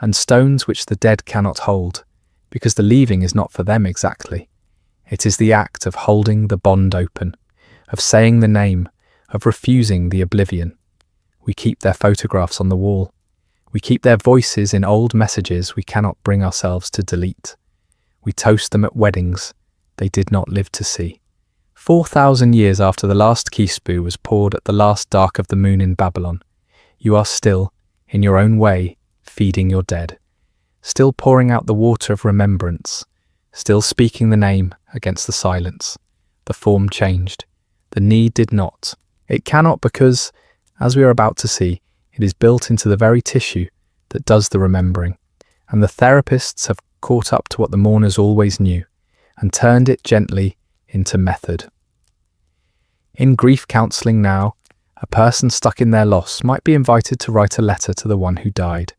and stones which the dead cannot hold, because the leaving is not for them exactly. It is the act of holding the bond open, of saying the name, of refusing the oblivion. We keep their photographs on the wall. We keep their voices in old messages we cannot bring ourselves to delete. We toast them at weddings they did not live to see. 4,000 years after the last kispu was poured at the last dark of the moon in Babylon, you are still, in your own way, feeding your dead, still pouring out the water of remembrance, still speaking the name against the silence. The form changed. The need did not. It cannot because, as we are about to see, it is built into the very tissue that does the remembering, and the therapists have caught up to what the mourners always knew, and turned it gently into method. In grief counselling now, a person stuck in their loss might be invited to write a letter to the one who died,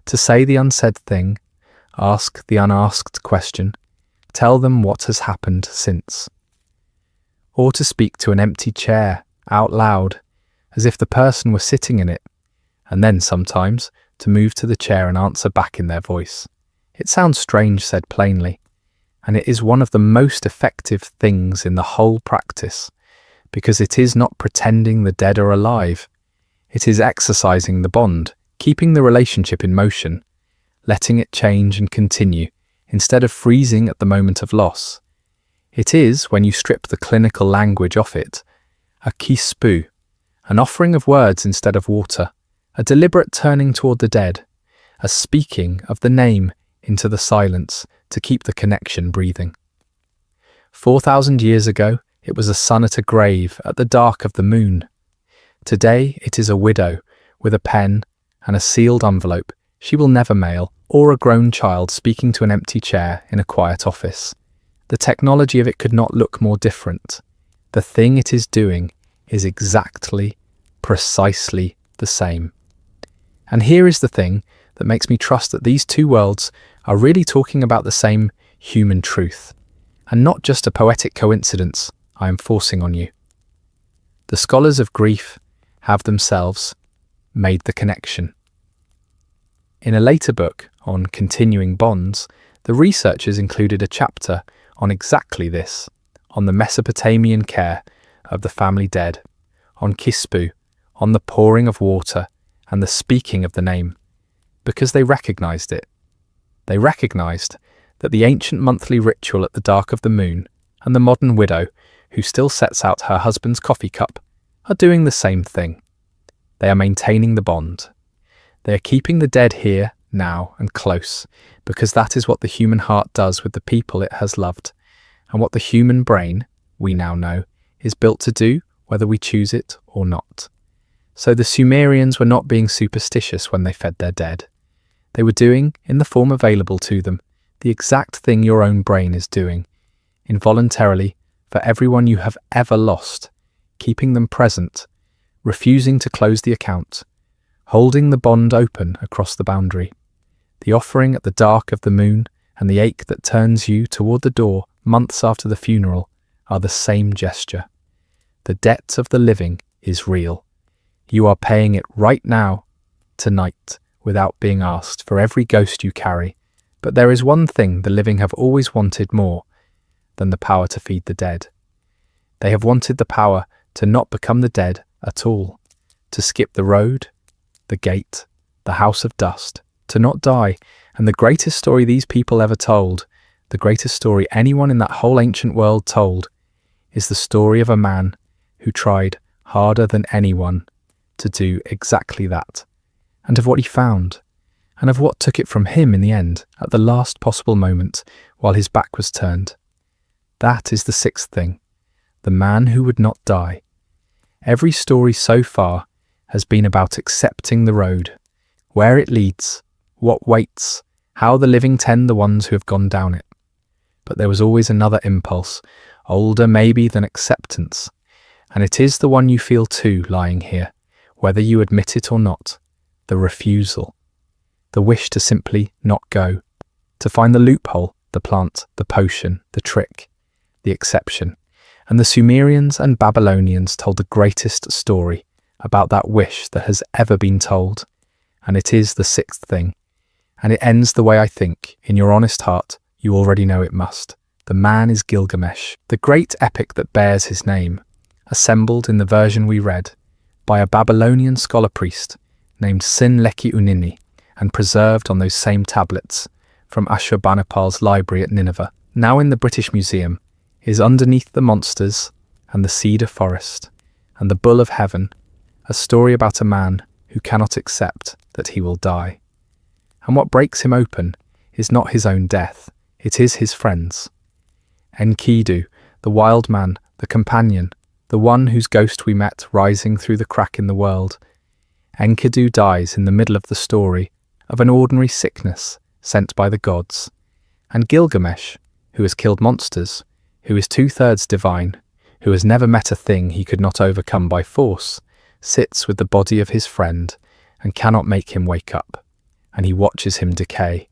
to say the unsaid thing, ask the unasked question, tell them what has happened since. Or to speak to an empty chair, out loud, as if the person were sitting in it, and then sometimes to move to the chair and answer back in their voice. It sounds strange said plainly, and it is one of the most effective things in the whole practice, because it is not pretending the dead are alive. It is exercising the bond, keeping the relationship in motion, letting it change and continue, instead of freezing at the moment of loss. It is, when you strip the clinical language off it, a kispu, an offering of words instead of water, a deliberate turning toward the dead, a speaking of the name into the silence to keep the connection breathing. 4,000 years ago, it was a son at a grave at the dark of the moon. Today, it is a widow with a pen and a sealed envelope she will never mail, or a grown child speaking to an empty chair in a quiet office. The technology of it could not look more different. The thing it is doing is exactly, precisely the same. And here is the thing that makes me trust that these two worlds are really talking about the same human truth, and not just a poetic coincidence I am forcing on you. The scholars of grief have themselves made the connection. In a later book on continuing bonds, the researchers included a chapter on exactly this, on the Mesopotamian care of the family dead, on kispu, on the pouring of water and the speaking of the name, because they recognized it. They recognized that the ancient monthly ritual at the dark of the moon and the modern widow who still sets out her husband's coffee cup are doing the same thing. They are maintaining the bond. They are keeping the dead here, now, and close, because that is what the human heart does with the people it has loved, and what the human brain, we now know, is built to do whether we choose it or not. So the Sumerians were not being superstitious when they fed their dead. They were doing, in the form available to them, the exact thing your own brain is doing, involuntarily, for everyone you have ever lost, keeping them present, refusing to close the account, holding the bond open across the boundary. The offering at the dark of the moon and the ache that turns you toward the door months after the funeral are the same gesture. The debt of the living is real. You are paying it right now, tonight, without being asked, for every ghost you carry. But there is one thing the living have always wanted more than the power to feed the dead. They have wanted the power to not become the dead at all, to skip the road, the gate, the house of dust, to not die. And the greatest story these people ever told, the greatest story anyone in that whole ancient world told, is the story of a man who tried harder than anyone to do exactly that, and of what he found, and of what took it from him in the end, at the last possible moment, while his back was turned. That is the sixth thing, the man who would not die. Every story so far has been about accepting the road, where it leads, what waits, how the living tend the ones who have gone down it. But there was always another impulse, older maybe than acceptance, and it is the one you feel too lying here, whether you admit it or not, the refusal, the wish to simply not go, to find the loophole, the plant, the potion, the trick, the exception. And the Sumerians and Babylonians told the greatest story about that wish that has ever been told. And it is the sixth thing. And it ends the way I think, in your honest heart, you already know it must. The man is Gilgamesh, the great epic that bears his name, assembled in the version we read by a Babylonian scholar-priest named Sin-Leki-Unini and preserved on those same tablets from Ashurbanipal's library at Nineveh. Now in the British Museum is Underneath the Monsters and the Cedar Forest and the Bull of Heaven, a story about a man who cannot accept that he will die. And what breaks him open is not his own death, it is his friends. Enkidu, the wild man, the companion, the one whose ghost we met rising through the crack in the world. Enkidu dies in the middle of the story of an ordinary sickness sent by the gods. And Gilgamesh, who has killed monsters, who is 2/3 divine, who has never met a thing he could not overcome by force, sits with the body of his friend and cannot make him wake up, and he watches him decay.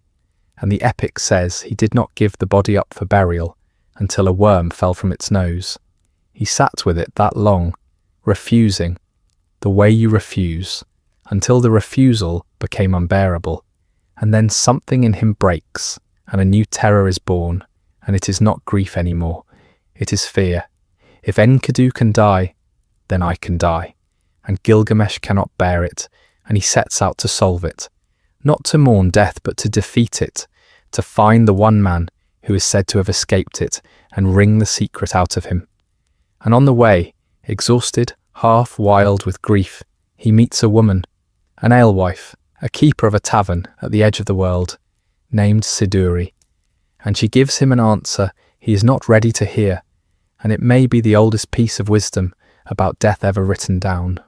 And the epic says he did not give the body up for burial until a worm fell from its nose. He sat with it that long, refusing, the way you refuse, until the refusal became unbearable. And then something in him breaks, and a new terror is born, and it is not grief anymore, it is fear. If Enkidu can die, then I can die. And Gilgamesh cannot bear it, and he sets out to solve it. Not to mourn death, but to defeat it, to find the one man who is said to have escaped it, and wring the secret out of him. And on the way, exhausted, half wild with grief, he meets a woman, an alewife, a keeper of a tavern at the edge of the world, named Siduri. And she gives him an answer he is not ready to hear, and it may be the oldest piece of wisdom about death ever written down.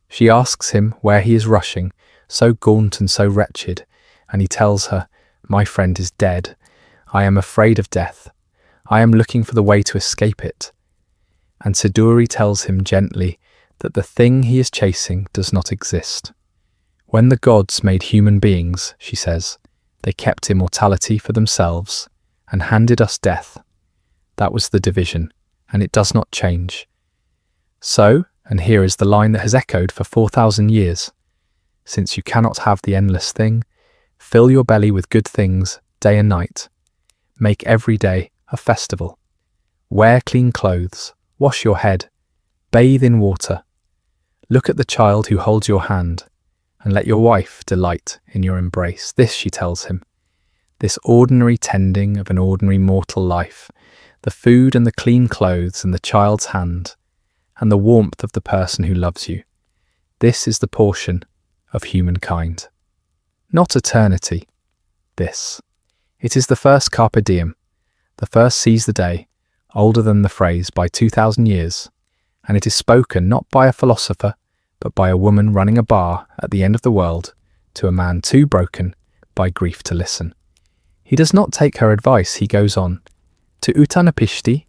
She asks him where he is rushing, so gaunt and so wretched, and he tells her, "My friend is dead. I am afraid of death. I am looking for the way to escape it." And Siduri tells him gently that the thing he is chasing does not exist. When the gods made human beings, she says, they kept immortality for themselves and handed us death. That was the division, and it does not change. So, and here is the line that has echoed for 4,000 years, since you cannot have the endless thing, fill your belly with good things day and night. Make every day a festival. Wear clean clothes, wash your head, bathe in water. Look at the child who holds your hand, and let your wife delight in your embrace. This, she tells him, this ordinary tending of an ordinary mortal life, the food and the clean clothes and the child's hand, and the warmth of the person who loves you. This is the portion of humankind. Not eternity, this. It is the first carpe diem, the first seize the day, older than the phrase by 2,000 years, and it is spoken not by a philosopher, but by a woman running a bar at the end of the world to a man too broken by grief to listen. He does not take her advice, he goes on, to Utanapishti,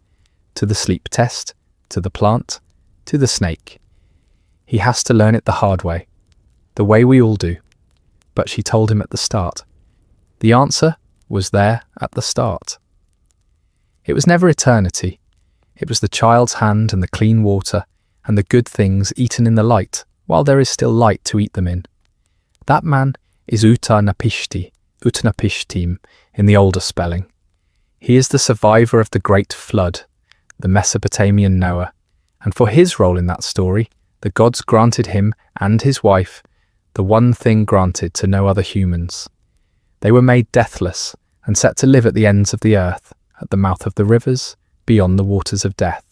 to the sleep test, to the plant, to the snake. He has to learn it the hard way, the way we all do. But she told him at the start. The answer was there at the start. It was never eternity. It was the child's hand and the clean water and the good things eaten in the light while there is still light to eat them in. That man is Utanapishtim in the older spelling. He is the survivor of the great flood, the Mesopotamian Noah, and for his role in that story, the gods granted him and his wife the one thing granted to no other humans. They were made deathless and set to live at the ends of the earth, at the mouth of the rivers, beyond the waters of death.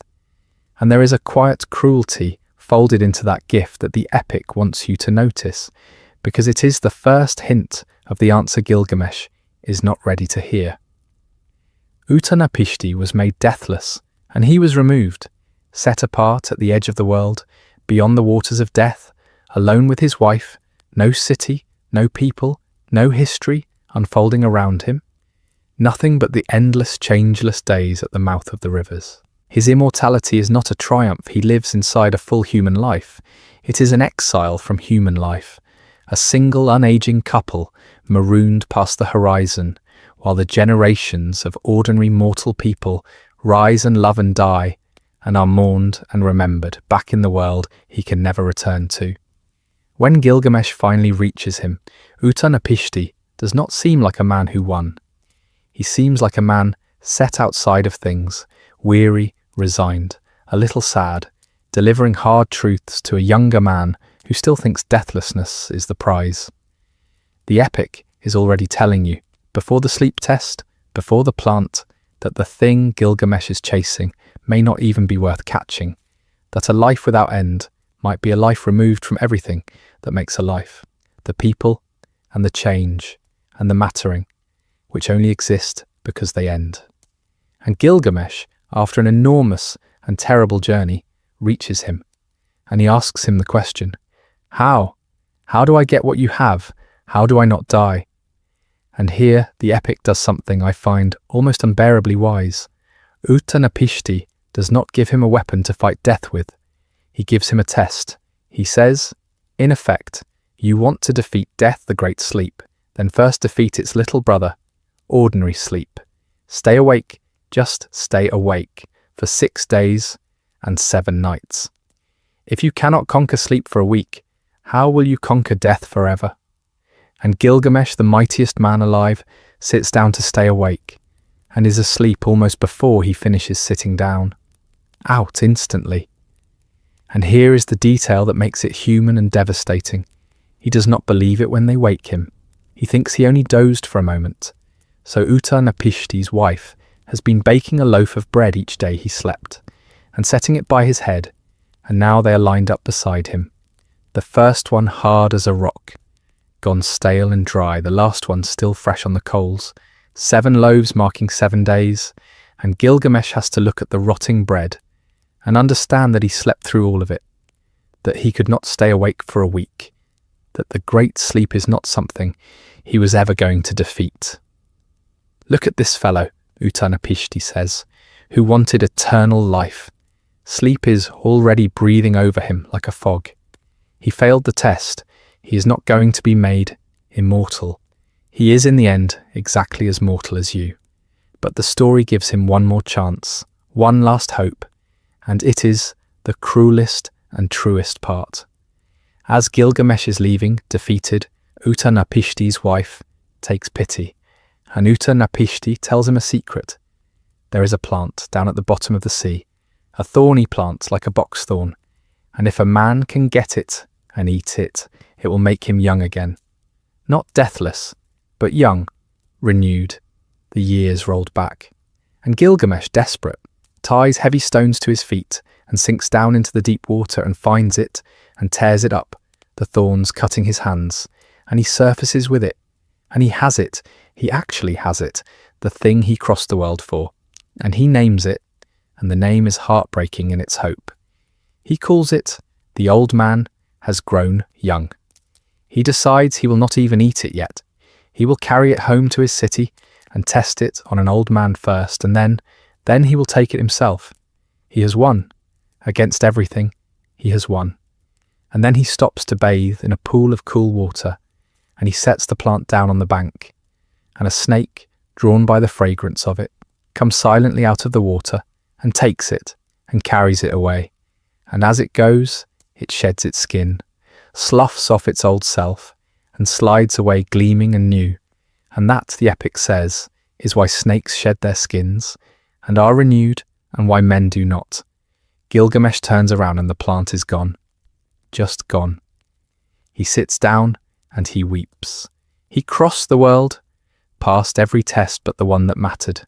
And there is a quiet cruelty folded into that gift that the epic wants you to notice, because it is the first hint of the answer Gilgamesh is not ready to hear. Utanapishti was made deathless, and he was removed, set apart at the edge of the world, beyond the waters of death, alone with his wife, no city, no people, no history unfolding around him, nothing but the endless, changeless days at the mouth of the rivers. His immortality is not a triumph he lives inside a full human life. It is an exile from human life, a single unaging couple marooned past the horizon, while the generations of ordinary mortal people rise and love and die, and are mourned and remembered back in the world he can never return to. When Gilgamesh finally reaches him, Utnapishtim does not seem like a man who won. He seems like a man set outside of things, weary, resigned, a little sad, delivering hard truths to a younger man who still thinks deathlessness is the prize. The epic is already telling you, before the sleep test, before the plant, that the thing Gilgamesh is chasing may not even be worth catching, that a life without end might be a life removed from everything that makes a life, the people and the change and the mattering, which only exist because they end. And Gilgamesh, after an enormous and terrible journey, reaches him, and he asks him the question, How? How do I get what you have? How do I not die? And here the epic does something I find almost unbearably wise. Utnapishtim does not give him a weapon to fight death with. He gives him a test. He says, in effect, you want to defeat death, the great sleep, then first defeat its little brother, ordinary sleep. Stay awake, just stay awake, for 6 days and 7 nights. If you cannot conquer sleep for a week, how will you conquer death forever? And Gilgamesh, the mightiest man alive, sits down to stay awake, and is asleep almost before he finishes sitting down. Out instantly. And here is the detail that makes it human and devastating. He does not believe it when they wake him. He thinks he only dozed for a moment. So Utnapishtim's wife has been baking a loaf of bread each day he slept, and setting it by his head, and now they are lined up beside him. The first one hard as a rock, gone stale and dry, the last one still fresh on the coals. 7 loaves marking 7 days, and Gilgamesh has to look at the rotting bread and understand that he slept through all of it, that he could not stay awake for a week, that the great sleep is not something he was ever going to defeat. Look at this fellow, Utnapishtim says, who wanted eternal life. Sleep is already breathing over him like a fog. He failed the test. He is not going to be made immortal. He is in the end exactly as mortal as you. But the story gives him one more chance, one last hope, and it is the cruelest and truest part. As Gilgamesh is leaving, defeated, Utnapishtim's wife takes pity, and Utnapishtim tells him a secret. There is a plant down at the bottom of the sea, a thorny plant like a box thorn, and if a man can get it and eat it, it will make him young again. Not deathless, but young, renewed. The years rolled back. And Gilgamesh, desperate, ties heavy stones to his feet and sinks down into the deep water and finds it and tears it up, the thorns cutting his hands, and he surfaces with it. And he has it, he actually has it, the thing he crossed the world for. And he names it, and the name is heartbreaking in its hope. He calls it, the old man has grown young. He decides he will not even eat it yet. He will carry it home to his city and test it on an old man first, and then he will take it himself. He has won. Against everything, he has won. And then he stops to bathe in a pool of cool water, and he sets the plant down on the bank, and a snake, drawn by the fragrance of it, comes silently out of the water and takes it and carries it away. And as it goes, it sheds its skin, sloughs off its old self, and slides away gleaming and new. And that, the epic says, is why snakes shed their skins and are renewed, and why men do not. Gilgamesh turns around and the plant is gone. Just gone. He sits down and he weeps. He crossed the world, passed every test but the one that mattered,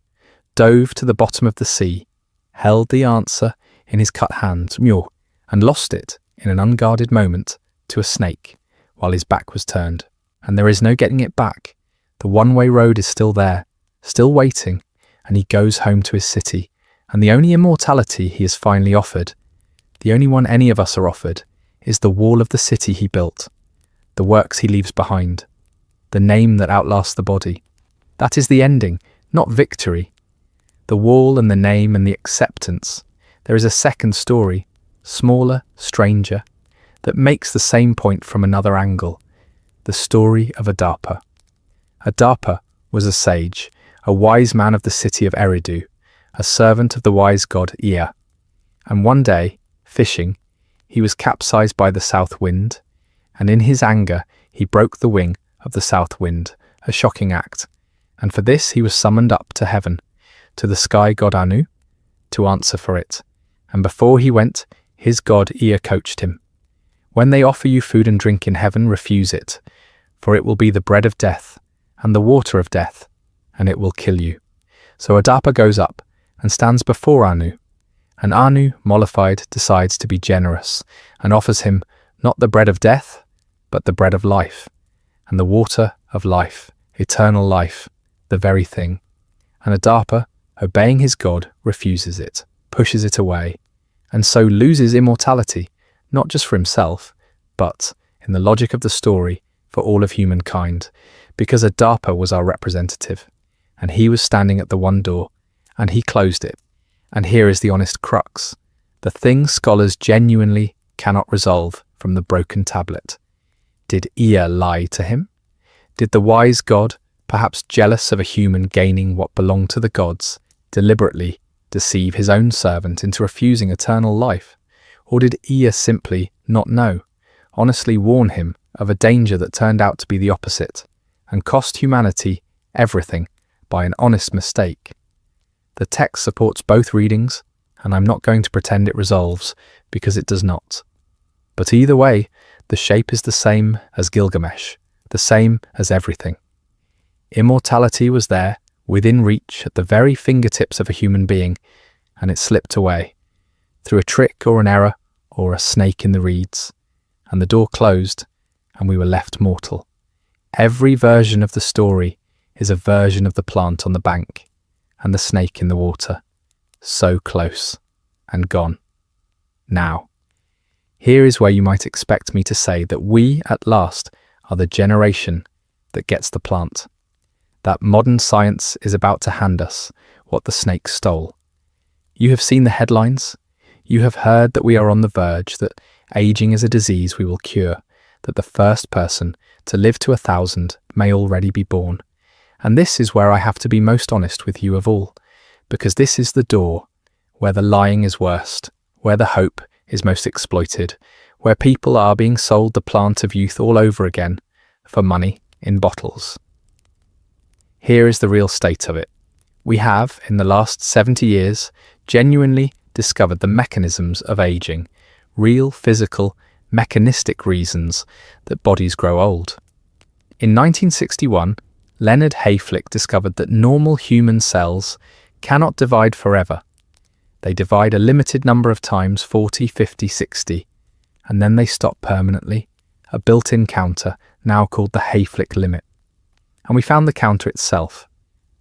dove to the bottom of the sea, held the answer in his cut hand, and lost it in an unguarded moment to a snake while his back was turned. And there is no getting it back. The one-way road is still there, still waiting, and he goes home to his city. And the only immortality he is finally offered, the only one any of us are offered, is the wall of the city he built, the works he leaves behind, the name that outlasts the body. That is the ending, not victory. The wall and the name and the acceptance. There is a second story, smaller, stranger, that makes the same point from another angle. the story of Adapa. Adapa was a sage, a wise man of the city of Eridu, a servant of the wise god Ea. And one day, fishing, he was capsized by the south wind, and in his anger he broke the wing of the south wind, a shocking act, and for this he was summoned up to heaven, to the sky god Anu, to answer for it. And before he went, his god Ea coached him. When they offer you food and drink in heaven, refuse it, for it will be the bread of death, and the water of death, and it will kill you. So Adapa goes up, and stands before Anu, and Anu, mollified, decides to be generous, and offers him not the bread of death, but the bread of life, and the water of life, eternal life, the very thing. And Adapa, obeying his god, refuses it, pushes it away, and so loses immortality, not just for himself, but, in the logic of the story, for all of humankind, because Adapa was our representative, and he was standing at the one door, and he closed it. And here is the honest crux, the thing scholars genuinely cannot resolve from the broken tablet. Did Ea lie to him? Did the wise god, perhaps jealous of a human gaining what belonged to the gods, deliberately deceive his own servant into refusing eternal life? Or did Ea simply not know, honestly warn him of a danger that turned out to be the opposite, and cost humanity everything by an honest mistake? The text supports both readings, and I'm not going to pretend it resolves, because it does not. But either way, the shape is the same as Gilgamesh, the same as everything. Immortality was there, within reach, at the very fingertips of a human being, and it slipped away, through a trick or an error, or a snake in the reeds, and the door closed, and we were left mortal. Every version of the story is a version of the plant on the bank, and the snake in the water, so close, and gone. Now, here is where you might expect me to say that we, at last, are the generation that gets the plant, that modern science is about to hand us what the snake stole. You have seen the headlines. You have heard that we are on the verge, that aging is a disease we will cure, that the first person to live to 1,000 may already be born. And this is where I have to be most honest with you of all, because this is the door where the lying is worst, where the hope is most exploited, where people are being sold the plant of youth all over again, for money in bottles. Here is the real state of it. We have, in the last 70 years, genuinely discovered the mechanisms of aging, real physical, mechanistic reasons that bodies grow old. In 1961, Leonard Hayflick discovered that normal human cells cannot divide forever. They divide a limited number of times, 40, 50, 60, and then they stop permanently, a built-in counter now called the Hayflick limit. And we found the counter itself,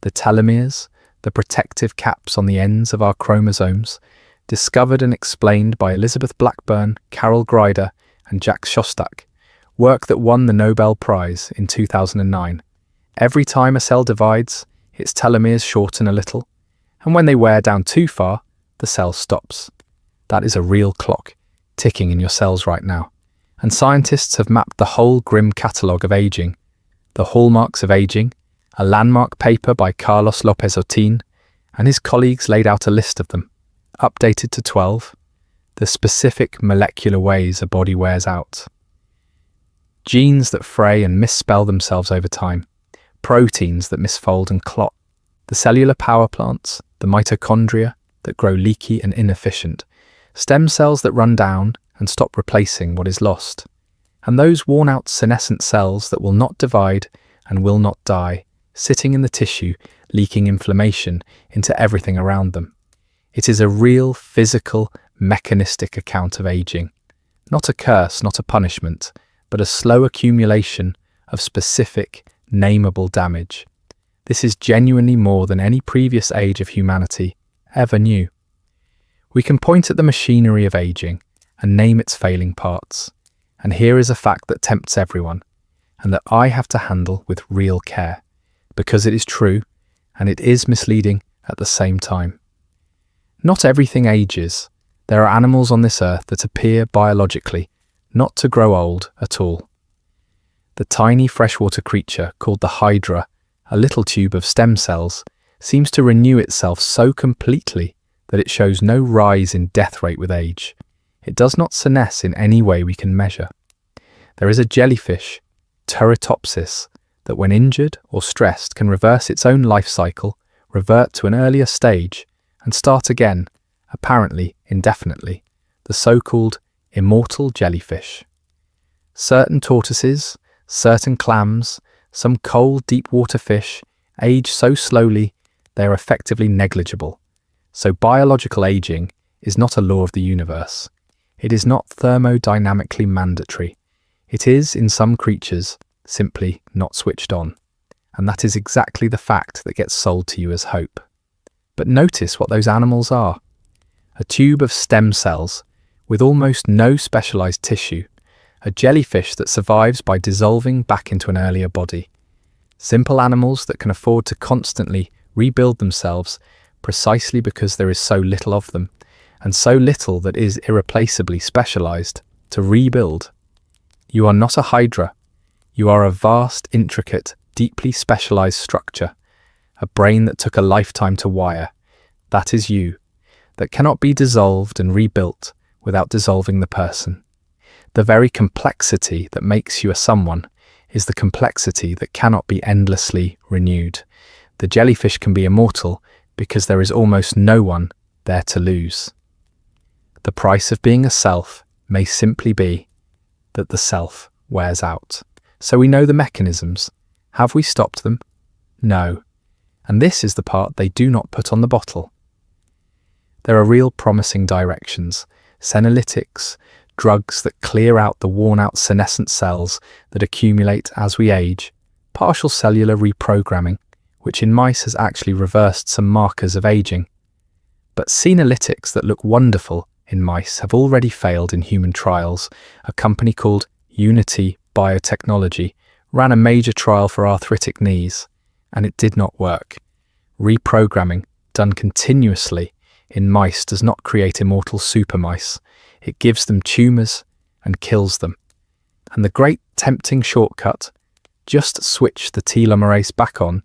the telomeres, the protective caps on the ends of our chromosomes, discovered and explained by Elizabeth Blackburn, Carol Greider, and Jack Szostak, work that won the Nobel Prize in 2009. Every time a cell divides, its telomeres shorten a little, and when they wear down too far, the cell stops. That is a real clock, ticking in your cells right now. And scientists have mapped the whole grim catalogue of aging, the hallmarks of aging, a landmark paper by Carlos López Otín, and his colleagues laid out a list of them, updated to 12, the specific molecular ways a body wears out. Genes that fray and misspell themselves over time, proteins that misfold and clot, the cellular power plants, the mitochondria that grow leaky and inefficient, stem cells that run down and stop replacing what is lost, and those worn-out senescent cells that will not divide and will not die, sitting in the tissue, leaking inflammation into everything around them. It is a real physical, mechanistic account of aging, not a curse, not a punishment, but a slow accumulation of specific, nameable damage. This is genuinely more than any previous age of humanity ever knew. We can point at the machinery of aging and name its failing parts, and here is a fact that tempts everyone, and that I have to handle with real care, because it is true, and it is misleading at the same time. Not everything ages. There are animals on this earth that appear biologically not to grow old at all. The tiny freshwater creature called the hydra, a little tube of stem cells, seems to renew itself so completely that it shows no rise in death rate with age. It does not senesce in any way we can measure. There is a jellyfish, Turritopsis, that when injured or stressed can reverse its own life cycle, revert to an earlier stage, and start again, apparently indefinitely, the so-called immortal jellyfish. Certain tortoises, certain clams, some cold deep-water fish age so slowly they are effectively negligible. So biological aging is not a law of the universe. It is not thermodynamically mandatory. It is, in some creatures, simply not switched on. And that is exactly the fact that gets sold to you as hope. But notice what those animals are. A tube of stem cells with almost no specialized tissue, a jellyfish that survives by dissolving back into an earlier body. Simple animals that can afford to constantly rebuild themselves precisely because there is so little of them, and so little that is irreplaceably specialized to rebuild. You are not a hydra. You are a vast, intricate, deeply specialized structure, a brain that took a lifetime to wire. That is you, that cannot be dissolved and rebuilt without dissolving the person. The very complexity that makes you a someone is the complexity that cannot be endlessly renewed. The jellyfish can be immortal because there is almost no one there to lose. The price of being a self may simply be that the self wears out. So we know the mechanisms. Have we stopped them? No. And this is the part they do not put on the bottle. There are real promising directions, senolytics, drugs that clear out the worn-out senescent cells that accumulate as we age, partial cellular reprogramming, which in mice has actually reversed some markers of aging. But senolytics that look wonderful in mice have already failed in human trials. A company called Unity Biotechnology ran a major trial for arthritic knees, and it did not work. Reprogramming, done continuously in mice, does not create immortal supermice. It gives them tumours and kills them. And the great tempting shortcut, just switch the telomerase back on,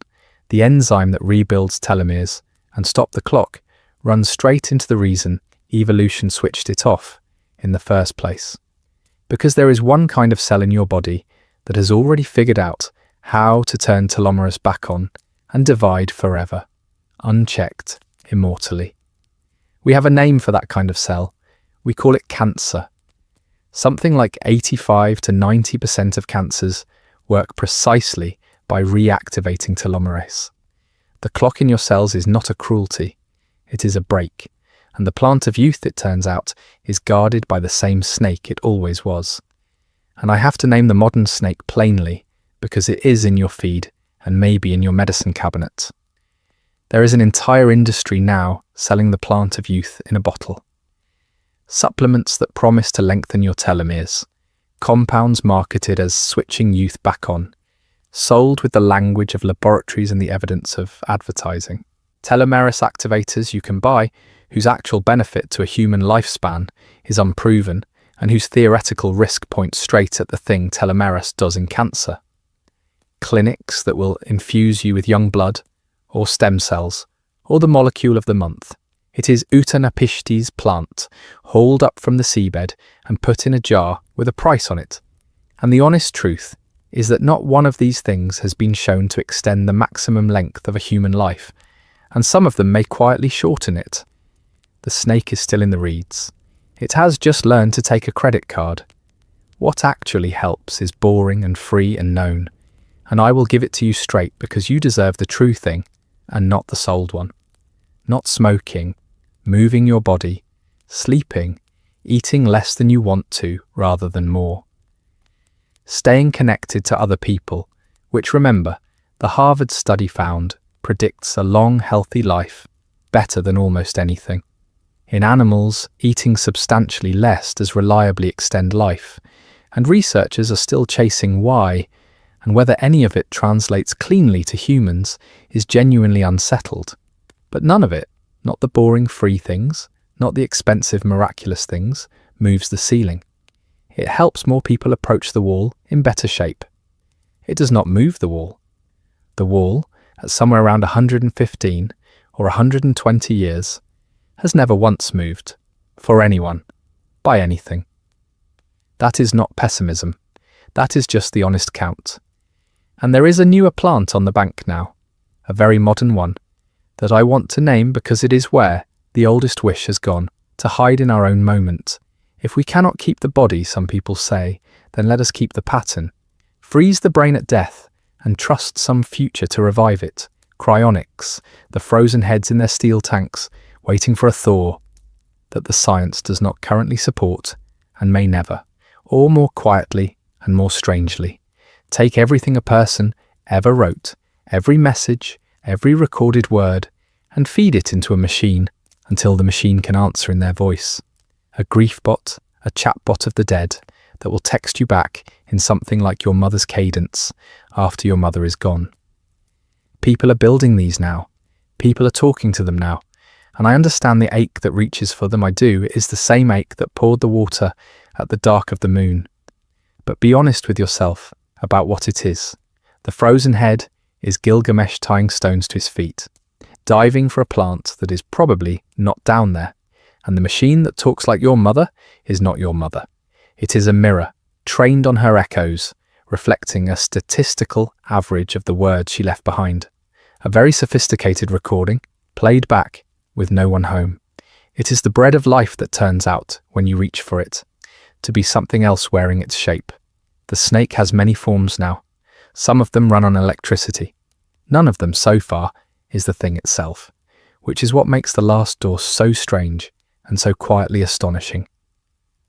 the enzyme that rebuilds telomeres, and stop the clock, runs straight into the reason evolution switched it off in the first place. Because there is one kind of cell in your body that has already figured out how to turn telomerase back on and divide forever, unchecked, immortally. We have a name for that kind of cell. We call it cancer. Something like 85 to 90% of cancers work precisely by reactivating telomerase. The clock in your cells is not a cruelty, it is a break, and the plant of youth, it turns out, is guarded by the same snake it always was. And I have to name the modern snake plainly, because it is in your feed and maybe in your medicine cabinet. There is an entire industry now selling the plant of youth in a bottle. Supplements that promise to lengthen your telomeres, compounds marketed as switching youth back on, sold with the language of laboratories and the evidence of advertising. Telomerase activators you can buy, whose actual benefit to a human lifespan is unproven and whose theoretical risk points straight at the thing telomerase does in cancer. Clinics that will infuse you with young blood, or stem cells, or the molecule of the month. It is Utanapishti's plant, hauled up from the seabed and put in a jar with a price on it. And the honest truth is that not one of these things has been shown to extend the maximum length of a human life, and some of them may quietly shorten it. The snake is still in the reeds. It has just learned to take a credit card. What actually helps is boring and free and known, and I will give it to you straight because you deserve the true thing and not the sold one. Not smoking, moving your body, sleeping, eating less than you want to rather than more. Staying connected to other people, which, remember, the Harvard study found predicts a long, healthy life better than almost anything. In animals, eating substantially less does reliably extend life, and researchers are still chasing why, and whether any of it translates cleanly to humans is genuinely unsettled. But none of it, not the boring free things, not the expensive miraculous things, moves the ceiling. It helps more people approach the wall in better shape. It does not move the wall. The wall, at somewhere around 115 or 120 years, has never once moved, for anyone, by anything. That is not pessimism. That is just the honest count. And there is a newer plant on the bank now, a very modern one, that I want to name because it is where the oldest wish has gone, to hide in our own moment. If we cannot keep the body, some people say, then let us keep the pattern. Freeze the brain at death and trust some future to revive it. Cryonics, the frozen heads in their steel tanks, waiting for a thaw that the science does not currently support and may never, or more quietly and more strangely, take everything a person ever wrote, every message, every recorded word, and feed it into a machine until the machine can answer in their voice. A grief bot, a chat bot of the dead that will text you back in something like your mother's cadence after your mother is gone. People are building these now. People are talking to them now. And I understand the ache that reaches for them. I do. It is the same ache that poured the water at the dark of the moon. But be honest with yourself about what it is. The frozen head is Gilgamesh tying stones to his feet, diving for a plant that is probably not down there. And the machine that talks like your mother is not your mother. It is a mirror, trained on her echoes, reflecting a statistical average of the words she left behind. A very sophisticated recording, played back, with no one home. It is the bread of life that turns out when you reach for it, to be something else wearing its shape. The snake has many forms now. Some of them run on electricity. None of them, so far, is the thing itself, which is what makes the last door so strange and so quietly astonishing.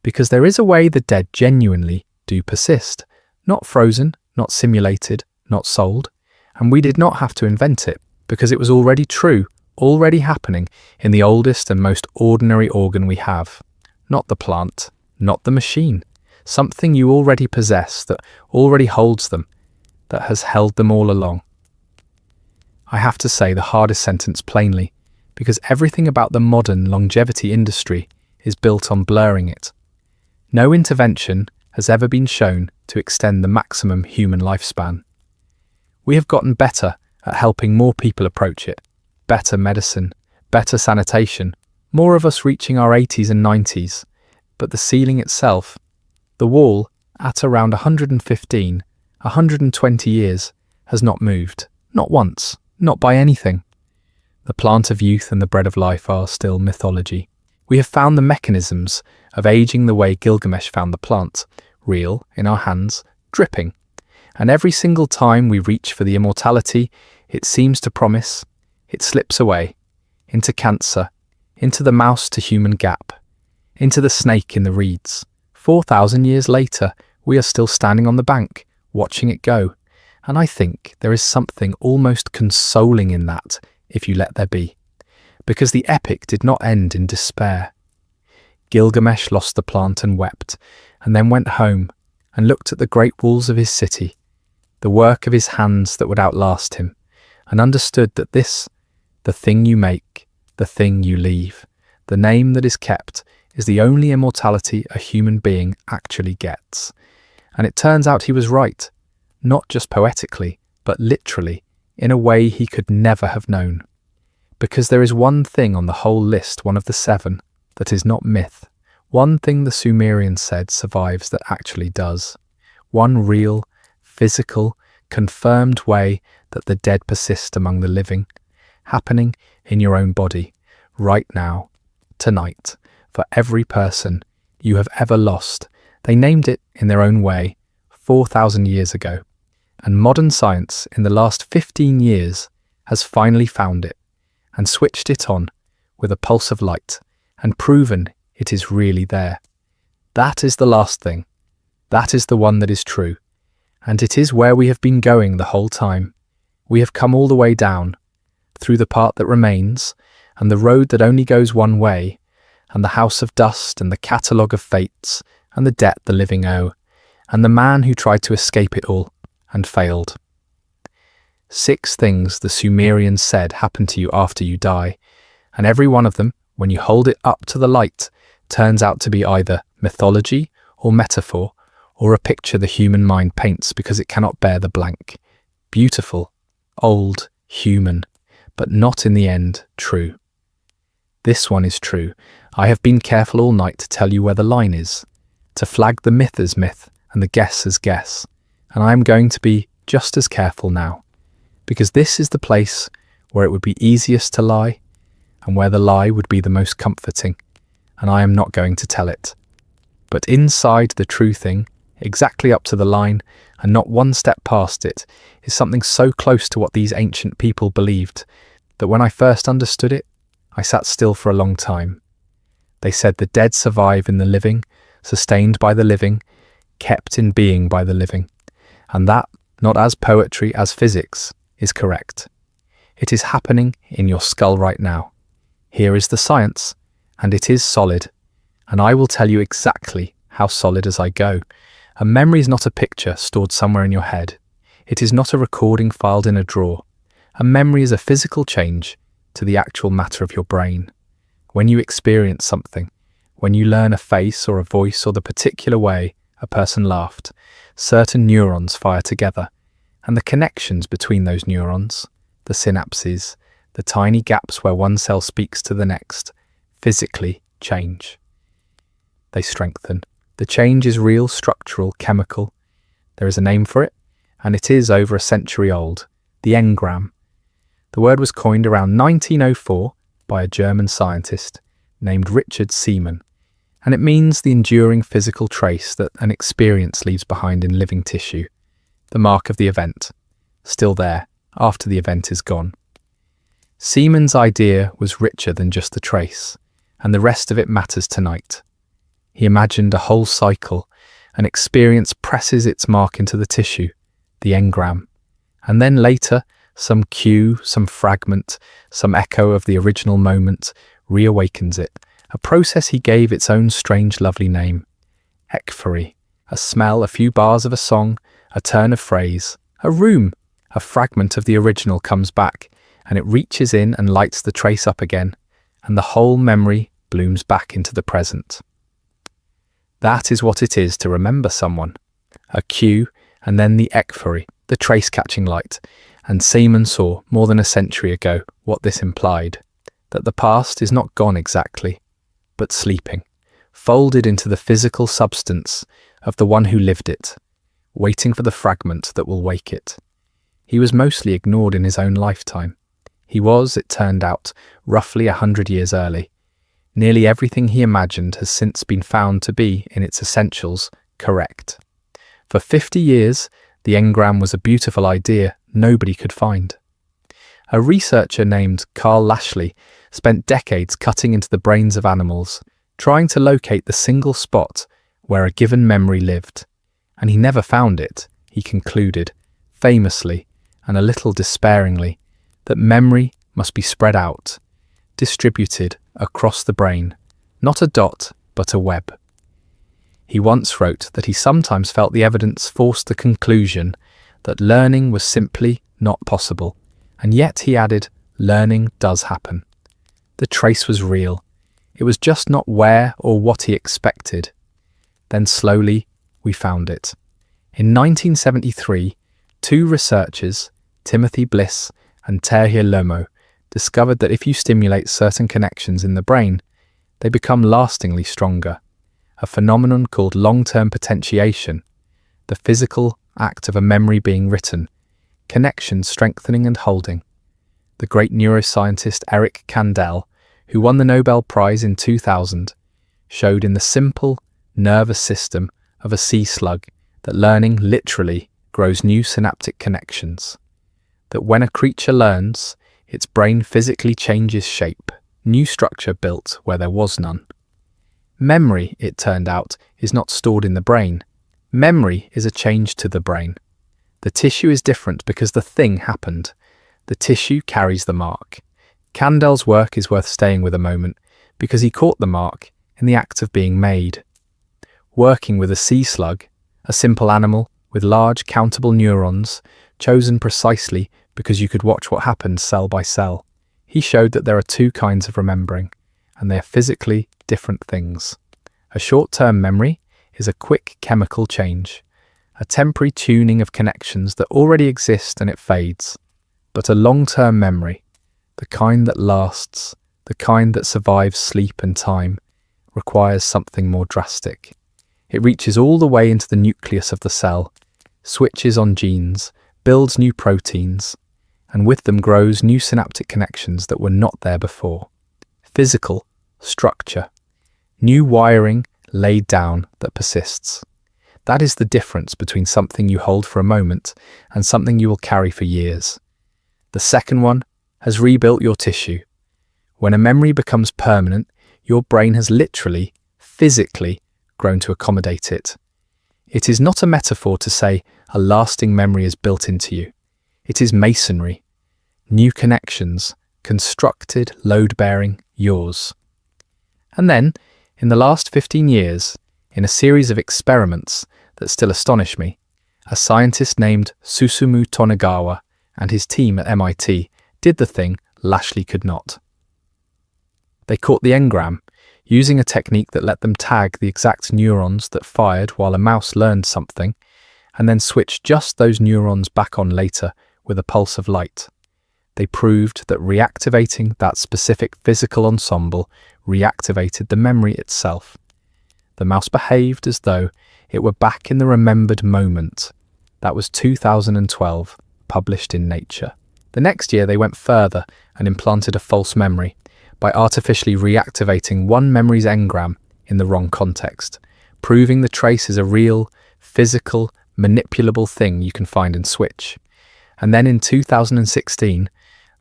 Because there is a way the dead genuinely do persist, not frozen, not simulated, not sold, and we did not have to invent it, because it was already true, already happening in the oldest and most ordinary organ we have. Not the plant, not the machine, something you already possess that already holds them, that has held them all along. I have to say the hardest sentence plainly, because everything about the modern longevity industry is built on blurring it. No intervention has ever been shown to extend the maximum human lifespan. We have gotten better at helping more people approach it. Better medicine, better sanitation, more of us reaching our 80s and 90s. But the ceiling itself, the wall, at around 115, 120 years, has not moved. Not once, not by anything. The plant of youth and the bread of life are still mythology. We have found the mechanisms of aging the way Gilgamesh found the plant, real, in our hands, dripping. And every single time we reach for the immortality, it seems to promise, it slips away, into cancer, into the mouse to human gap, into the snake in the reeds. 4,000 years later, we are still standing on the bank, watching it go. And I think there is something almost consoling in that, if you let there be. Because the epic did not end in despair. Gilgamesh lost the plant and wept, and then went home and looked at the great walls of his city, the work of his hands that would outlast him, and understood that this, the thing you make, the thing you leave, the name that is kept, is the only immortality a human being actually gets. And it turns out he was right, not just poetically, but literally, in a way he could never have known. Because there is one thing on the whole list, one of the 7, that is not myth. One thing the Sumerians said survives that actually does. One real, physical, confirmed way that the dead persist among the living, happening in your own body, right now, tonight, for every person you have ever lost. They named it in their own way 4,000 years ago. And modern science in the last 15 years has finally found it and switched it on with a pulse of light and proven it is really there. That is the last thing. That is the one that is true. And it is where we have been going the whole time. We have come all the way down, through the part that remains, and the road that only goes one way, and the house of dust, and the catalogue of fates, and the debt the living owe, and the man who tried to escape it all, and failed. 6 things the Sumerians said happen to you after you die, and every one of them, when you hold it up to the light, turns out to be either mythology or metaphor, or a picture the human mind paints because it cannot bear the blank. Beautiful, old, human, but not in the end true. This one is true. I have been careful all night to tell you where the line is, to flag the myth as myth and the guess as guess, and I am going to be just as careful now, because this is the place where it would be easiest to lie and where the lie would be the most comforting, and I am not going to tell it. But inside the true thing, exactly up to the line and not one step past it, is something so close to what these ancient people believed that when I first understood it, I sat still for a long time. They said the dead survive in the living, sustained by the living, kept in being by the living, and that, not as poetry, as physics, is correct. It is happening in your skull right now. Here is the science, and it is solid, and I will tell you exactly how solid as I go. A memory is not a picture stored somewhere in your head. It is not a recording filed in a drawer. A memory is a physical change to the actual matter of your brain. When you experience something, when you learn a face or a voice or the particular way a person laughed, certain neurons fire together, and the connections between those neurons, the synapses, the tiny gaps where one cell speaks to the next, physically change. They strengthen. The change is real, structural, chemical. There is a name for it, and it is over a century old, the engram. The word was coined around 1904 by a German scientist named Richard Seaman, and it means the enduring physical trace that an experience leaves behind in living tissue, the mark of the event, still there after the event is gone. Seaman's idea was richer than just the trace, and the rest of it matters tonight. He imagined a whole cycle. An experience presses its mark into the tissue, the engram, and then later, some cue, some fragment, some echo of the original moment reawakens it, a process he gave its own strange, lovely name. Ekphory, a smell, a few bars of a song, a turn of phrase, a room, a fragment of the original comes back, and it reaches in and lights the trace up again, and the whole memory blooms back into the present. That is what it is to remember someone. A cue, and then the ekphory, the trace-catching light. And Seaman saw, more than a century ago, what this implied, that the past is not gone exactly, but sleeping, folded into the physical substance of the one who lived it, waiting for the fragment that will wake it. He was mostly ignored in his own lifetime. He was, it turned out, roughly 100 years early. Nearly everything he imagined has since been found to be, in its essentials, correct. For 50 years, the engram was a beautiful idea nobody could find. A researcher named Carl Lashley spent decades cutting into the brains of animals, trying to locate the single spot where a given memory lived. And he never found it, he concluded, famously and a little despairingly, that memory must be spread out, distributed across the brain, not a dot, but a web. He once wrote that he sometimes felt the evidence forced the conclusion that learning was simply not possible, and yet, he added, learning does happen. The trace was real. It was just not where or what he expected. Then slowly, we found it. In 1973, two researchers, Timothy Bliss and Terje Lomo, discovered that if you stimulate certain connections in the brain, they become lastingly stronger, a phenomenon called long-term potentiation, the physical act of a memory being written, connections strengthening and holding. The great neuroscientist Eric Kandel, who won the Nobel Prize in 2000, showed in the simple nervous system of a sea slug that learning literally grows new synaptic connections. That when a creature learns, its brain physically changes shape, new structure built where there was none. Memory, it turned out, is not stored in the brain. Memory is a change to the brain. The tissue is different because the thing happened. The tissue carries the mark. Kandel's work is worth staying with a moment because he caught the mark in the act of being made. Working with a sea slug, a simple animal with large countable neurons, chosen precisely because you could watch what happened cell by cell, he showed that there are two kinds of remembering, and they are physically different things. A short-term memory is a quick chemical change, a temporary tuning of connections that already exist and it fades. But a long-term memory, the kind that lasts, the kind that survives sleep and time, requires something more drastic. It reaches all the way into the nucleus of the cell, switches on genes, builds new proteins, and with them grows new synaptic connections that were not there before. Physical structure, new wiring laid down that persists. That is the difference between something you hold for a moment and something you will carry for years. The second one has rebuilt your tissue. When a memory becomes permanent, your brain has literally, physically grown to accommodate it. It is not a metaphor to say a lasting memory is built into you. It is masonry. New connections, constructed, load-bearing, yours. And then, in the last 15 years, in a series of experiments that still astonish me, a scientist named Susumu Tonegawa and his team at MIT did the thing Lashley could not. They caught the engram, using a technique that let them tag the exact neurons that fired while a mouse learned something, and then switch just those neurons back on later with a pulse of light. They proved that reactivating that specific physical ensemble reactivated the memory itself. The mouse behaved as though it were back in the remembered moment. That was 2012, published in Nature. The next year they went further and implanted a false memory by artificially reactivating one memory's engram in the wrong context, proving the trace is a real, physical, manipulable thing you can find and switch. And then in 2016,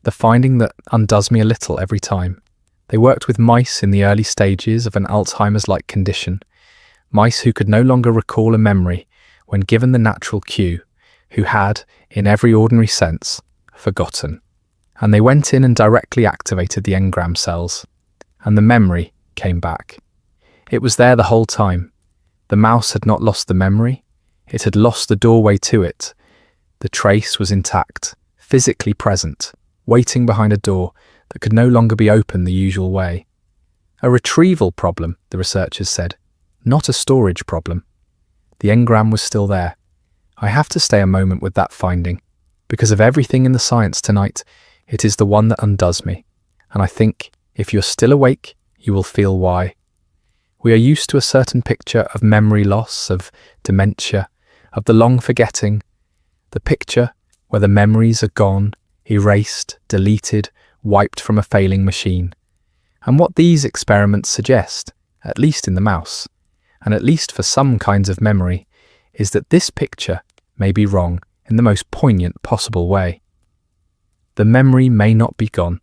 the finding that undoes me a little every time. They worked with mice in the early stages of an Alzheimer's-like condition, mice who could no longer recall a memory when given the natural cue, who had, in every ordinary sense, forgotten. And they went in and directly activated the engram cells, and the memory came back. It was there the whole time. The mouse had not lost the memory, it had lost the doorway to it. The trace was intact, physically present, waiting behind a door that could no longer be opened the usual way. A retrieval problem, the researchers said, not a storage problem. The engram was still there. I have to stay a moment with that finding. Because of everything in the science tonight, it is the one that undoes me. And I think, if you're still awake, you will feel why. We are used to a certain picture of memory loss, of dementia, of the long forgetting, the picture where the memories are gone, erased, deleted, wiped from a failing machine. And what these experiments suggest, at least in the mouse, and at least for some kinds of memory, is that this picture may be wrong in the most poignant possible way. The memory may not be gone.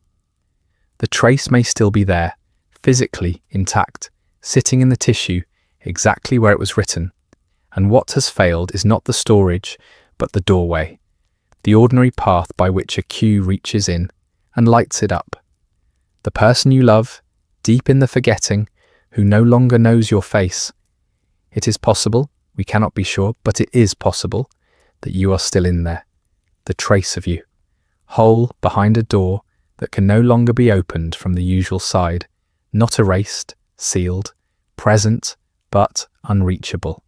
The trace may still be there, physically intact, sitting in the tissue, exactly where it was written. And what has failed is not the storage, but the doorway, the ordinary path by which a cue reaches in and lights it up. The person you love, deep in the forgetting, who no longer knows your face. It is possible, we cannot be sure, but it is possible that you are still in there, the trace of you, whole behind a door that can no longer be opened from the usual side, not erased, sealed, present, but unreachable.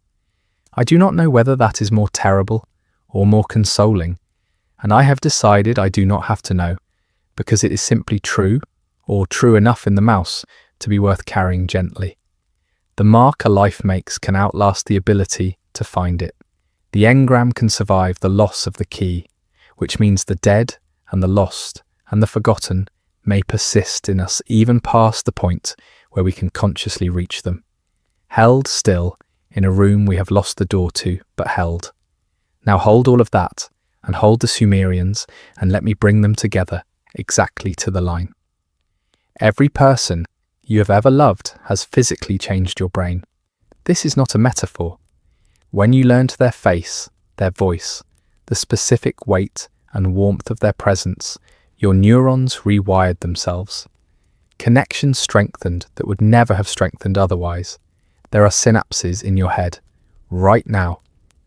I do not know whether that is more terrible or more consoling, and I have decided I do not have to know, because it is simply true, or true enough in the mouse, to be worth carrying gently. The mark a life makes can outlast the ability to find it. The engram can survive the loss of the key, which means the dead and the lost and the forgotten may persist in us even past the point where we can consciously reach them. Held still in a room we have lost the door to, but held. Now hold all of that, and hold the Sumerians, and let me bring them together exactly to the line. Every person you have ever loved has physically changed your brain. This is not a metaphor. When you learned their face, their voice, the specific weight and warmth of their presence, your neurons rewired themselves. Connections strengthened that would never have strengthened otherwise. There are synapses in your head, right now,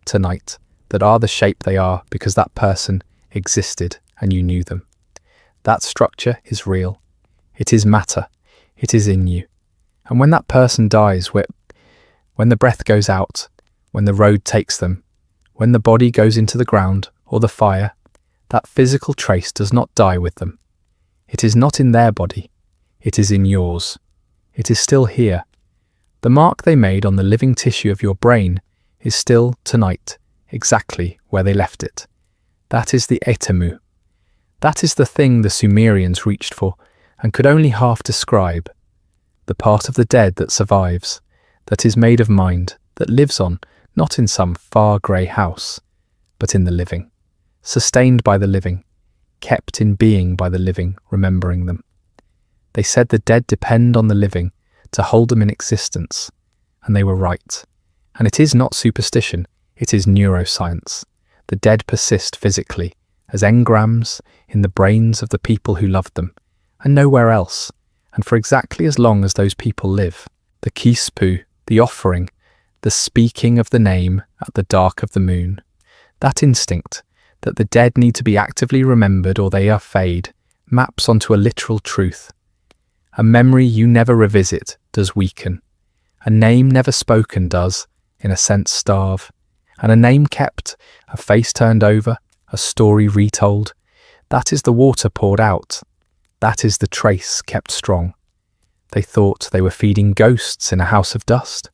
tonight, that are the shape they are because that person existed and you knew them. That structure is real. It is matter. It is in you. And when that person dies, we're when the breath goes out, when the road takes them, when the body goes into the ground or the fire, that physical trace does not die with them. It is not in their body, it is in yours. It is still here. The mark they made on the living tissue of your brain is still, tonight, exactly where they left it. That is the etemu. That is the thing the Sumerians reached for and could only half describe. The part of the dead that survives, that is made of mind, that lives on, not in some far grey house, but in the living, sustained by the living, kept in being by the living, remembering them. They said the dead depend on the living to hold them in existence, and they were right. And it is not superstition, it is neuroscience. The dead persist physically, as engrams in the brains of the people who loved them, and nowhere else, and for exactly as long as those people live. The kispu, the offering, the speaking of the name at the dark of the moon, that instinct that the dead need to be actively remembered or they are fade, maps onto a literal truth. A memory you never revisit does weaken. A name never spoken does, in a sense, starve. And a name kept, a face turned over, a story retold, that is the water poured out. That is the trace kept strong. They thought they were feeding ghosts in a house of dust.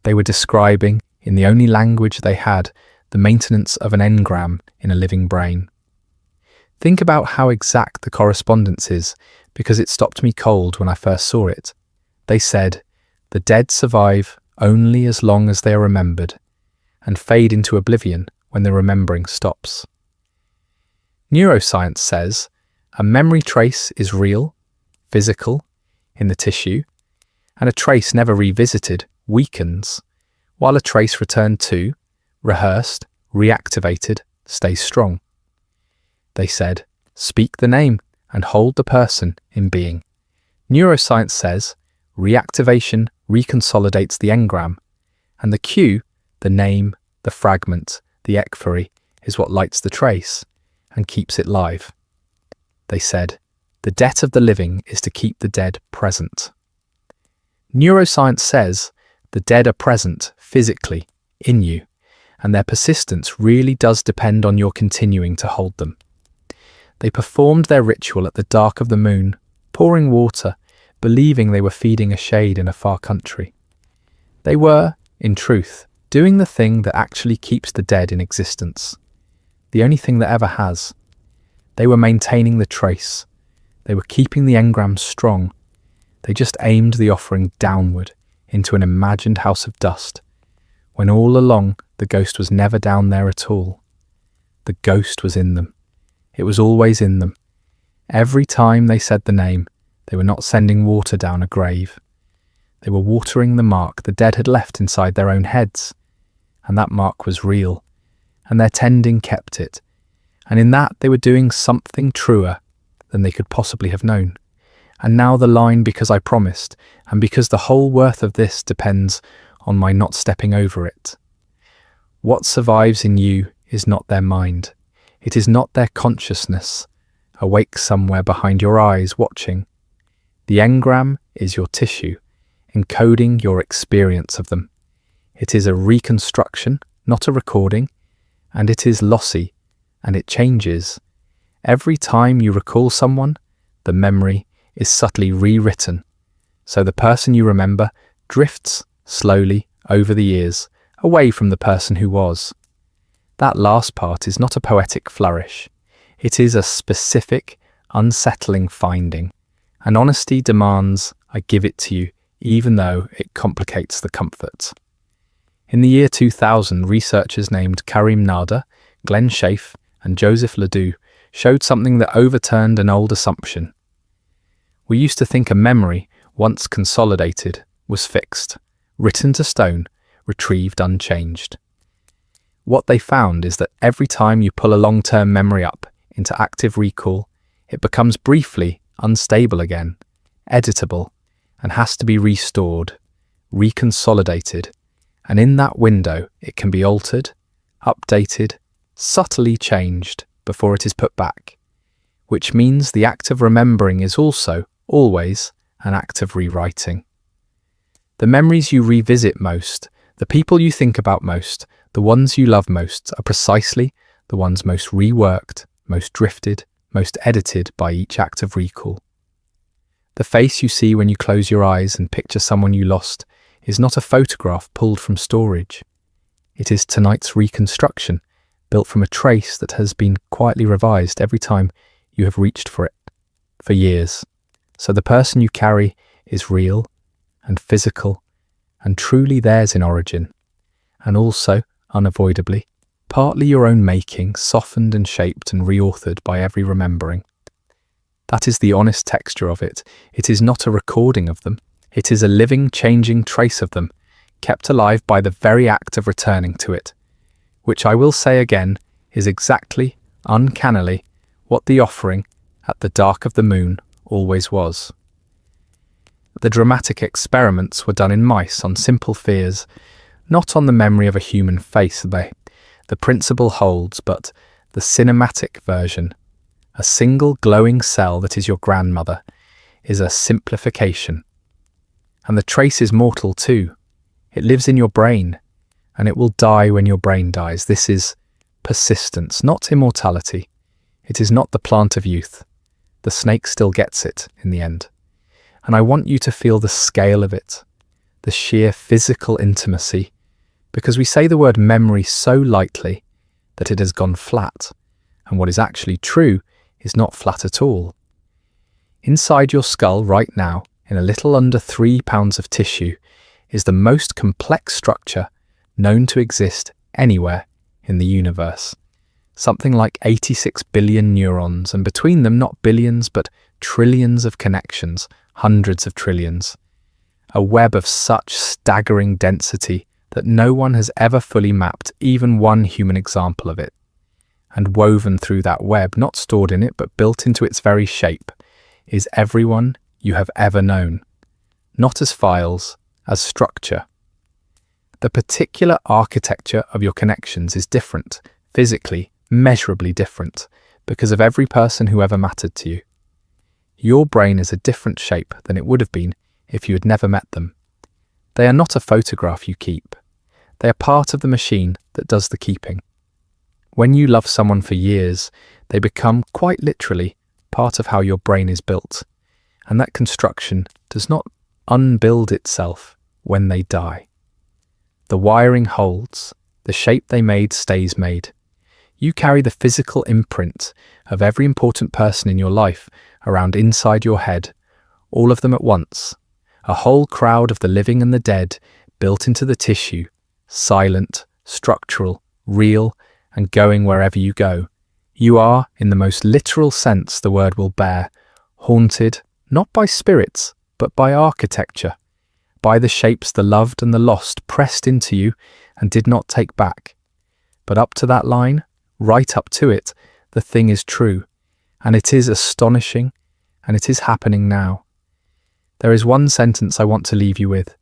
They were describing, in the only language they had, the maintenance of an engram in a living brain. Think about how exact the correspondence is, because it stopped me cold when I first saw it. They said, the dead survive only as long as they are remembered, and fade into oblivion when the remembering stops. Neuroscience says a memory trace is real, physical, in the tissue, and a trace never revisited weakens, while a trace returned to, rehearsed, reactivated, stays strong. They said, speak the name and hold the person in being. Neuroscience says reactivation reconsolidates the engram, and the cue, the name, the fragment, the ekphery, is what lights the trace and keeps it live. They said, the debt of the living is to keep the dead present. Neuroscience says the dead are present physically in you, and their persistence really does depend on your continuing to hold them. They performed their ritual at the dark of the moon, pouring water, believing they were feeding a shade in a far country. They were, in truth, doing the thing that actually keeps the dead in existence, the only thing that ever has. They were maintaining the trace. They were keeping the engram strong. They just aimed the offering downward into an imagined house of dust, when all along the ghost was never down there at all. The ghost was in them. It was always in them. Every time they said the name, they were not sending water down a grave. They were watering the mark the dead had left inside their own heads, and that mark was real, and their tending kept it, and in that they were doing something truer than they could possibly have known. And now the line, because I promised, and because the whole worth of this depends on my not stepping over it. What survives in you is not their mind. It is not their consciousness, awake somewhere behind your eyes watching. The engram is your tissue, encoding your experience of them. It is a reconstruction, not a recording, and it is lossy, and it changes. Every time you recall someone, the memory is subtly rewritten, so the person you remember drifts slowly over the years, away from the person who was. That last part is not a poetic flourish. It is a specific, unsettling finding, and honesty demands I give it to you, even though it complicates the comfort. In the year 2000, researchers named Karim Nader, Glenn Schaaf, and Joseph Ledoux showed something that overturned an old assumption. We used to think a memory, once consolidated, was fixed, written to stone, retrieved unchanged. What they found is that every time you pull a long-term memory up into active recall, it becomes briefly unstable again, editable, and has to be restored, reconsolidated, and in that window it can be altered, updated, subtly changed before it is put back, which means the act of remembering is also, always, an act of rewriting. The memories you revisit most, the people you think about most, the ones you love most are precisely the ones most reworked, most drifted, most edited by each act of recall. The face you see when you close your eyes and picture someone you lost is not a photograph pulled from storage. It is tonight's reconstruction, built from a trace that has been quietly revised every time you have reached for it, for years. So the person you carry is real and physical and truly theirs in origin, and also, unavoidably, partly your own making, softened and shaped and reauthored by every remembering. That is the honest texture of it. It is not a recording of them. It is a living, changing trace of them, kept alive by the very act of returning to it, which I will say again is exactly, uncannily, what the offering at the dark of the moon always was. The dramatic experiments were done in mice on simple fears, not on the memory of a human face. The principle holds, but the cinematic version, a single glowing cell that is your grandmother, is a simplification. And the trace is mortal too. It lives in your brain, and it will die when your brain dies. This is persistence, not immortality. It is not the plant of youth. The snake still gets it in the end. And I want you to feel the scale of it, the sheer physical intimacy, because we say the word memory so lightly that it has gone flat, and what is actually true is not flat at all. Inside your skull right now, in a little under 3 pounds of tissue, is the most complex structure known to exist anywhere in the universe. Something like 86 billion neurons, and between them not billions but trillions of connections, hundreds of trillions. A web of such staggering density that no one has ever fully mapped even one human example of it. And woven through that web, not stored in it but built into its very shape, is everyone you have ever known, not as files, as structure. The particular architecture of your connections is different, physically, measurably different, because of every person who ever mattered to you. Your brain is a different shape than it would have been if you had never met them. They are not a photograph you keep. They are part of the machine that does the keeping. When you love someone for years, they become, quite literally, part of how your brain is built, and that construction does not unbuild itself when they die. The wiring holds, the shape they made stays made. You carry the physical imprint of every important person in your life around inside your head, all of them at once, a whole crowd of the living and the dead built into the tissue, silent, structural, real, and going wherever you go. You are, in the most literal sense the word will bear, haunted not by spirits, but by architecture, by the shapes the loved and the lost pressed into you and did not take back. But up to that line, right up to it, the thing is true, and it is astonishing, and it is happening now. There is one sentence I want to leave you with,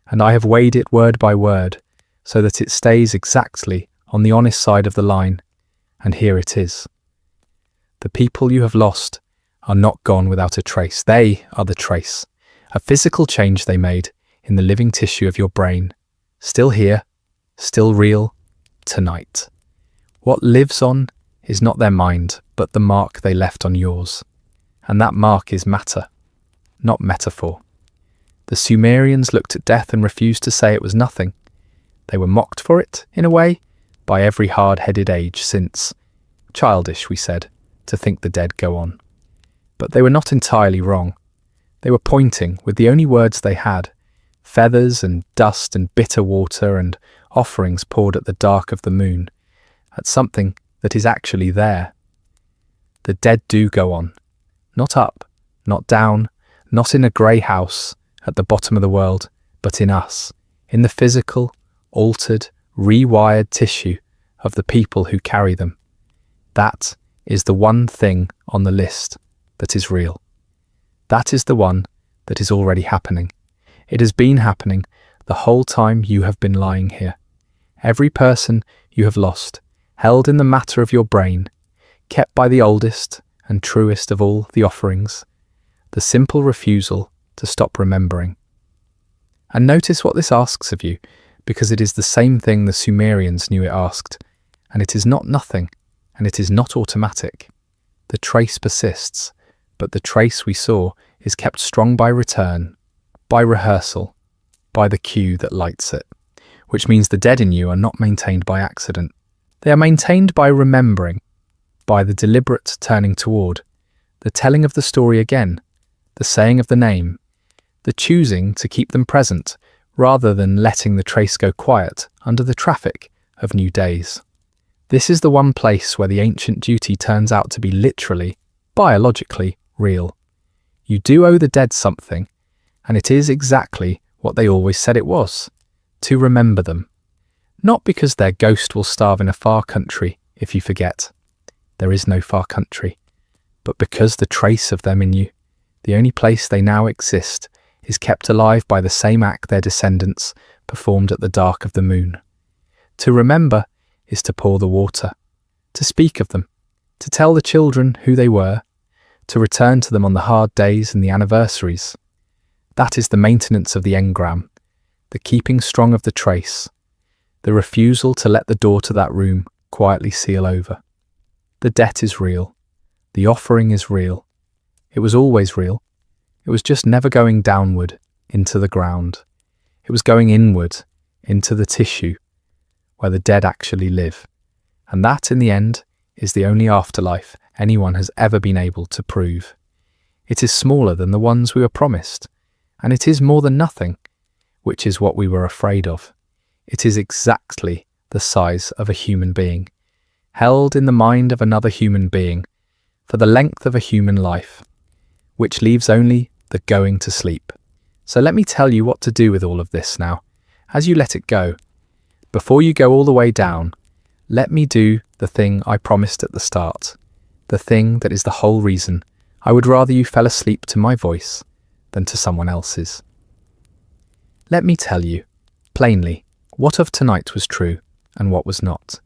and I have weighed it word by word, so that it stays exactly on the honest side of the line, and here it is. The people you have lost are not gone without a trace. They are the trace, a physical change they made in the living tissue of your brain, still here, still real, tonight. What lives on is not their mind, but the mark they left on yours. And that mark is matter, not metaphor. The Sumerians looked at death and refused to say it was nothing. They were mocked for it, in a way, by every hard-headed age since. Childish, we said, to think the dead go on. But they were not entirely wrong. They were pointing, with the only words they had, feathers and dust and bitter water and offerings poured at the dark of the moon, at something that is actually there. The dead do go on. Not up, not down, not in a grey house at the bottom of the world, but in us, in the physical, altered, rewired tissue of the people who carry them. That is the one thing on the list that is real. That is the one that is already happening. It has been happening the whole time you have been lying here. Every person you have lost, held in the matter of your brain, kept by the oldest and truest of all the offerings, the simple refusal to stop remembering. And notice what this asks of you, because it is the same thing the Sumerians knew it asked, and it is not nothing, and it is not automatic. The trace persists, but the trace we saw is kept strong by return, by rehearsal, by the cue that lights it, which means the dead in you are not maintained by accident. They are maintained by remembering, by the deliberate turning toward, the telling of the story again, the saying of the name, the choosing to keep them present rather than letting the trace go quiet under the traffic of new days. This is the one place where the ancient duty turns out to be literally, biologically real. You do owe the dead something, and it is exactly what they always said it was, to remember them. Not because their ghost will starve in a far country if you forget. There is no far country. But because the trace of them in you, the only place they now exist, is kept alive by the same act their descendants performed at the dark of the moon. To remember is to pour the water, to speak of them, to tell the children who they were, to return to them on the hard days and the anniversaries. That is the maintenance of the engram, the keeping strong of the trace, the refusal to let the door to that room quietly seal over. The debt is real. The offering is real. It was always real. It was just never going downward into the ground. It was going inward into the tissue where the dead actually live. And that, in the end, is the only afterlife anyone has ever been able to prove. It is smaller than the ones we were promised, and it is more than nothing, which is what we were afraid of. It is exactly the size of a human being, held in the mind of another human being, for the length of a human life, which leaves only the going to sleep. So let me tell you what to do with all of this now, as you let it go. Before you go all the way down, let me do the thing I promised at the start, the thing that is the whole reason I would rather you fell asleep to my voice than to someone else's. Let me tell you, plainly, what of tonight was true and what was not,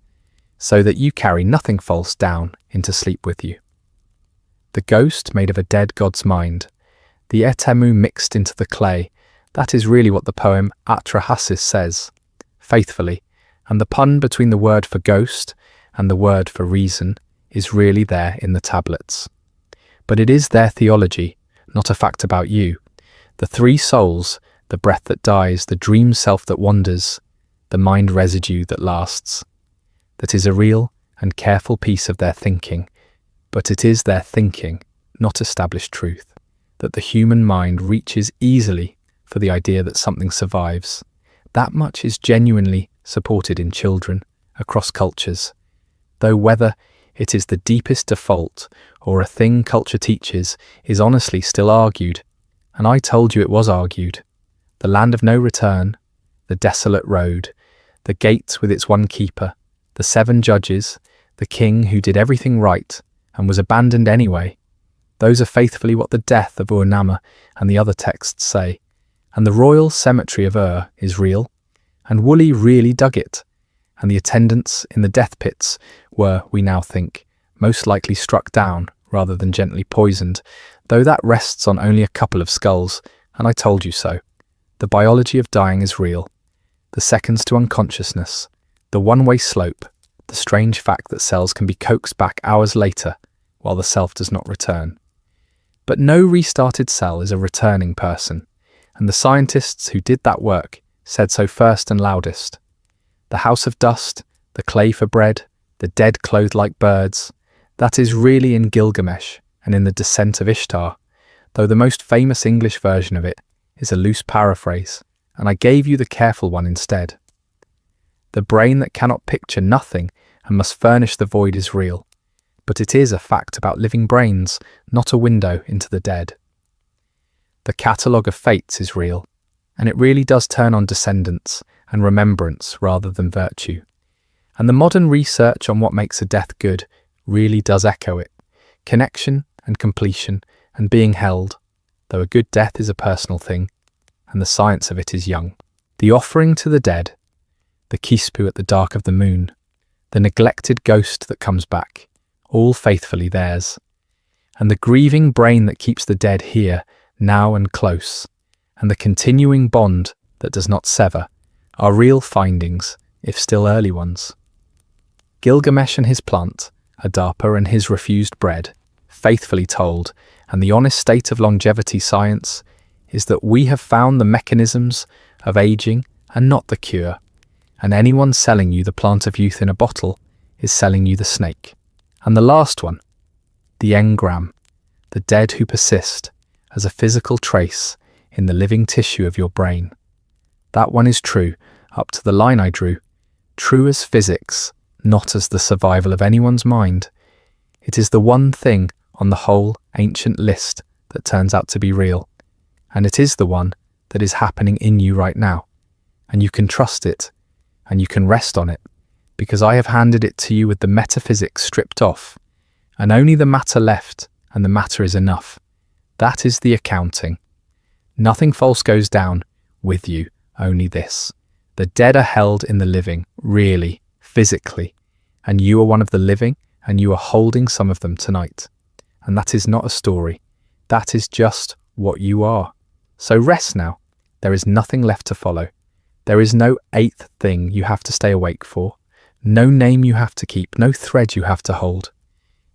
so that you carry nothing false down into sleep with you. The ghost made of a dead god's mind, the etemu mixed into the clay, that is really what the poem Atrahasis says, faithfully, and the pun between the word for ghost and the word for reason is really there in the tablets. But it is their theology, not a fact about you. The three souls, the breath that dies, the dream self that wanders, the mind residue that lasts. That is a real and careful piece of their thinking, but it is their thinking, not established truth, that the human mind reaches easily for the idea that something survives. That much is genuinely supported in children across cultures, though whether it is the deepest default or a thing culture teaches is honestly still argued, and I told you it was argued. The land of no return, the desolate road, the gate with its one keeper, the 7 judges, the king who did everything right and was abandoned anyway. Those are faithfully what the death of Ur-Nama and the other texts say, and the royal cemetery of Ur is real, and Woolley really dug it, and the attendants in the death pits were, we now think, most likely struck down rather than gently poisoned, though that rests on only a couple of skulls, and I told you so. The biology of dying is real. The seconds to unconsciousness, the one-way slope, the strange fact that cells can be coaxed back hours later while the self does not return. But no restarted cell is a returning person, and the scientists who did that work said so first and loudest. The house of dust, the clay for bread, the dead clothed like birds, that is really in Gilgamesh and in the Descent of Ishtar, though the most famous English version of it is a loose paraphrase, and I gave you the careful one instead. The brain that cannot picture nothing and must furnish the void is real, but it is a fact about living brains, not a window into the dead. The catalogue of fates is real, and it really does turn on descendants and remembrance rather than virtue. And the modern research on what makes a death good really does echo it. Connection and completion and being held, though a good death is a personal thing, and the science of it is young. The offering to the dead, the kispu at the dark of the moon, the neglected ghost that comes back, all faithfully theirs, and the grieving brain that keeps the dead here, now and close, and the continuing bond that does not sever, are real findings, if still early ones. Gilgamesh and his plant, Adapa and his refused bread, faithfully told, and the honest state of longevity science is that we have found the mechanisms of aging and not the cure, and anyone selling you the plant of youth in a bottle is selling you the snake. And the last one, the engram, the dead who persist as a physical trace in the living tissue of your brain. That one is true, up to the line I drew, true as physics, not as the survival of anyone's mind. It is the one thing on the whole ancient list that turns out to be real, and it is the one that is happening in you right now, and you can trust it, and you can rest on it, because I have handed it to you with the metaphysics stripped off, and only the matter left, and the matter is enough. That is the accounting. Nothing false goes down with you, only this. The dead are held in the living, really, physically, and you are one of the living, and you are holding some of them tonight. And that is not a story. That is just what you are. So rest now. There is nothing left to follow. There is no eighth thing you have to stay awake for, no name you have to keep, no thread you have to hold.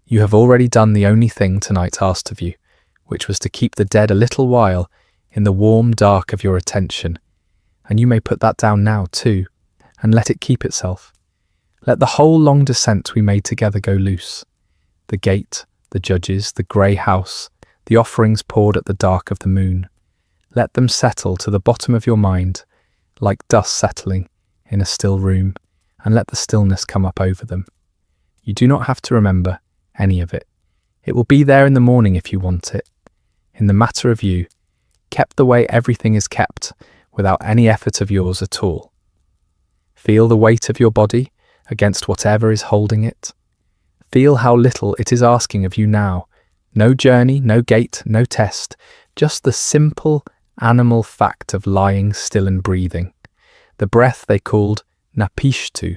You have already done the only thing tonight asked of you, which was to keep the dead a little while in the warm dark of your attention. And you may put that down now too, and let it keep itself. Let the whole long descent we made together go loose. The gate, the judges, the grey house, the offerings poured at the dark of the moon. Let them settle to the bottom of your mind, like dust settling in a still room, and let the stillness come up over them. You do not have to remember any of it. It will be there in the morning if you want it. In the matter of you, kept the way everything is kept, without any effort of yours at all. Feel the weight of your body against whatever is holding it. Feel how little it is asking of you now. No journey, no gate, no test, just the simple animal fact of lying still and breathing. The breath they called napishtu,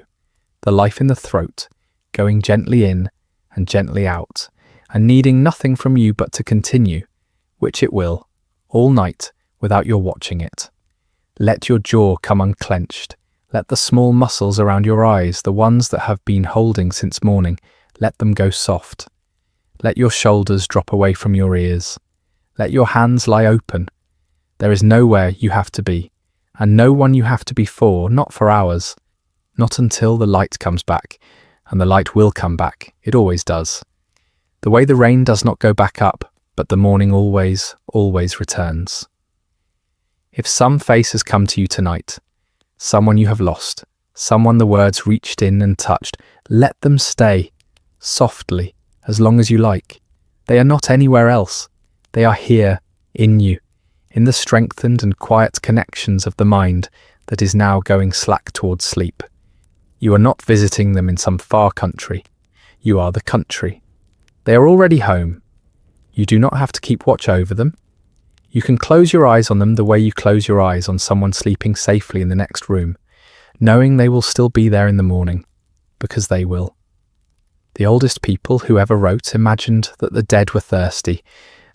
the life in the throat, going gently in and gently out, and needing nothing from you but to continue, which it will, all night, without your watching it. Let your jaw come unclenched. Let the small muscles around your eyes, the ones that have been holding since morning, let them go soft. Let your shoulders drop away from your ears. Let your hands lie open. There is nowhere you have to be, and no one you have to be for, not for hours, not until the light comes back, and the light will come back, it always does. The way the rain does not go back up, but the morning always, always returns. If some face has come to you tonight, someone you have lost, someone the words reached in and touched, let them stay, softly, as long as you like. They are not anywhere else. They are here, in you, in the strengthened and quiet connections of the mind that is now going slack towards sleep. You are not visiting them in some far country. You are the country. They are already home. You do not have to keep watch over them. You can close your eyes on them the way you close your eyes on someone sleeping safely in the next room, knowing they will still be there in the morning, because they will. The oldest people who ever wrote imagined that the dead were thirsty,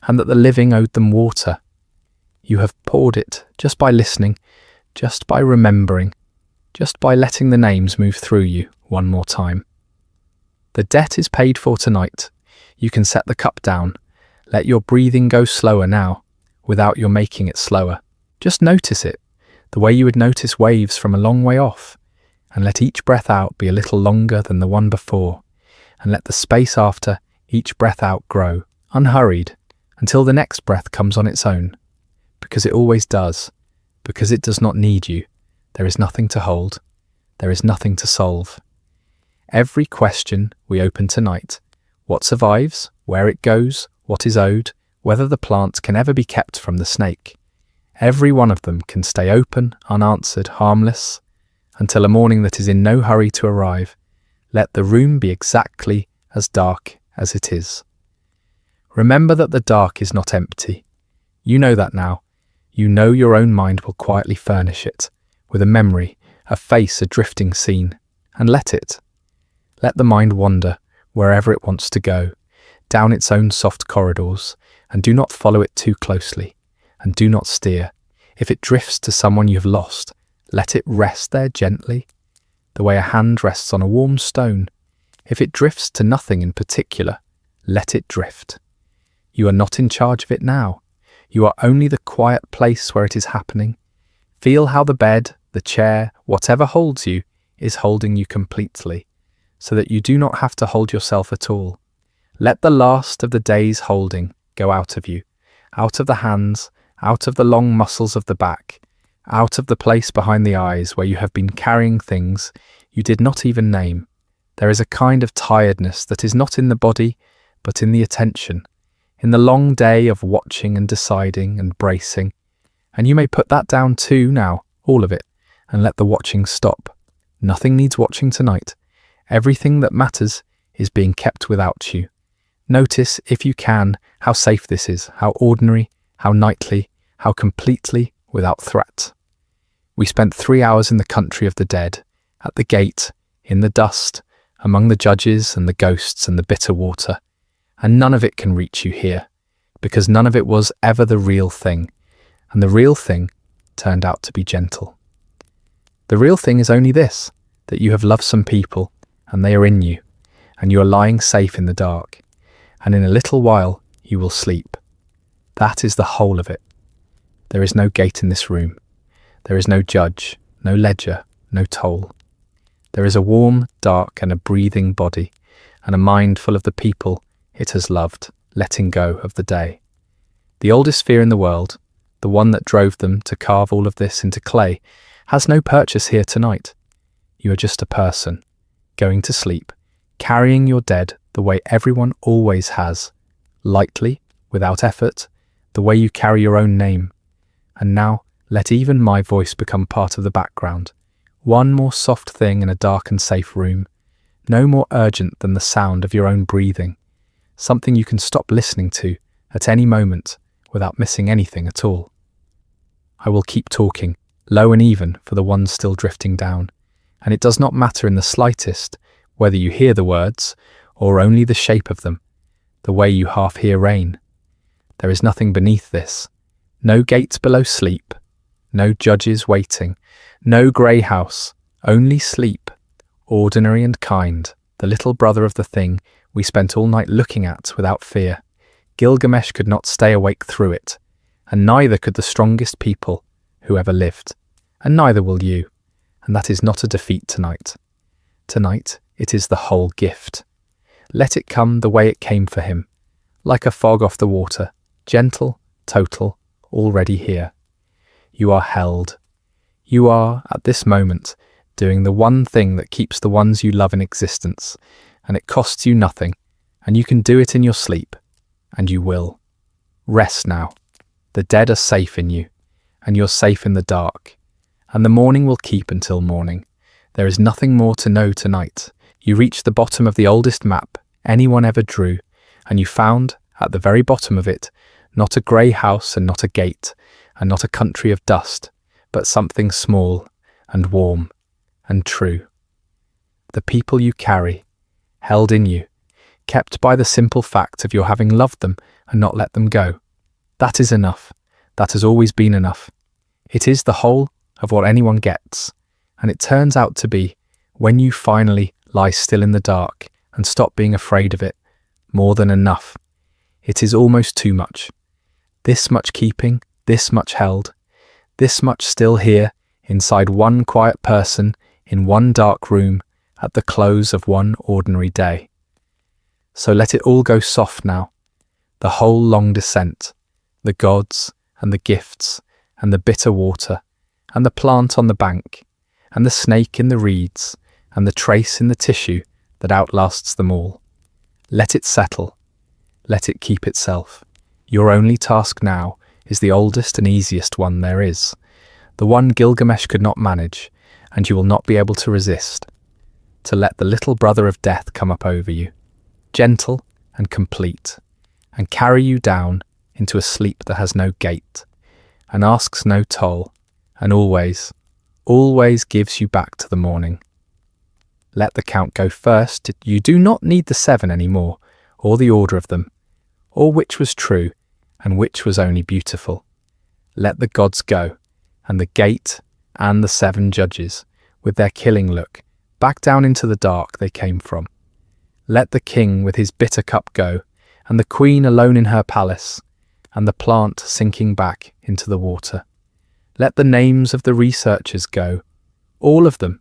and that the living owed them water. You have poured it just by listening, just by remembering, just by letting the names move through you one more time. The debt is paid for tonight. You can set the cup down. Let your breathing go slower now, without your making it slower. Just notice it, the way you would notice waves from a long way off, and let each breath out be a little longer than the one before, and let the space after each breath out grow, unhurried, until the next breath comes on its own, because it always does, because it does not need you. There is nothing to hold. There is nothing to solve. Every question we open tonight, what survives, where it goes, what is owed, whether the plant can ever be kept from the snake, every one of them can stay open, unanswered, harmless, until a morning that is in no hurry to arrive. Let the room be exactly as dark as it is. Remember that the dark is not empty. You know that now. You know your own mind will quietly furnish it, with a memory, a face, a drifting scene, and let it. Let the mind wander wherever it wants to go, down its own soft corridors, and do not follow it too closely, and do not steer. If it drifts to someone you have lost, let it rest there gently, the way a hand rests on a warm stone. If it drifts to nothing in particular, let it drift. You are not in charge of it now. You are only the quiet place where it is happening. Feel how the bed, the chair, whatever holds you, is holding you completely, so that you do not have to hold yourself at all. Let the last of the day's holding go out of you, out of the hands, out of the long muscles of the back, out of the place behind the eyes where you have been carrying things you did not even name. There is a kind of tiredness that is not in the body, but in the attention, in the long day of watching and deciding and bracing. And you may put that down too now, all of it, and let the watching stop. Nothing needs watching tonight. Everything that matters is being kept without you. Notice, if you can, how safe this is, how ordinary, how nightly, how completely without threat. We spent 3 hours in the country of the dead, at the gate, in the dust, among the judges and the ghosts and the bitter water, and none of it can reach you here, because none of it was ever the real thing, and the real thing turned out to be gentle. The real thing is only this, that you have loved some people, and they are in you, and you are lying safe in the dark, and in a little while you will sleep. That is the whole of it. There is no gate in this room. There is no judge, no ledger, no toll. There is a warm, dark, and a breathing body, and a mind full of the people it has loved, letting go of the day. The oldest fear in the world, the one that drove them to carve all of this into clay, has no purchase here tonight. You are just a person, going to sleep, carrying your dead the way everyone always has, lightly, without effort, the way you carry your own name. And now, let even my voice become part of the background. One more soft thing in a dark and safe room, no more urgent than the sound of your own breathing, something you can stop listening to at any moment without missing anything at all. I will keep talking, low and even for the ones still drifting down, and it does not matter in the slightest whether you hear the words or only the shape of them, the way you half hear rain. There is nothing beneath this, no gate below sleep, no judges waiting, no grey house, only sleep, ordinary and kind, the little brother of the thing we spent all night looking at without fear. Gilgamesh could not stay awake through it, and neither could the strongest people who ever lived, and neither will you, and that is not a defeat tonight. Tonight it is the whole gift. Let it come the way it came for him, like a fog off the water, gentle, total, already here. You are held. You are, at this moment, doing the one thing that keeps the ones you love in existence, and it costs you nothing, and you can do it in your sleep, and you will. Rest now. The dead are safe in you, and you're safe in the dark, and the morning will keep until morning. There is nothing more to know tonight. You reached the bottom of the oldest map anyone ever drew, and you found, at the very bottom of it, not a grey house and not a gate, and not a country of dust, but something small and warm and true. The people you carry, held in you, kept by the simple fact of your having loved them and not let them go. That is enough. That has always been enough. It is the whole of what anyone gets, and it turns out to be, when you finally lie still in the dark and stop being afraid of it, more than enough. It is almost too much. This much keeping, this much held, this much still here, inside one quiet person, in one dark room, at the close of one ordinary day. So let it all go soft now, the whole long descent, the gods and the gifts and the bitter water and the plant on the bank and the snake in the reeds and the trace in the tissue that outlasts them all. Let it settle. Let it keep itself. Your only task now is the oldest and easiest one there is, the one Gilgamesh could not manage, and you will not be able to resist, to let the little brother of death come up over you, gentle and complete, and carry you down into a sleep that has no gate, and asks no toll, and always, always gives you back to the morning. Let the count go first. You do not need the 7 anymore, or the order of them, or which was true and which was only beautiful. Let the gods go, and the gate, and the 7 judges, with their killing look, back down into the dark they came from. Let the king with his bitter cup go, and the queen alone in her palace, and the plant sinking back into the water. Let the names of the researchers go, all of them.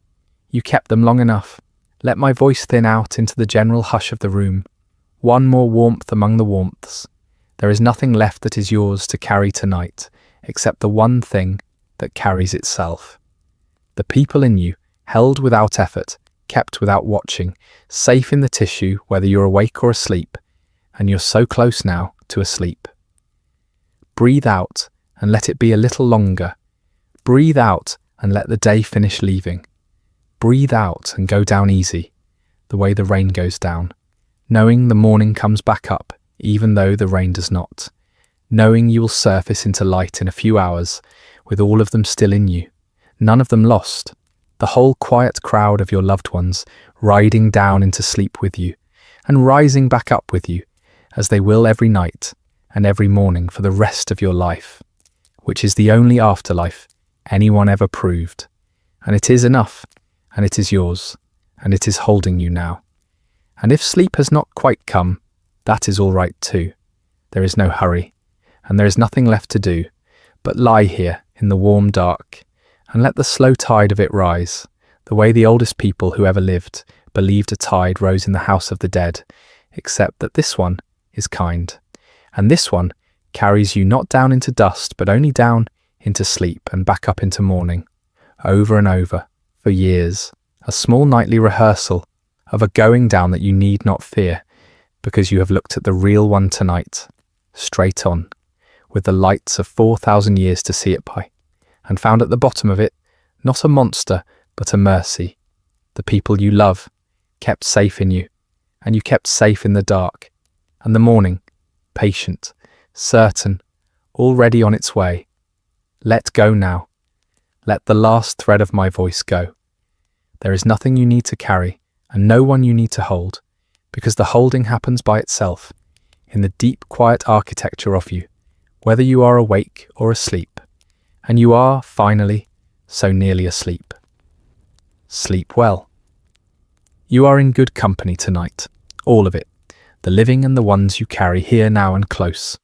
You kept them long enough. Let my voice thin out into the general hush of the room. One more warmth among the warmths. There is nothing left that is yours to carry tonight, except the one thing that carries itself. The people in you, held without effort, kept without watching, safe in the tissue whether you're awake or asleep, and you're so close now to asleep. Breathe out and let it be a little longer. Breathe out and let the day finish leaving. Breathe out and go down easy, the way the rain goes down, knowing the morning comes back up, even though the rain does not, knowing you will surface into light in a few hours, with all of them still in you, none of them lost, the whole quiet crowd of your loved ones riding down into sleep with you, and rising back up with you, as they will every night and every morning for the rest of your life, which is the only afterlife anyone ever proved. And it is enough, and it is yours, and it is holding you now. And if sleep has not quite come, that is all right too. There is no hurry, and there is nothing left to do but lie here in the warm dark, and let the slow tide of it rise, the way the oldest people who ever lived believed a tide rose in the house of the dead, except that this one is kind, and this one carries you not down into dust, but only down into sleep and back up into morning, over and over, for years, a small nightly rehearsal of a going down that you need not fear, because you have looked at the real one tonight, straight on, with the lights of 4,000 years to see it by, and found at the bottom of it not a monster, but a mercy, the people you love, kept safe in you, and you kept safe in the dark, and the morning, patient, certain, already on its way. Let go now. Let the last thread of my voice go. There is nothing you need to carry, and no one you need to hold, because the holding happens by itself, in the deep, quiet architecture of you, whether you are awake or asleep, and you are, finally, so nearly asleep. Sleep well. You are in good company tonight, all of it, the living and the ones you carry here now and close.